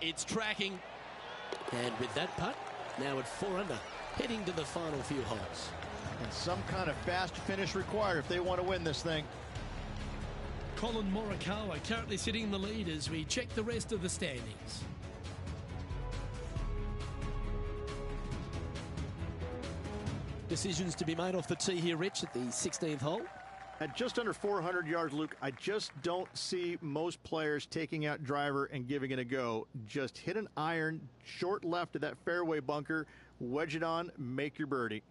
It's tracking. And with that putt, now at 4 under, heading to the final few holes. And some kind of fast finish required if they want to win this thing. Colin Morikawa currently sitting in the lead as we check the rest of the standings. Decisions to be made off the tee here, Rich, at the 16th hole. At just under 400 yards, Luke, I just don't see most players taking out driver and giving it a go. Just hit an iron short left of that fairway bunker, wedge it on, make your birdie.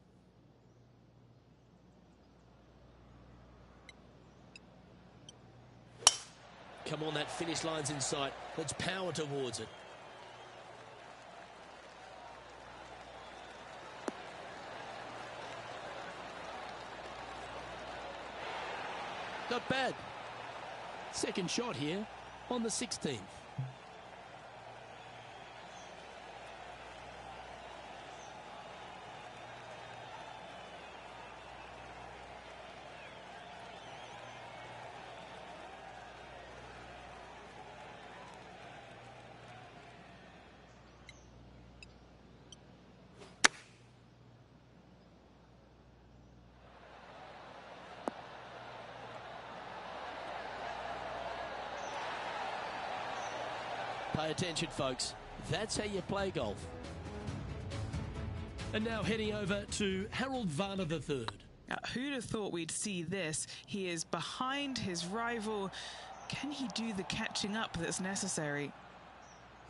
Come on, that finish line's in sight. Let's power towards it. Not bad. Second shot here on the 16th. Pay attention, folks. That's how you play golf. And now heading over to Harold Varner III. Now, who'd have thought we'd see this? He is behind his rival Can he do the catching up that's necessary?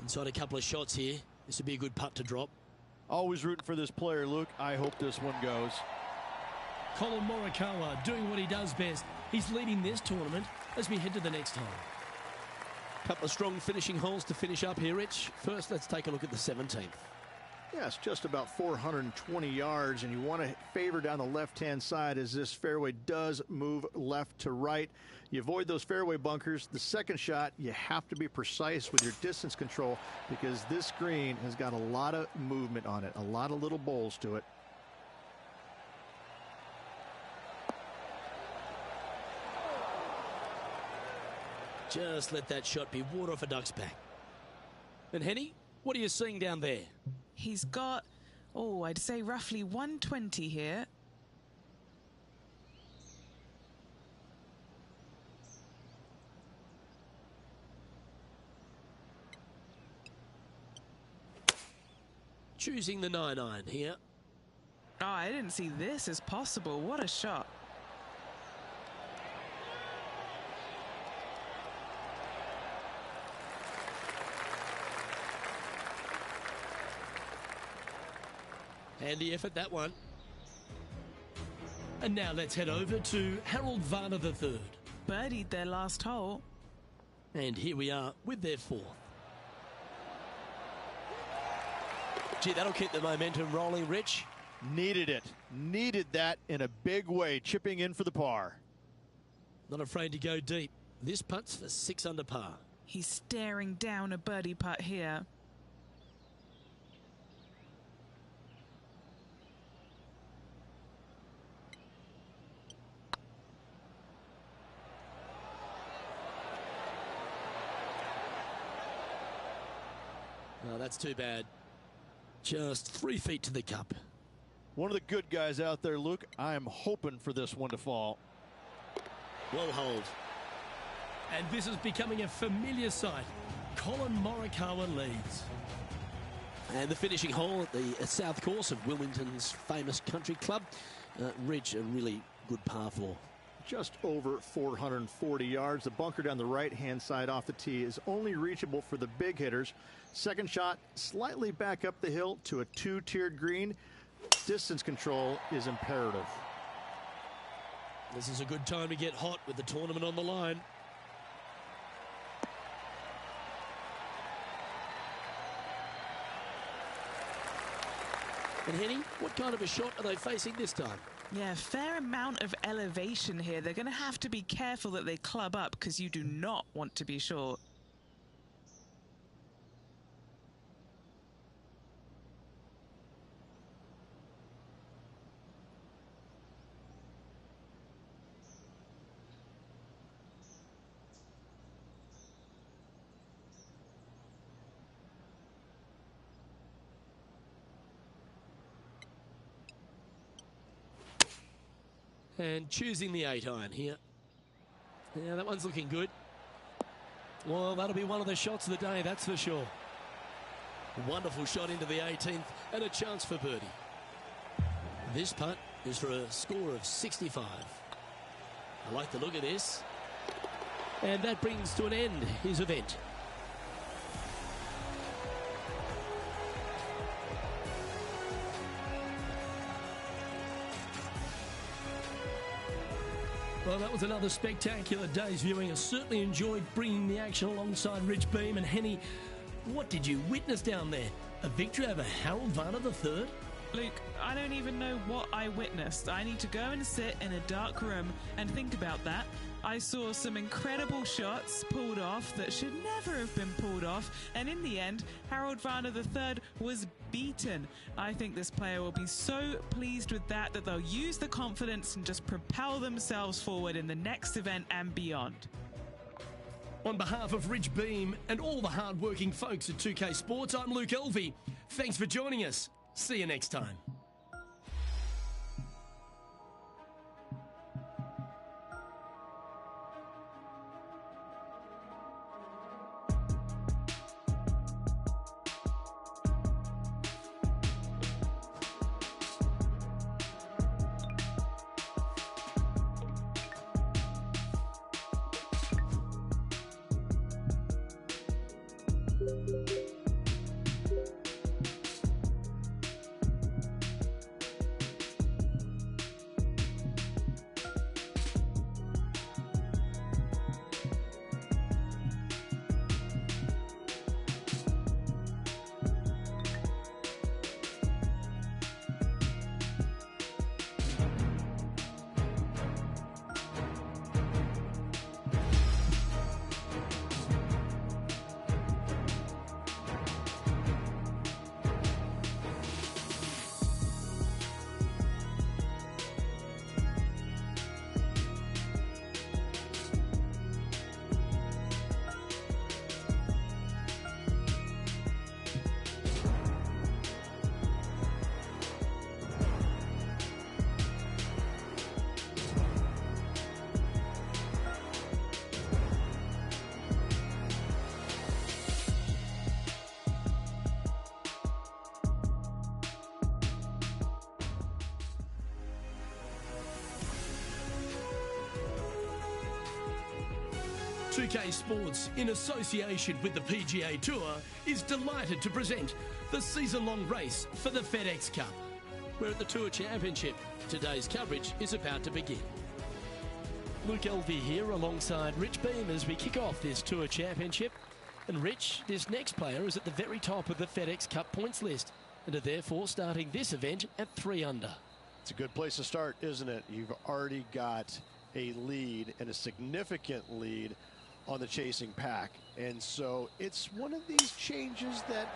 Inside a couple of shots here. This would be a good putt to drop. Always rooting for this player, Luke. I hope this one goes. Colin Morikawa doing what he does best. He's leading this tournament as we head to the next hole. Couple of strong finishing holes to finish up here, Rich. First, let's take a look at the 17th. Yeah, it's just about 420 yards, and you want to favor down the left-hand side as this fairway does move left to right. You avoid those fairway bunkers. The second shot, you have to be precise with your distance control because this green has got a lot of movement on it, a lot of little bowls to it. Just let that shot be water off a duck's back. And Henny, what are you seeing down there? He's got, I'd say roughly 120 here. Choosing the 9-iron here. Oh, I didn't see this as possible. What a shot. Handy effort, that one. And now let's head over to Harold Varner III. Birdied their last hole. And here we are with their fourth. Gee, that'll keep the momentum rolling, Rich. Needed it. Needed that in a big way, chipping in for the par. Not afraid to go deep. This putt's for 6 under par. He's staring down a birdie putt here. Oh, that's too bad. Just 3 feet to the cup. One of the good guys out there, Luke. I am hoping for this one to fall. Well hold. And this is becoming a familiar sight. Colin Morikawa leads. And the finishing hole at the south course of Wilmington's famous country club. Ridge, a really good par 4. Just over 440 yards. The bunker down the right-hand side off the tee is only reachable for the big hitters. Second shot, slightly back up the hill to a 2-tiered green. Distance control is imperative. This is a good time to get hot with the tournament on the line. And Henny, what kind of a shot are they facing this time? Yeah, fair amount of elevation here. They're going to have to be careful that they club up because you do not want to be short. And choosing the 8-iron here. Yeah, that one's looking good. Well, that'll be one of the shots of the day, that's for sure. Wonderful shot into the 18th and a chance for birdie. This putt is for a score of 65. I like the look of this. And that brings to an end his event. Well, that was another spectacular day's viewing. I certainly enjoyed bringing the action alongside Rich Beem and Henny. What did you witness down there? A victory over Harold Varner III? Luke, I don't even know what I witnessed. I need to go and sit in a dark room and think about that. I saw some incredible shots pulled off that should never have been pulled off, and in the end, Harold Varner III was beaten. I think this player will be so pleased with that they'll use the confidence and just propel themselves forward in the next event and beyond. On behalf of Rich Beem and all the hard-working folks at 2K Sports, I'm Luke Elvey. Thanks for joining us. See you next time. 2K Sports, in association with the PGA Tour, is delighted to present the season-long race for the FedEx Cup. We're at the Tour Championship. Today's coverage is about to begin. Luke Elvey here alongside Rich Beem as we kick off this Tour Championship. And Rich, this next player is at the very top of the FedEx Cup points list and are therefore starting this event at 3 under. It's a good place to start, isn't it? You've already got a lead, and a significant lead, on the chasing pack. And so it's one of these changes that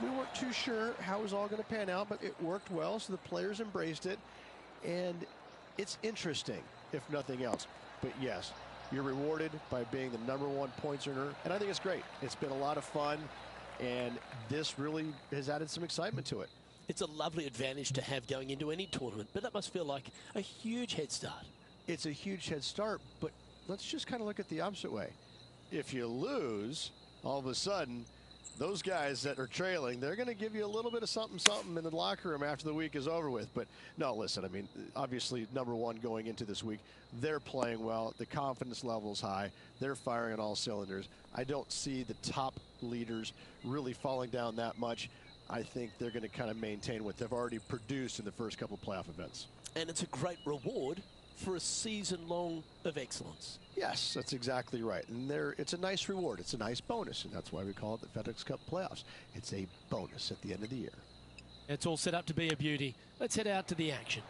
we weren't too sure how it was all going to pan out, but it worked well, so the players embraced it. And it's interesting, if nothing else. But yes, you're rewarded by being the #1 points earner, and I think it's great. It's been a lot of fun, and this really has added some excitement to it. It's a lovely advantage to have going into any tournament, but that must feel like a huge head start. It's a huge head start, but let's just kind of look at the opposite way. If you lose, all of a sudden, those guys that are trailing, they're going to give you a little bit of something in the locker room after the week is over with. But no, listen, I mean, obviously, #1 going into this week, they're playing well. The confidence level is high. They're firing on all cylinders. I don't see the top leaders really falling down that much. I think they're going to kind of maintain what they've already produced in the first couple of playoff events. And it's a great reward for a season long of excellence. Yes, that's exactly right. And it's a nice reward. It's a nice bonus, and that's why we call it the FedEx Cup playoffs. It's a bonus at the end of the year. It's all set up to be a beauty. Let's head out to the action.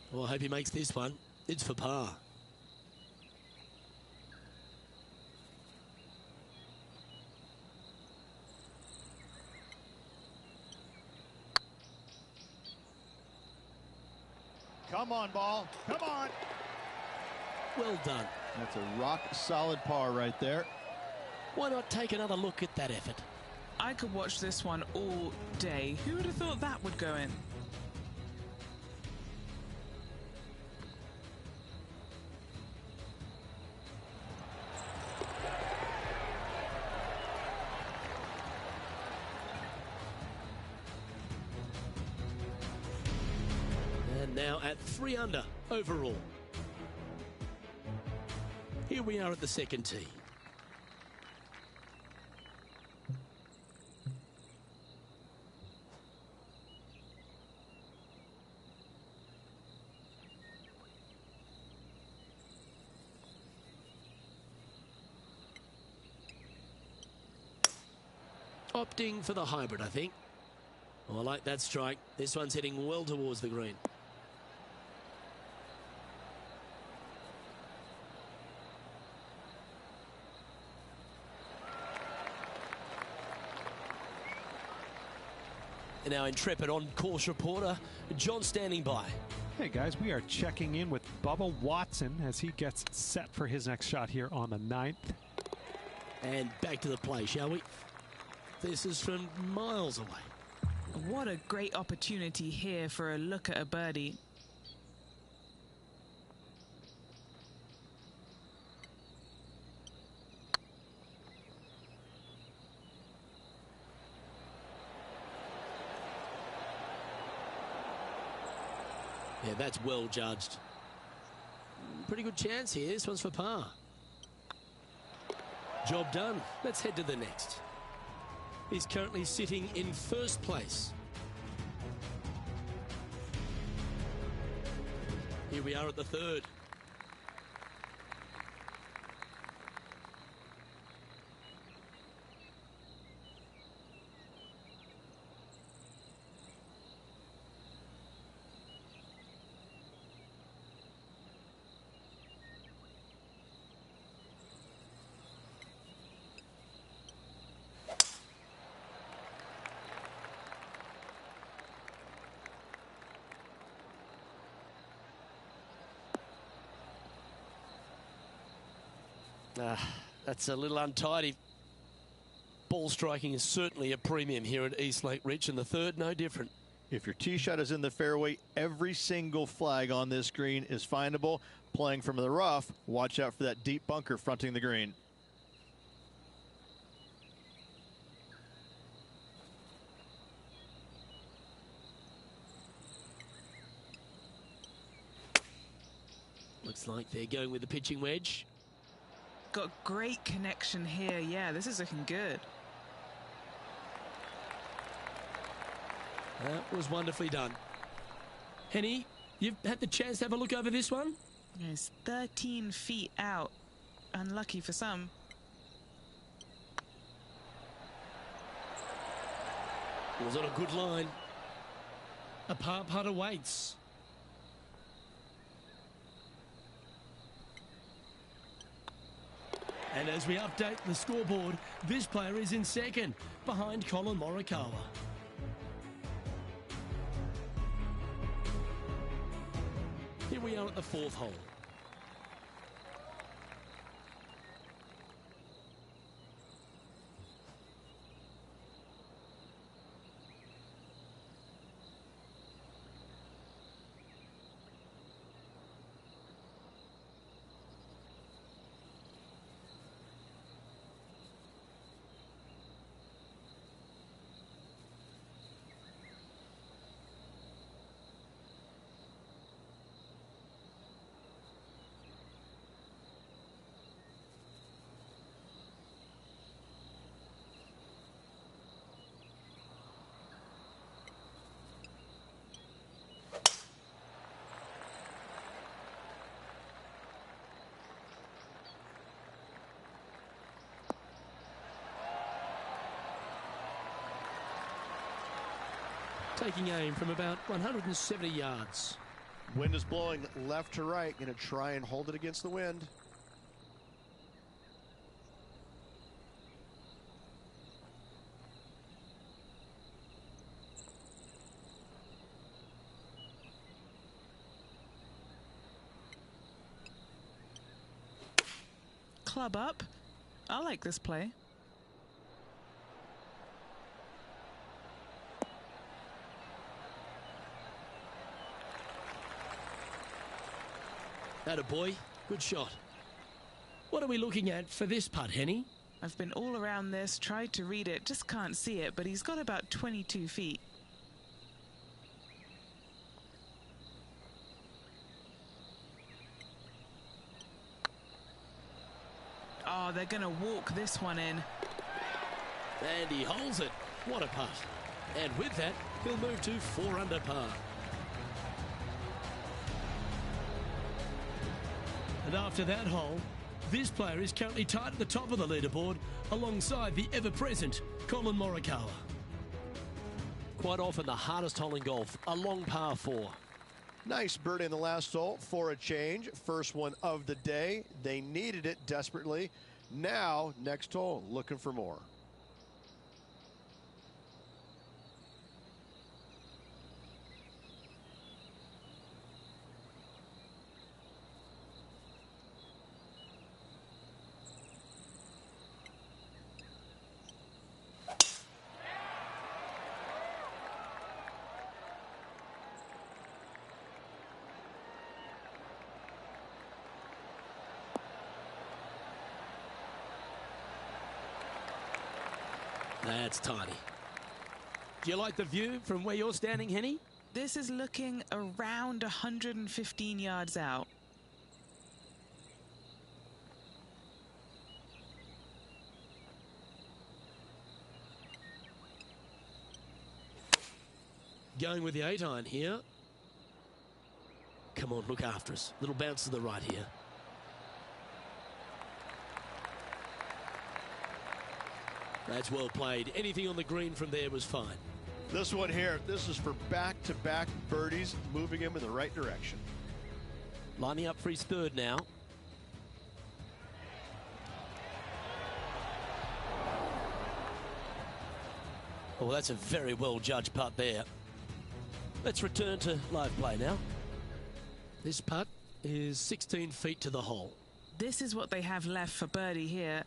Well, I hope he makes this one. It's for par. Come on, ball. Come on. Well done. That's a rock-solid par right there. Why not take another look at that effort? I could watch this one all day. Who would have thought that would go in? Now at 3 under overall. Here we are at the second tee. Opting for the hybrid, I think. Oh, I like that strike. This one's heading well towards the green. And our intrepid on-course reporter, John, standing by. Hey guys, we are checking in with Bubba Watson as he gets set for his next shot here on the 9th. And back to the play, shall we? This is from miles away. What a great opportunity here for a look at a birdie. that's well judged. Pretty good chance here. This one's for par. Job done. Let's head to the next. He's currently sitting in first place. Here we are at the third. That's a little untidy. Ball striking is certainly a premium here at Eastlake Ridge, and the third no different. If your tee shot is in the fairway, every single flag on this green is findable. Playing from the rough, watch out for that deep bunker fronting the green. Looks like they're going with the pitching wedge. Got great connection here. Yeah, this is looking good. That was wonderfully done. Henny, you've had the chance to have a look over this one? It's 13 feet out. Unlucky for some. It was on a good line. A par putt awaits. And as we update the scoreboard, this player is in second, behind Colin Morikawa. Here we are at the fourth hole. Taking aim from about 170 yards. Wind is blowing left to right. Going to try and hold it against the wind. Club up. I like this play. Atta boy, good shot. What are we looking at for this putt, Henny? I've been all around this, tried to read it, just can't see it, but he's got about 22 feet. Oh, they're going to walk this one in. And he holds it. What a putt. And with that, he'll move to 4 under par. And after that hole, this player is currently tied at the top of the leaderboard alongside the ever-present Colin Morikawa. Quite often the hardest hole in golf, a long par 4. Nice birdie in the last hole for a change. First one of the day. They needed it desperately. Now, next hole, looking for more. That's tiny. Do you like the view from where you're standing, Henny? This is looking around 115 yards out. Going with the 8-iron here. Come on, look after us. Little bounce to the right here. That's well played. Anything on the green from there was fine. This one here, this is for back-to-back birdies, moving him in the right direction. Lining up for his third now. Oh, that's a very well judged putt there. Let's return to live play now. This putt is 16 feet to the hole. This is what they have left for birdie here.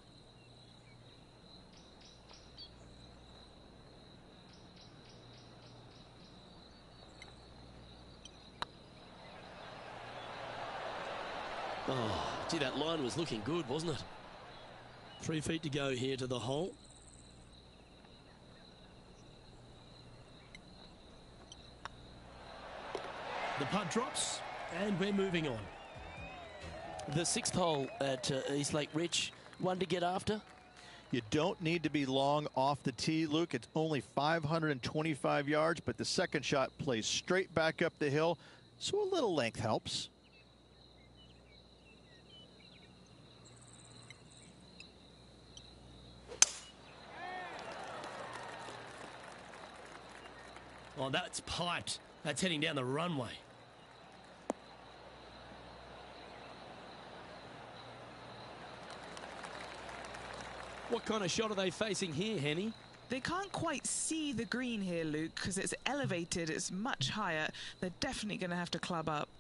Oh, gee, that line was looking good, wasn't it? 3 feet to go here to the hole. The putt drops, and we're moving on. The 6th hole at East Lake Rich, one to get after. You don't need to be long off the tee, Luke. It's only 525 yards, but the second shot plays straight back up the hill, so a little length helps. Oh, that's piped. That's heading down the runway. What kind of shot are they facing here, Henny? They can't quite see the green here, Luke, because it's elevated. It's much higher. They're definitely going to have to club up.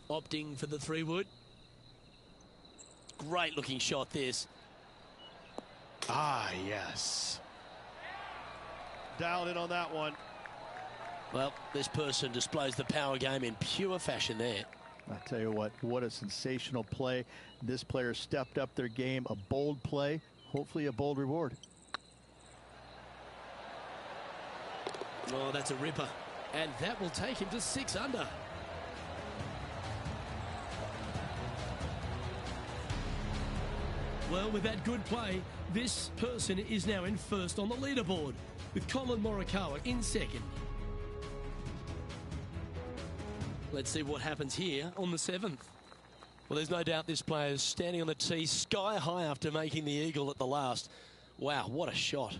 Opting for the 3-wood. Great looking shot, this. Ah, yes. Dialed in on that one. Well, this person displays the power game in pure fashion there. I tell you what a sensational play. This player stepped up their game, a bold play, hopefully a bold reward. Oh, that's a ripper. And that will take him to 6 under. Well, with that good play, this person is now in first on the leaderboard, with Colin Morikawa in second. Let's see what happens here on the 7th. Well, there's no doubt this player is standing on the tee sky high after making the eagle at the last. Wow, what a shot.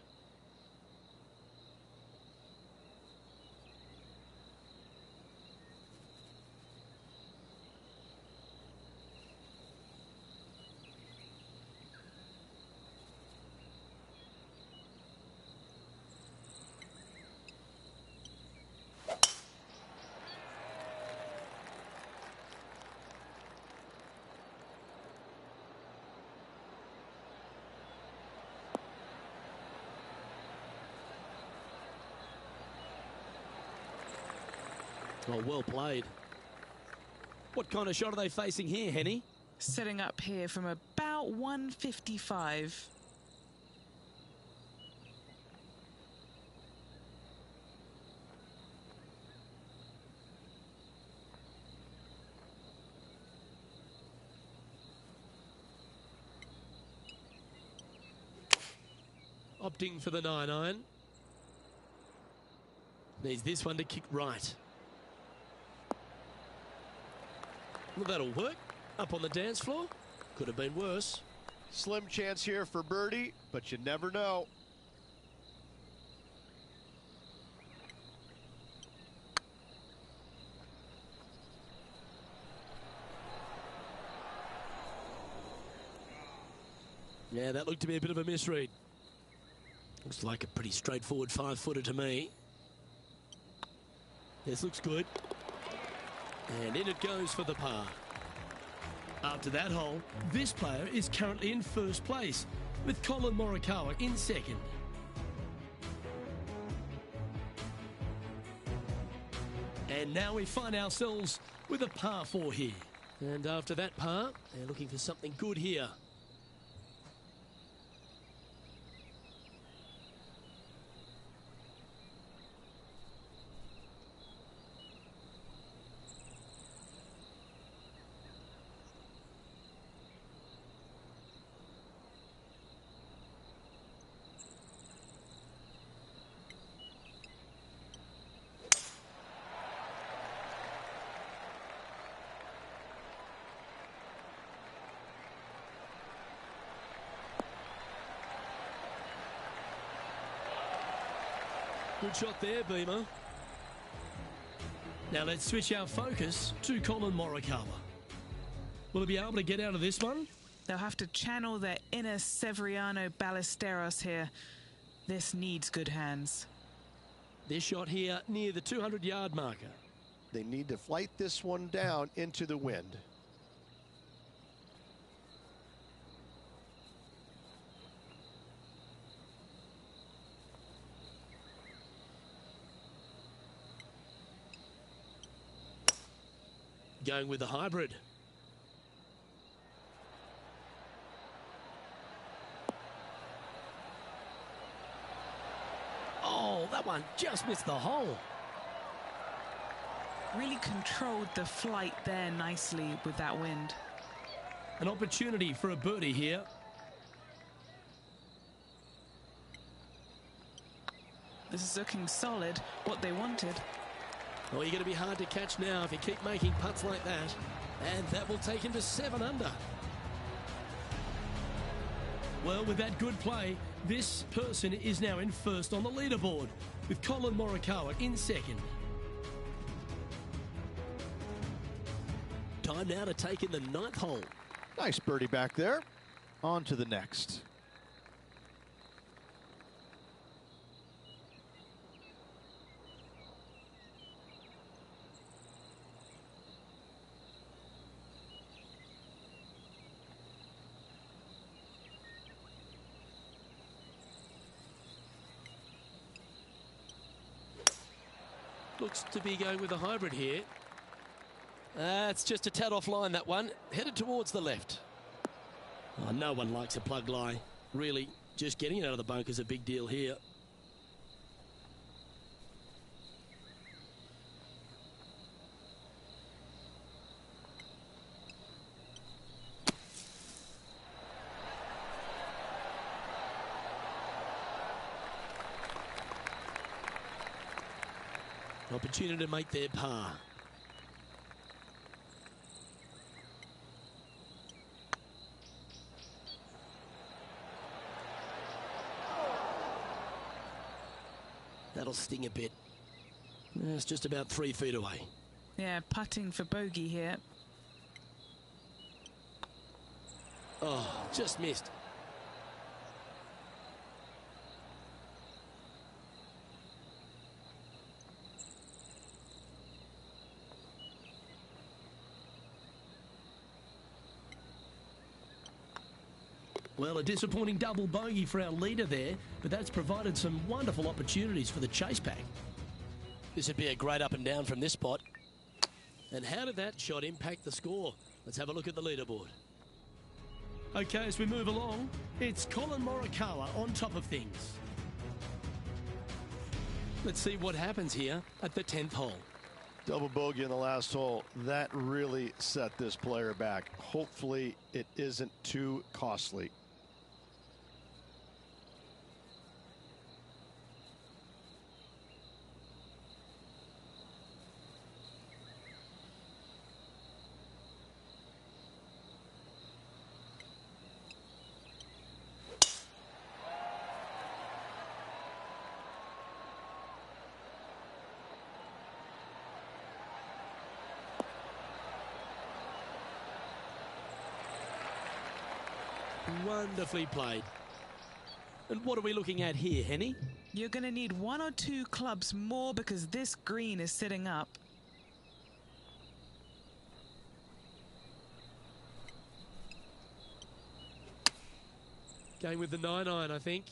Oh, well played. What kind of shot are they facing here, Henny? Setting up here from about 155. Opting for the 9-iron. Needs this one to kick right. Well, that'll work. Up on the dance floor. Could have been worse. Slim chance here for birdie, but you never know. Yeah, that looked to be a bit of a misread. Looks like a pretty straightforward 5-footer to me. This looks good. And in it goes for the par. After that hole, this player is currently in first place, with Colin Morikawa in second. And now we find ourselves with a par 4 here. And after that par, they're looking for something good here. Good shot there, Beamer. Now let's switch our focus to Colin Morikawa. Will he be able to get out of this one? They'll have to channel their inner Severiano Ballesteros here. This needs good hands. This shot here near the 200-yard marker. They need to flight this one down into the wind. Going with the hybrid. Oh, that one just missed the hole. Really controlled the flight there nicely with that wind. An opportunity for a birdie here. This is looking solid, what they wanted. Oh, you're going to be hard to catch now if you keep making putts like that. And that will take him to 7 under. Well, with that good play, this person is now in first on the leaderboard, with Colin Morikawa in second. Time now to take in the 9th hole. Nice birdie back there. On to the next. Looks to be going with a hybrid here. It's just a tad offline, that one. Headed towards the left. Oh, no one likes a plug lie. Really, just getting it out of the bunker is a big deal here. Opportunity to make their par. That'll sting a bit. It's just about 3 feet away. Yeah, putting for bogey here. Oh, just missed. Well, a disappointing double bogey for our leader there, but that's provided some wonderful opportunities for the chase pack. This would be a great up and down from this spot. And how did that shot impact the score? Let's have a look at the leaderboard. Okay, as we move along, it's Colin Morikawa on top of things. Let's see what happens here at the 10th hole. Double bogey in the last hole. That really set this player back. Hopefully it isn't too costly. Wonderfully played. And what are we looking at here, Henny? You're going to need 1 or 2 clubs more because this green is sitting up. Going with the 9-iron, I think.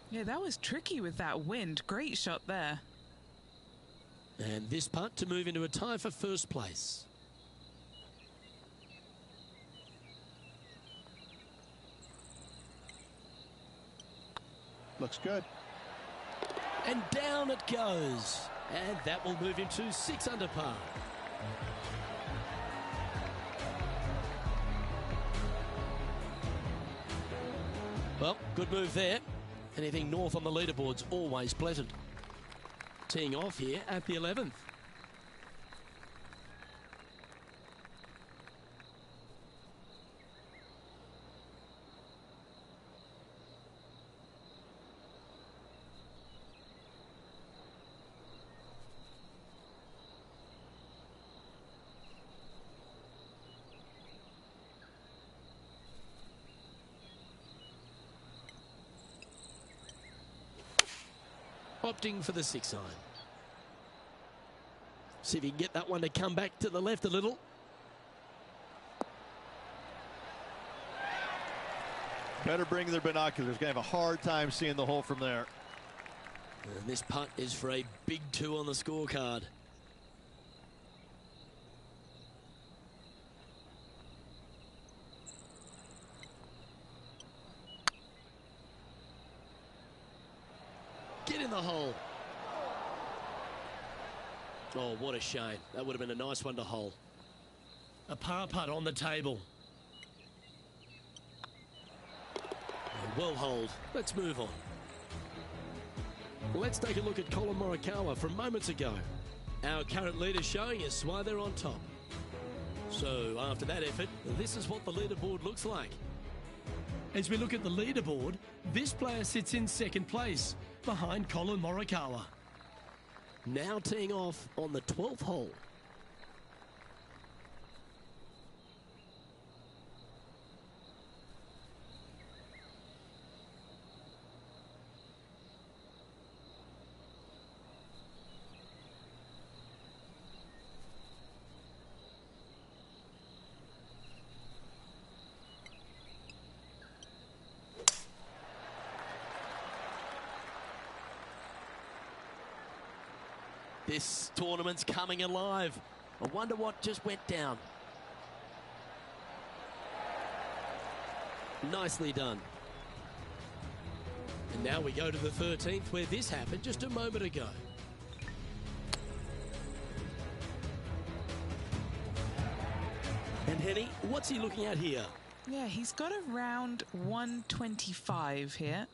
Yeah, that was tricky with that wind. Great shot there. And this putt to move into a tie for first place. Looks good. And down it goes. And that will move him to 6 under par. Well, good move there. Anything north on the leaderboard's always pleasant. Teeing off here at the 11th. Opting for the 6-iron. See if he can get that one to come back to the left a little. Better bring their binoculars. Going to have a hard time seeing the hole from there. And this putt is for a big 2 on the scorecard. Get in the hole. Oh, what a shame. That would have been a nice one to hole. A par putt on the table. Well holed. Let's move on. Let's take a look at Colin Morikawa from moments ago. Our current leader showing us why they're on top. So after that effort, this is what the leaderboard looks like. As we look at the leaderboard, this player sits in second place behind Colin Morikawa. Now teeing off on the 12th hole. This tournament's coming alive. I wonder what just went down. Nicely done. And now we go to the 13th where this happened just a moment ago. And Henny, what's he looking at here? Yeah, he's got around 125 here.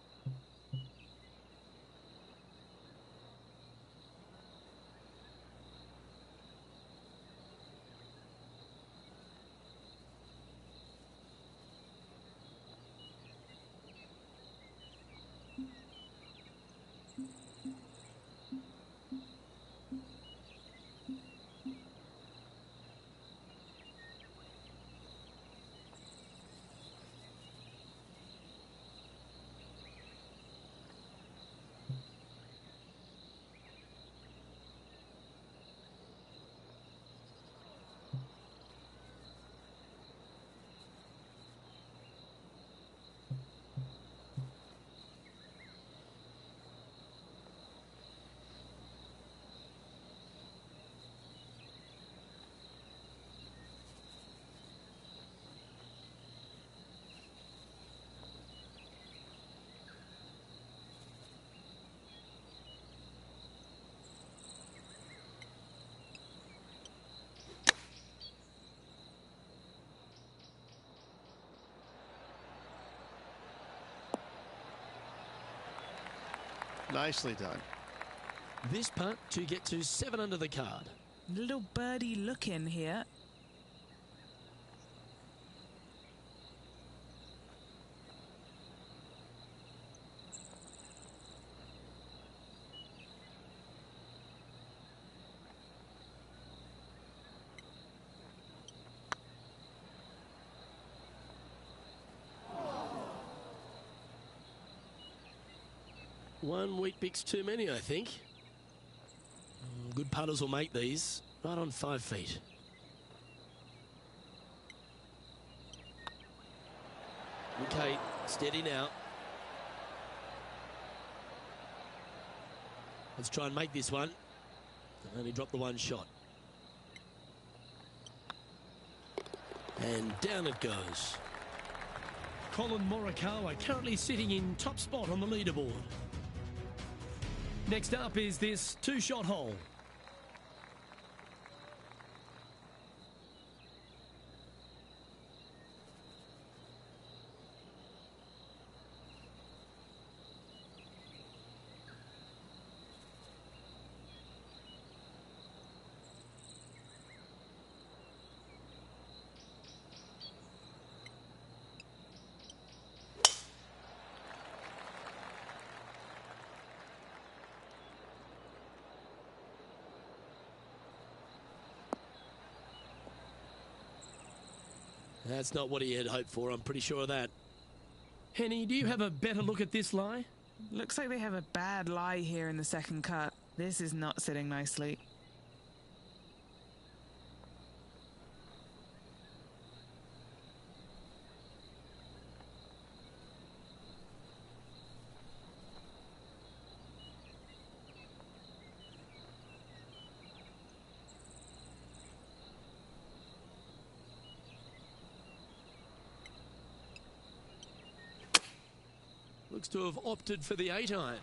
Nicely done. This putt to get to 7 under the card. Little birdie look in here. One Weet-Bix too many, I think. Good putters will make these. Right on 5 feet. Okay, steady now. Let's try and make this one. Only dropped the one shot. And down it goes. Colin Morikawa currently sitting in top spot on the leaderboard. Next up is this 2-shot hole. That's not what he had hoped for, I'm pretty sure of that. Henny, do you have a better look at this lie? Looks like they have a bad lie here in the second cut. This is not sitting nicely. Looks to have opted for the 8-iron.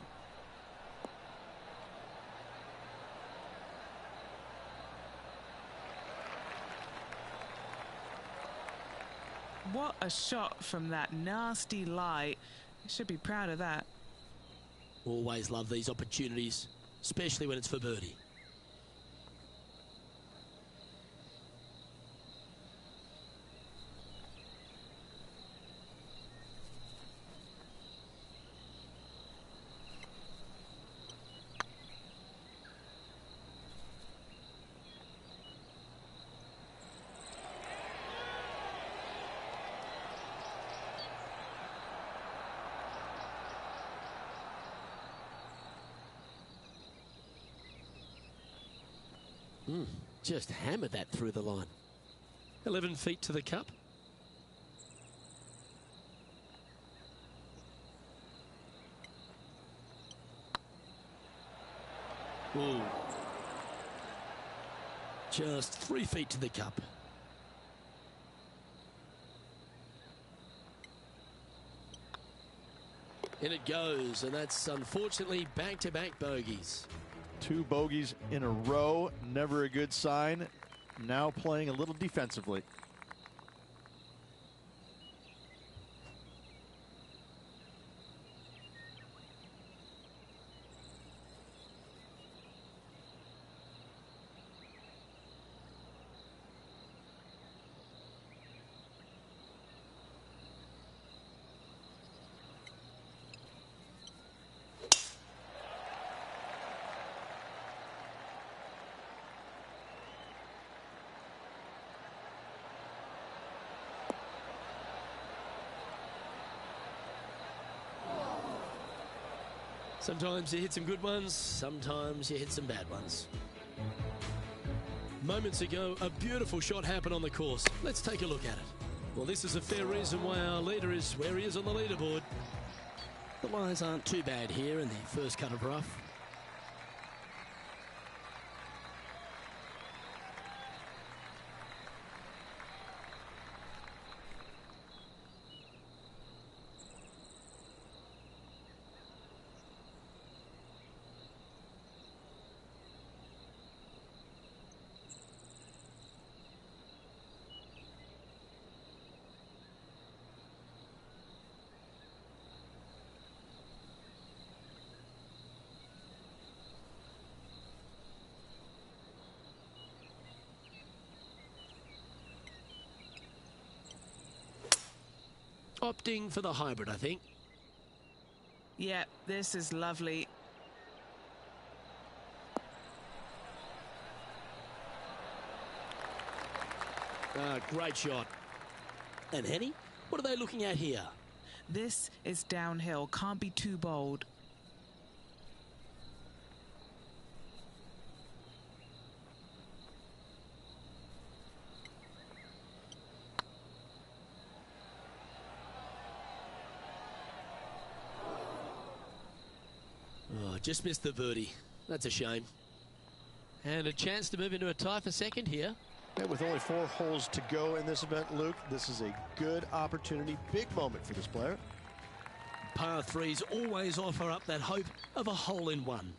What a shot from that nasty lie. Should be proud of that. Always love these opportunities, especially when it's for birdie. Just hammered that through the line. 11 feet to the cup. Ooh. Just 3 feet to the cup. In it goes, and that's unfortunately back-to-back bogeys. 2 bogeys in a row, never a good sign. Now playing a little defensively. Sometimes you hit some good ones, sometimes you hit some bad ones. Moments ago, a beautiful shot happened on the course. Let's take a look at it. Well, this is a fair reason why our leader is where he is on the leaderboard. The lies aren't too bad here in the first cut of rough. Opting for the hybrid, I think. Yeah, this is lovely. Great shot. And Henny, what are they looking at here? This is downhill. Can't be too bold. Oh, just missed the birdie. That's a shame. And a chance to move into a tie for second here. And with only 4 holes to go in this event, Luke, this is a good opportunity, big moment for this player. Par 3s always offer up that hope of a hole-in-one.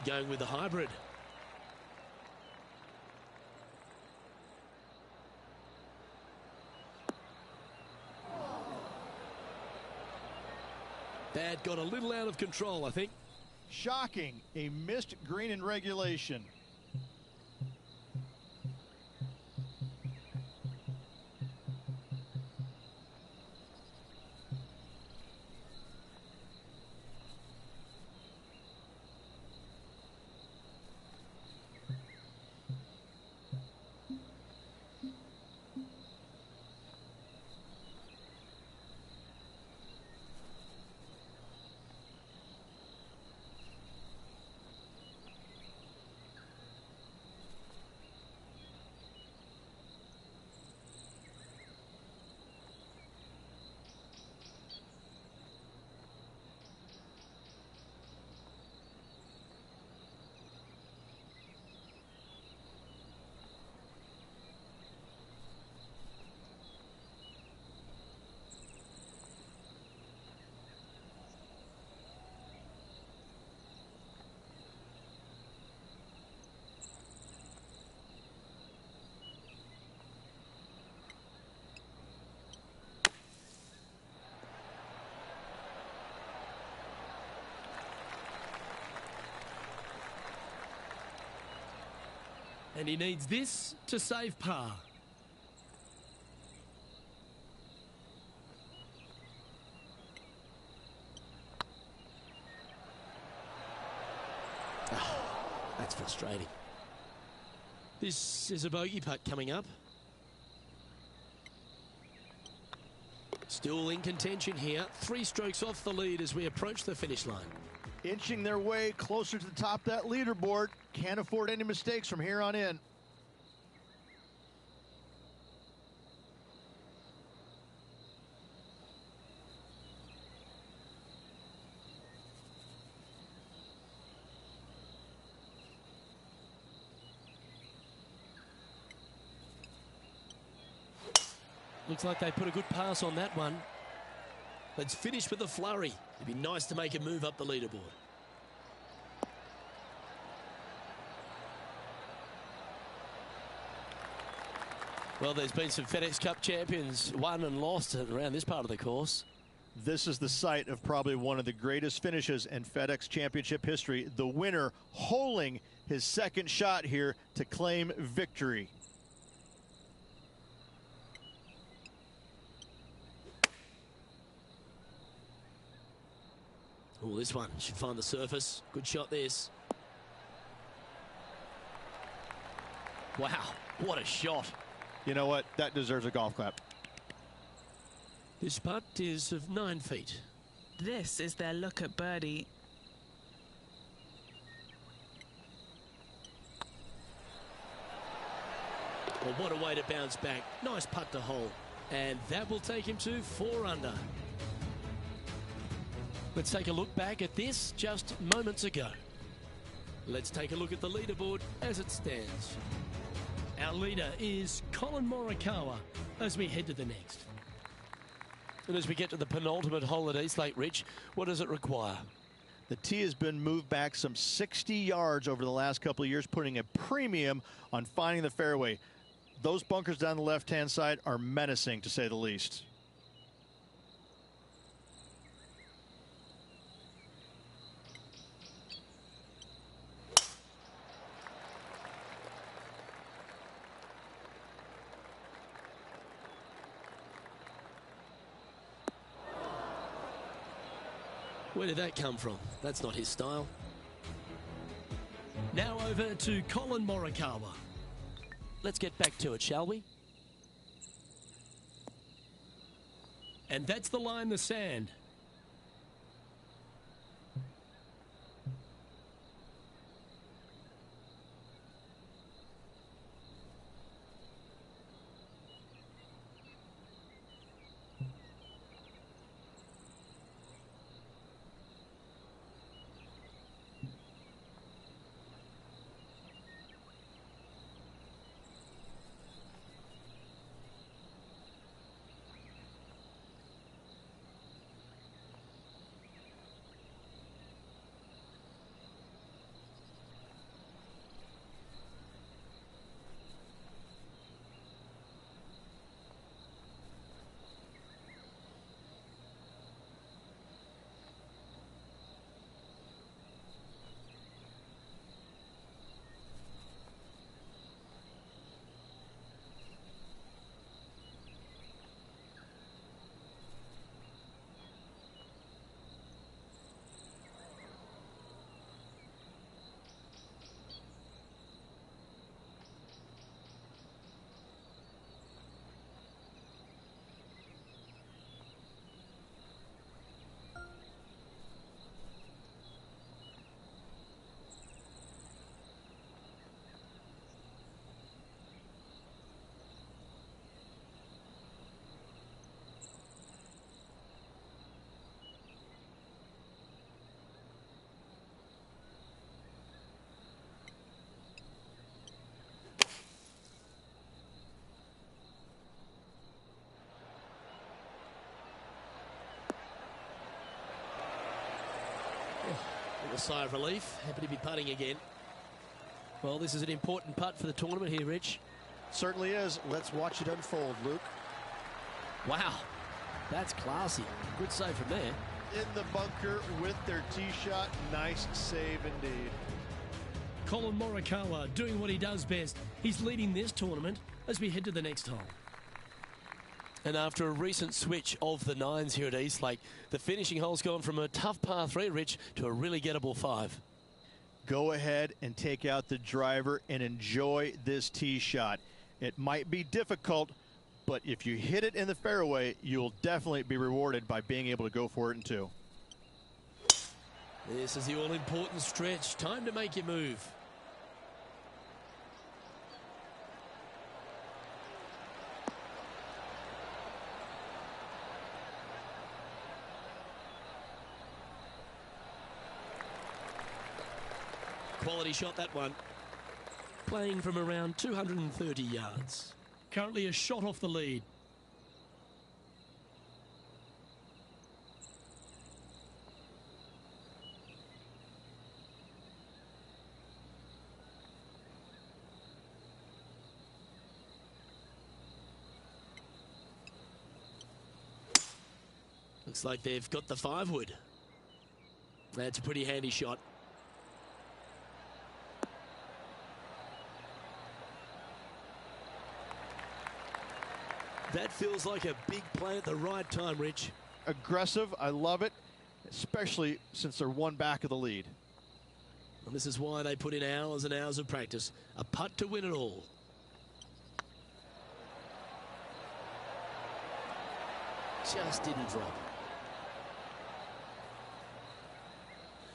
Going with the hybrid. That got a little out of control, I think. Shocking. A missed green in regulation. And he needs this to save par. That's frustrating. This is a bogey putt coming up. Still in contention here. 3 strokes off the lead as we approach the finish line. Inching their way closer to the top of that leaderboard. Can't afford any mistakes from here on in. Looks like they put a good pass on that one. Let's finish with a flurry. It'd be nice to make a move up the leaderboard. Well, there's been some FedEx Cup champions won and lost around this part of the course. This is the site of probably one of the greatest finishes in FedEx Championship history. The winner holing his second shot here to claim victory. Oh, this one should find the surface. Good shot, this. Wow, what a shot. You know what? That deserves a golf clap. This putt is of 9 feet. This is their look at birdie. Well, what a way to bounce back. Nice putt to hole. And that will take him to 4 under. Let's take a look back at this just moments ago. Let's take a look at the leaderboard as it stands. Our leader is Colin Morikawa as we head to the next. And as we get to the penultimate hole at Eastlake, Rich, what does it require? The tee has been moved back some 60 yards over the last couple of years, putting a premium on finding the fairway. Those bunkers down the left-hand side are menacing, to say the least. Where did that come from? That's not his style. Now over to Colin Morikawa. Let's get back to it, shall we? And that's the line, the sand. A sigh of relief. Happy to be putting again. Well, this is an important putt for the tournament here, Rich. Certainly is. Let's watch it unfold, Luke. Wow, that's classy. Good save from there. In the bunker with their tee shot. Nice save indeed. Colin Morikawa doing what he does best. He's leading this tournament as we head to the next hole. And after a recent switch of the nines here at Eastlake, the finishing hole's gone from a tough par 3, Rich, to a really gettable 5. Go ahead and take out the driver and enjoy this tee shot. It might be difficult, but if you hit it in the fairway, you'll definitely be rewarded by being able to go for it in 2. This is the all-important stretch. Time to make your move. Quality shot, that one. Playing from around 230 yards. Currently a shot off the lead. Looks like they've got the 5-wood. That's a pretty handy shot. That feels like a big play at the right time, Rich. Aggressive, I love it, especially since they're one back of the lead. And this is why they put in hours and hours of practice. A putt to win it all. Just didn't drop.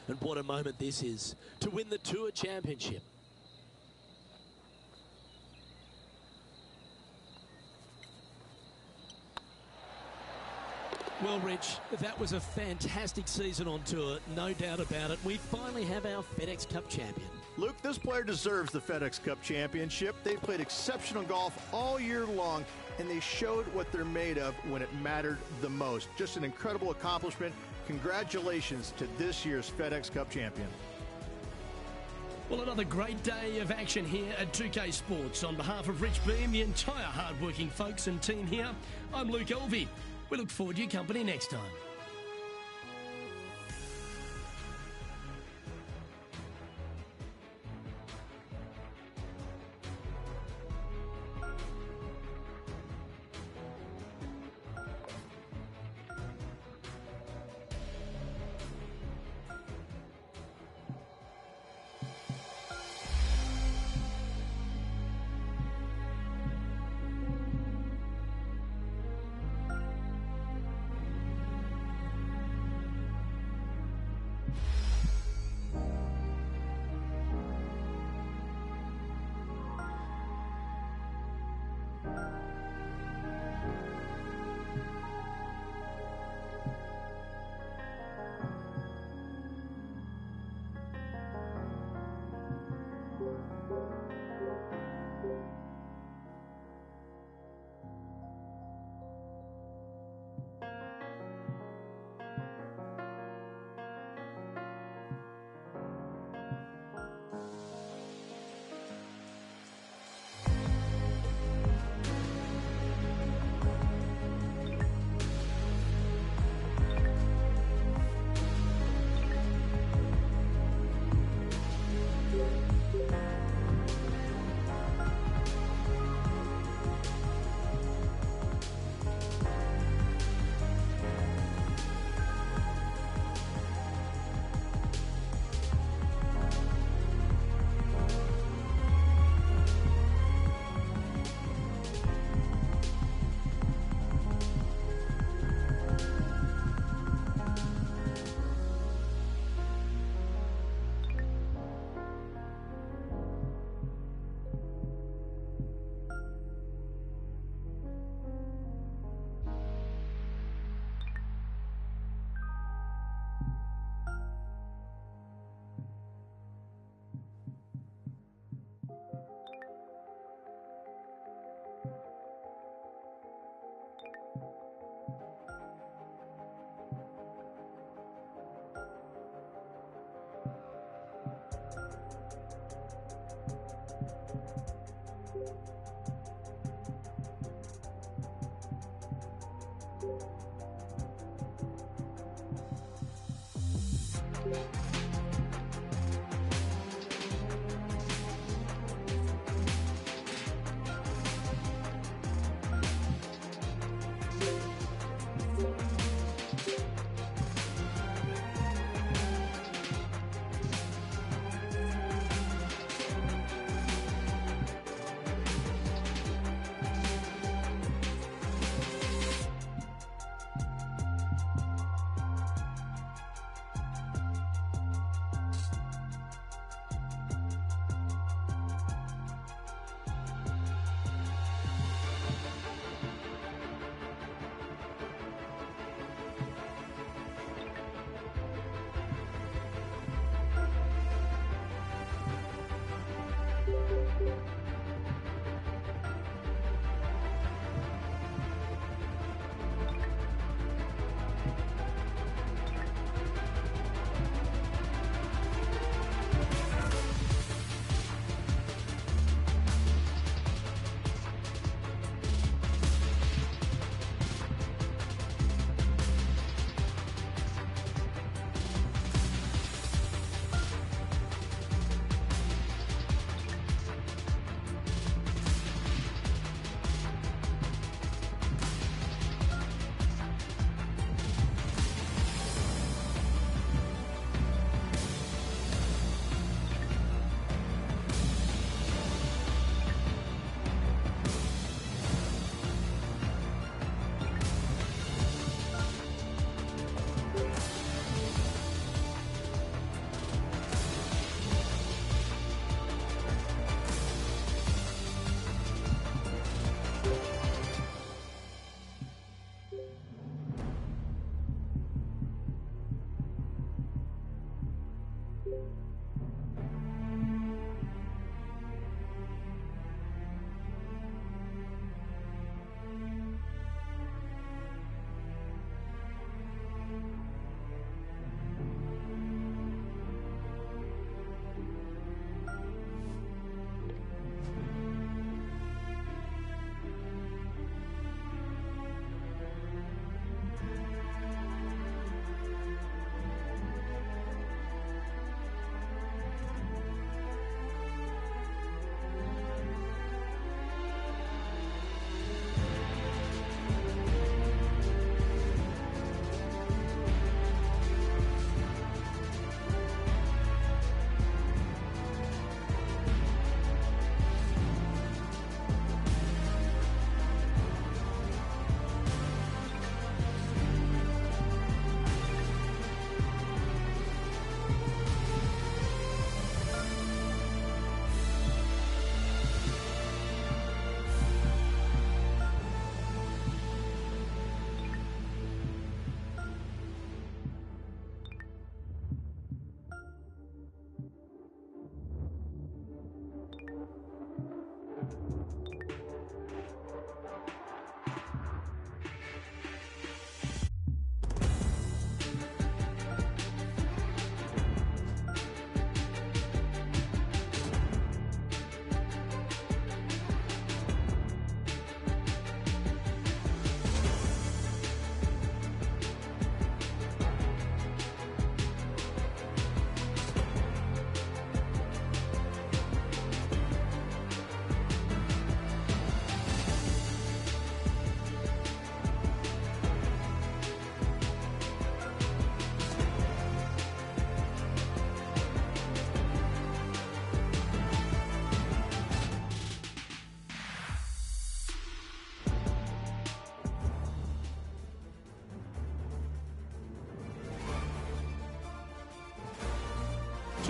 And what a moment this is to win the Tour Championship. Well, Rich, that was a fantastic season on tour, no doubt about it. We finally have our FedEx Cup champion. Luke, this player deserves the FedEx Cup championship. They played exceptional golf all year long, and they showed what they're made of when it mattered the most. Just an incredible accomplishment. Congratulations to this year's FedEx Cup champion. Well, another great day of action here at 2K Sports. On behalf of Rich Beam, the entire hard-working folks and team here, I'm Luke Elvey. We look forward to your company next time.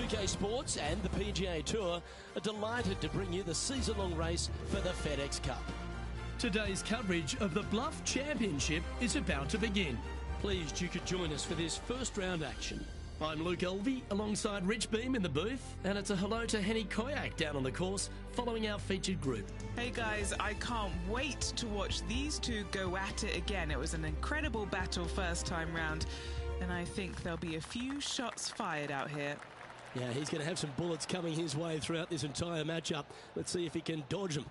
2K Sports and the PGA Tour are delighted to bring you the season-long race for the FedEx Cup. Today's coverage of the Bluff Championship is about to begin. Pleased you could join us for this first round action. I'm Luke Elvey alongside Rich Beam in the booth, and it's a hello to Henny Koyak down on the course following our featured group. Hey guys, I can't wait to watch these two go at it again. It was an incredible battle first time round, and I think there'll be a few shots fired out here. Yeah, he's going to have some bullets coming his way throughout this entire matchup. Let's see if he can dodge them.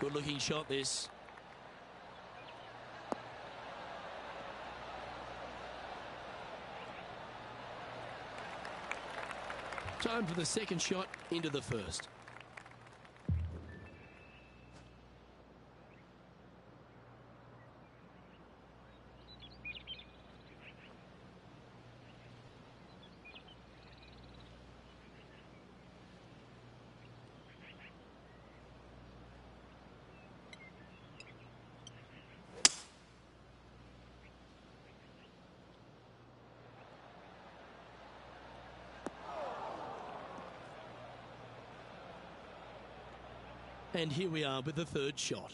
Good looking shot this. Time for the second shot into the first. And here we are with the third shot.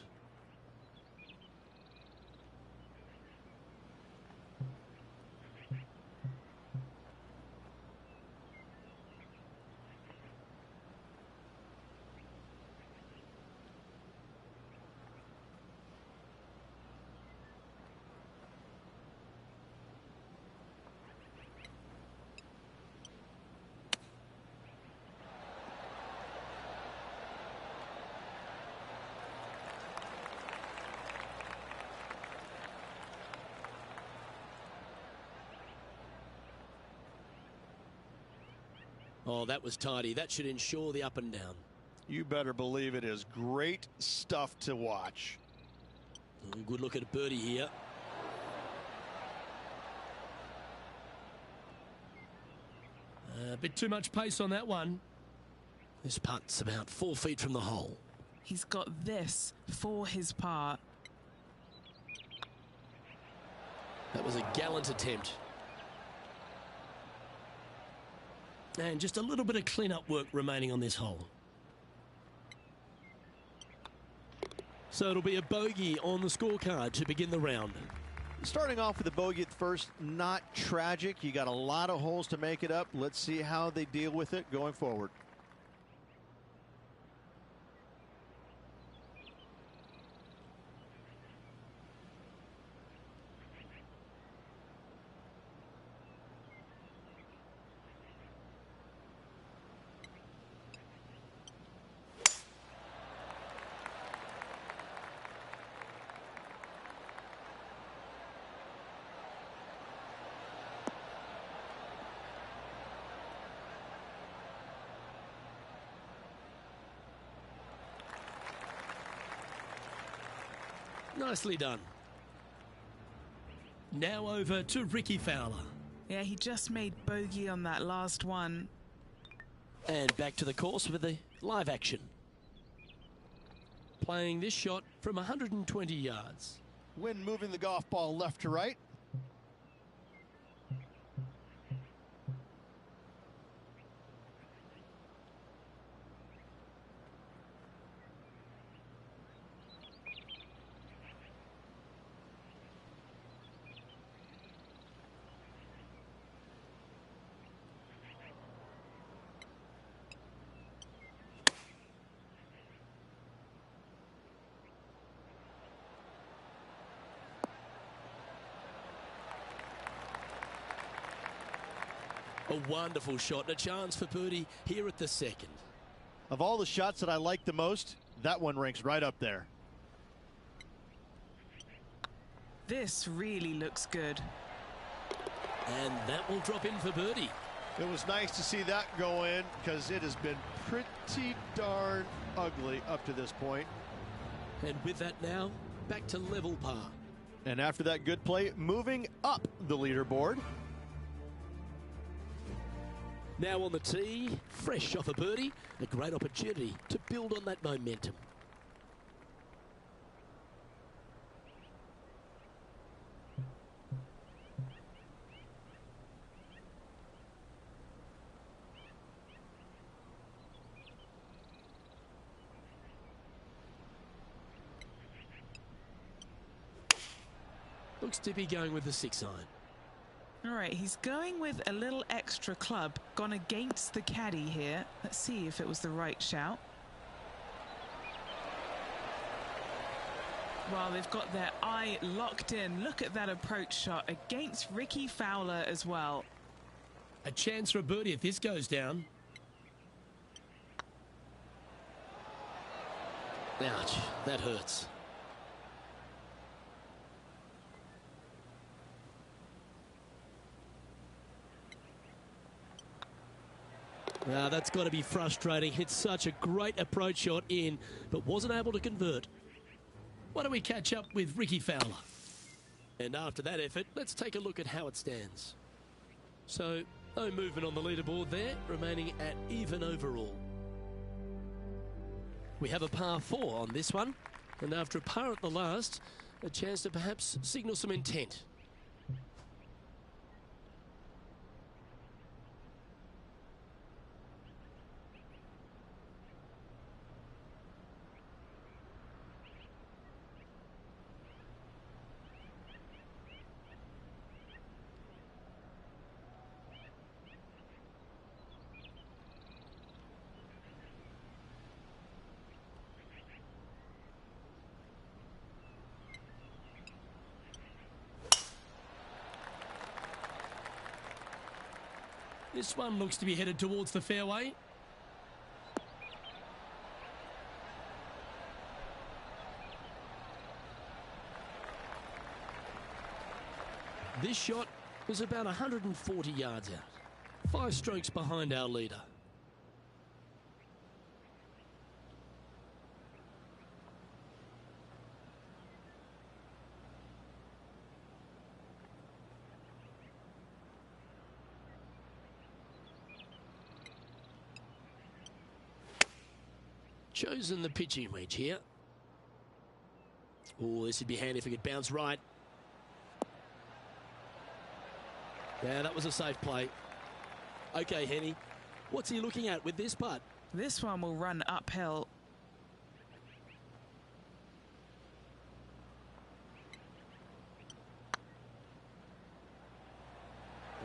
Oh, that was tidy. That should ensure the up and down. You better believe it is great stuff to watch. Good look at birdie here. A bit too much pace on that one. This putt's about 4 feet from the hole. He's got this for his part. That was a gallant attempt. And just a little bit of clean-up work remaining on this hole. So it'll be a bogey on the scorecard to begin the round. Starting off with a bogey at first, not tragic. You got a lot of holes to make it up. Let's see how they deal with it going forward. Nicely done. Now over to Rickie Fowler. Yeah, he just made bogey on that last one. And back to the course with the live action. Playing this shot from 120 yards. Wind moving the golf ball left to right. A wonderful shot and a chance for birdie here at the second. Of all the shots that I like the most, that one ranks right up there. This really looks good. And that will drop in for birdie. It was nice to see that go in because it has been pretty darn ugly up to this point. And with that now, back to level par. And after that good play, moving up the leaderboard. Now on the tee, fresh off a birdie, a great opportunity to build on that momentum. Looks to be going with the 6-iron. All right, he's going with a little extra club, gone against the caddy here. Let's see if it was the right shout. Well, they've got their eye locked in. Look at that approach shot against Rickie Fowler as well. A chance for a birdie if this goes down. Ouch, that hurts. Now that's got to be frustrating. Hit such a great approach shot in, but wasn't able to convert. Why don't we catch up with Ricky Fowler? And after that effort, let's take a look at how it stands. So, no movement on the leaderboard there, remaining at even overall. We have a par 4 on this one, and after a par at the last, a chance to perhaps signal some intent. This one looks to be headed towards the fairway. This shot was about 140 yards out. 5 strokes behind our leader. Chosen the pitching wedge here. Oh, this would be handy if it could bounce right. Yeah, that was a safe play. Okay, Henny, what's he looking at with this putt? This one will run uphill.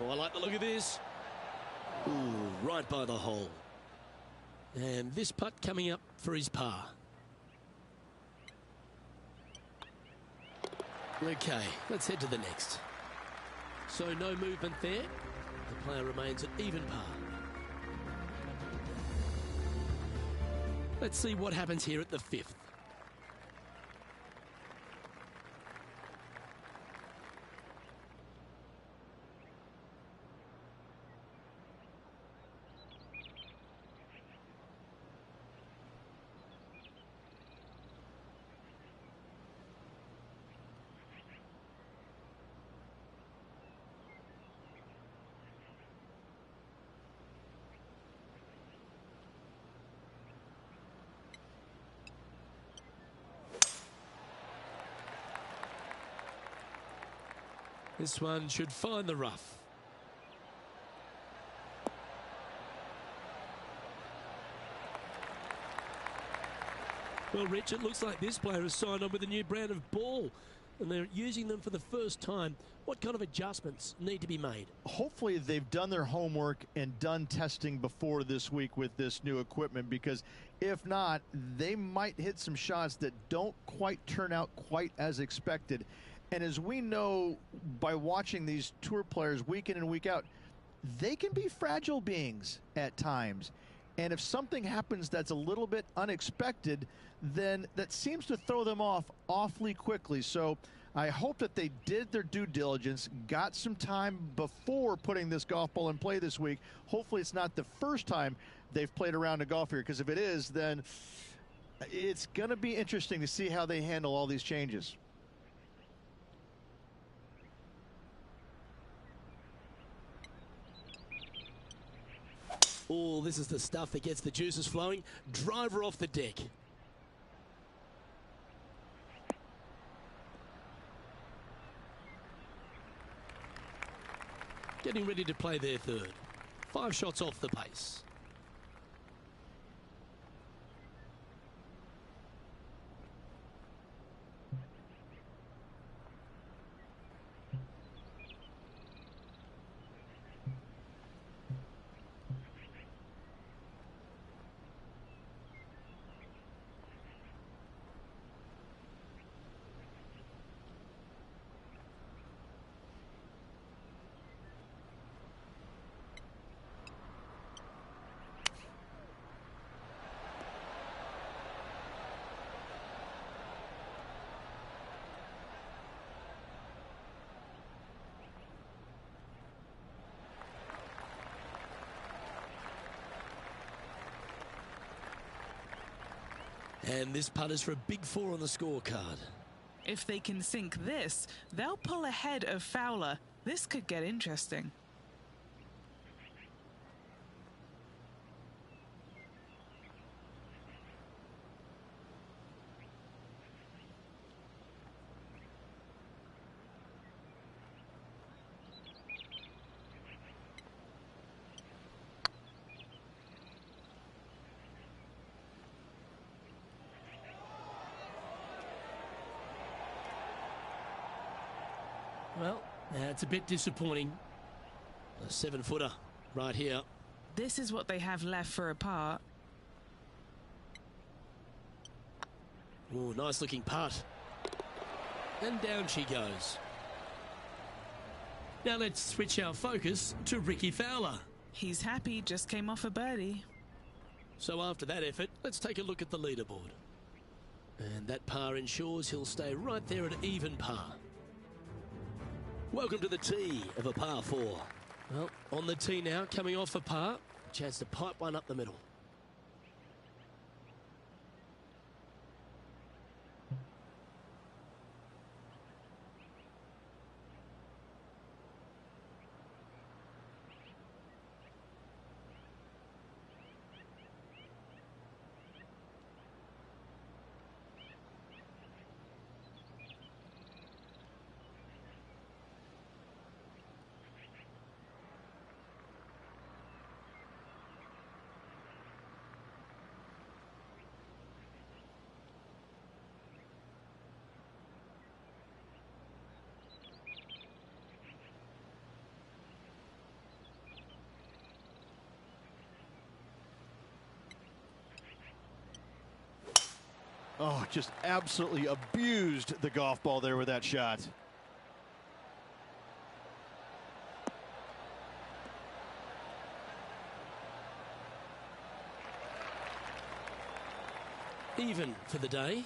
Oh, I like the look of this. Ooh, right by the hole. And this putt coming up for his par. Okay, let's head to the next. So no movement there. The player remains at even par. Let's see what happens here at the 5th. This one should find the rough. Well, Rich, it looks like this player has signed on with a new brand of ball, and they're using them for the first time. What kind of adjustments need to be made? Hopefully they've done their homework and done testing before this week with this new equipment, because if not, they might hit some shots that don't quite turn out quite as expected. And as we know by watching these tour players week in and week out, they can be fragile beings at times. And if something happens that's a little bit unexpected, then that seems to throw them off awfully quickly. So I hope that they did their due diligence, got some time before putting this golf ball in play this week. Hopefully it's not the first time they've played around a golf here, because if it is, then it's going to be interesting to see how they handle all these changes. Oh, this is the stuff that gets the juices flowing. Driver off the deck. Getting ready to play their 3rd. 5 shots off the pace. And this putt is for a big 4 on the scorecard. If they can sink this, they'll pull ahead of Fowler. This could get interesting. Well, that's a bit disappointing. A 7-footer right here. This is what they have left for a par. Oh, nice looking putt. And down she goes. Now let's switch our focus to Rickie Fowler. He's happy, just came off a birdie. So after that effort, let's take a look at the leaderboard. And that par ensures he'll stay right there at even par. Welcome to the tee of a par 4. Well, on the tee now, coming off a par. Chance to pipe one up the middle. Oh, just absolutely abused the golf ball there with that shot. Even for the day.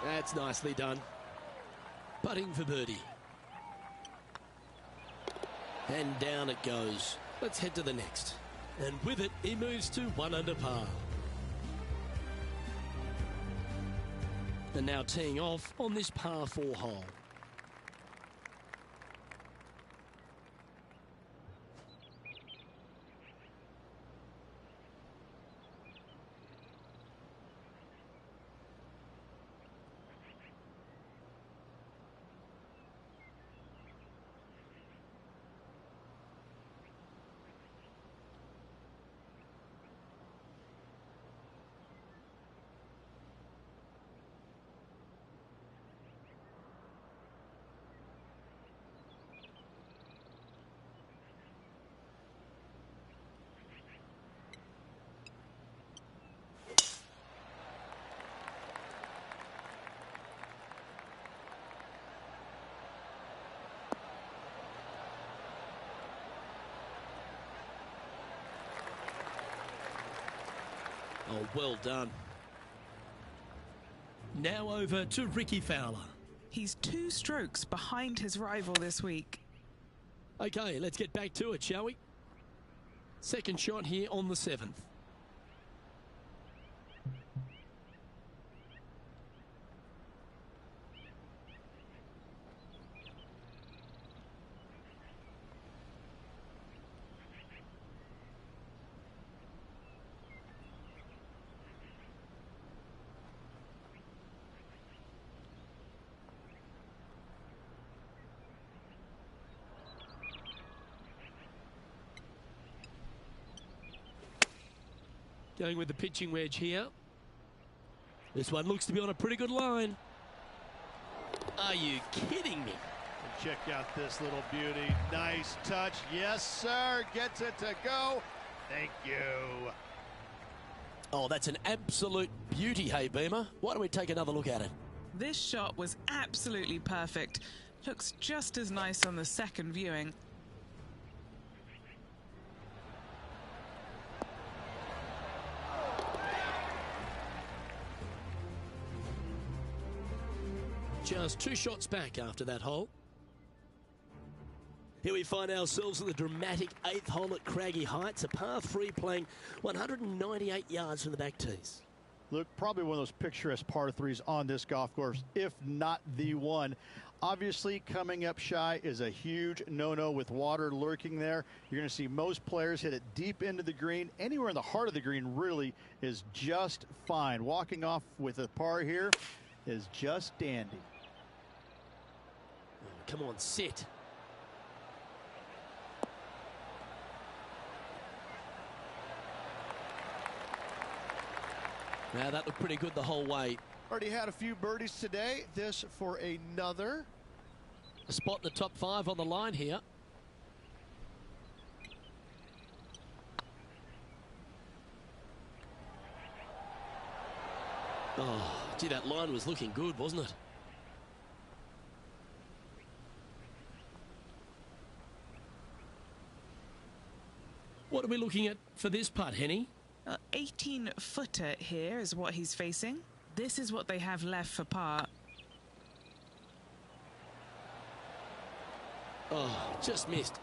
That's nicely done. Putting for birdie. And down it goes. Let's head to the next. And with it, he moves to 1 under par. And now teeing off on this par 4 hole. Oh, well done. Now over to Rickie Fowler. He's 2 strokes behind his rival this week. Okay, let's get back to it, shall we? Second shot here on the 7th. Going with the pitching wedge here. This one looks to be on a pretty good line. Are you kidding me? Check out this little beauty. Nice touch. Yes, sir. Gets it to go. Thank you. Oh, that's an absolute beauty, hey, Beamer. Why don't we take another look at it? This shot was absolutely perfect. Looks just as nice on the second viewing. Just 2 shots back after that hole. Here we find ourselves at the dramatic 8th hole at Craggy Heights, a par 3 playing 198 yards from the back tees. Look, probably one of those picturesque par 3s on this golf course, if not the one. Obviously, coming up shy is a huge no-no with water lurking there. You're going to see most players hit it deep into the green. Anywhere in the heart of the green really is just fine. Walking off with a par here is just dandy. Oh, come on, sit. Now that looked pretty good the whole way. Already had a few birdies today. This for another. A spot in the top 5 on the line here. Oh, gee, that line was looking good, wasn't it? What are we looking at for this putt, Henny? 18-footer here is what he's facing. This is what they have left for par. Oh, just missed.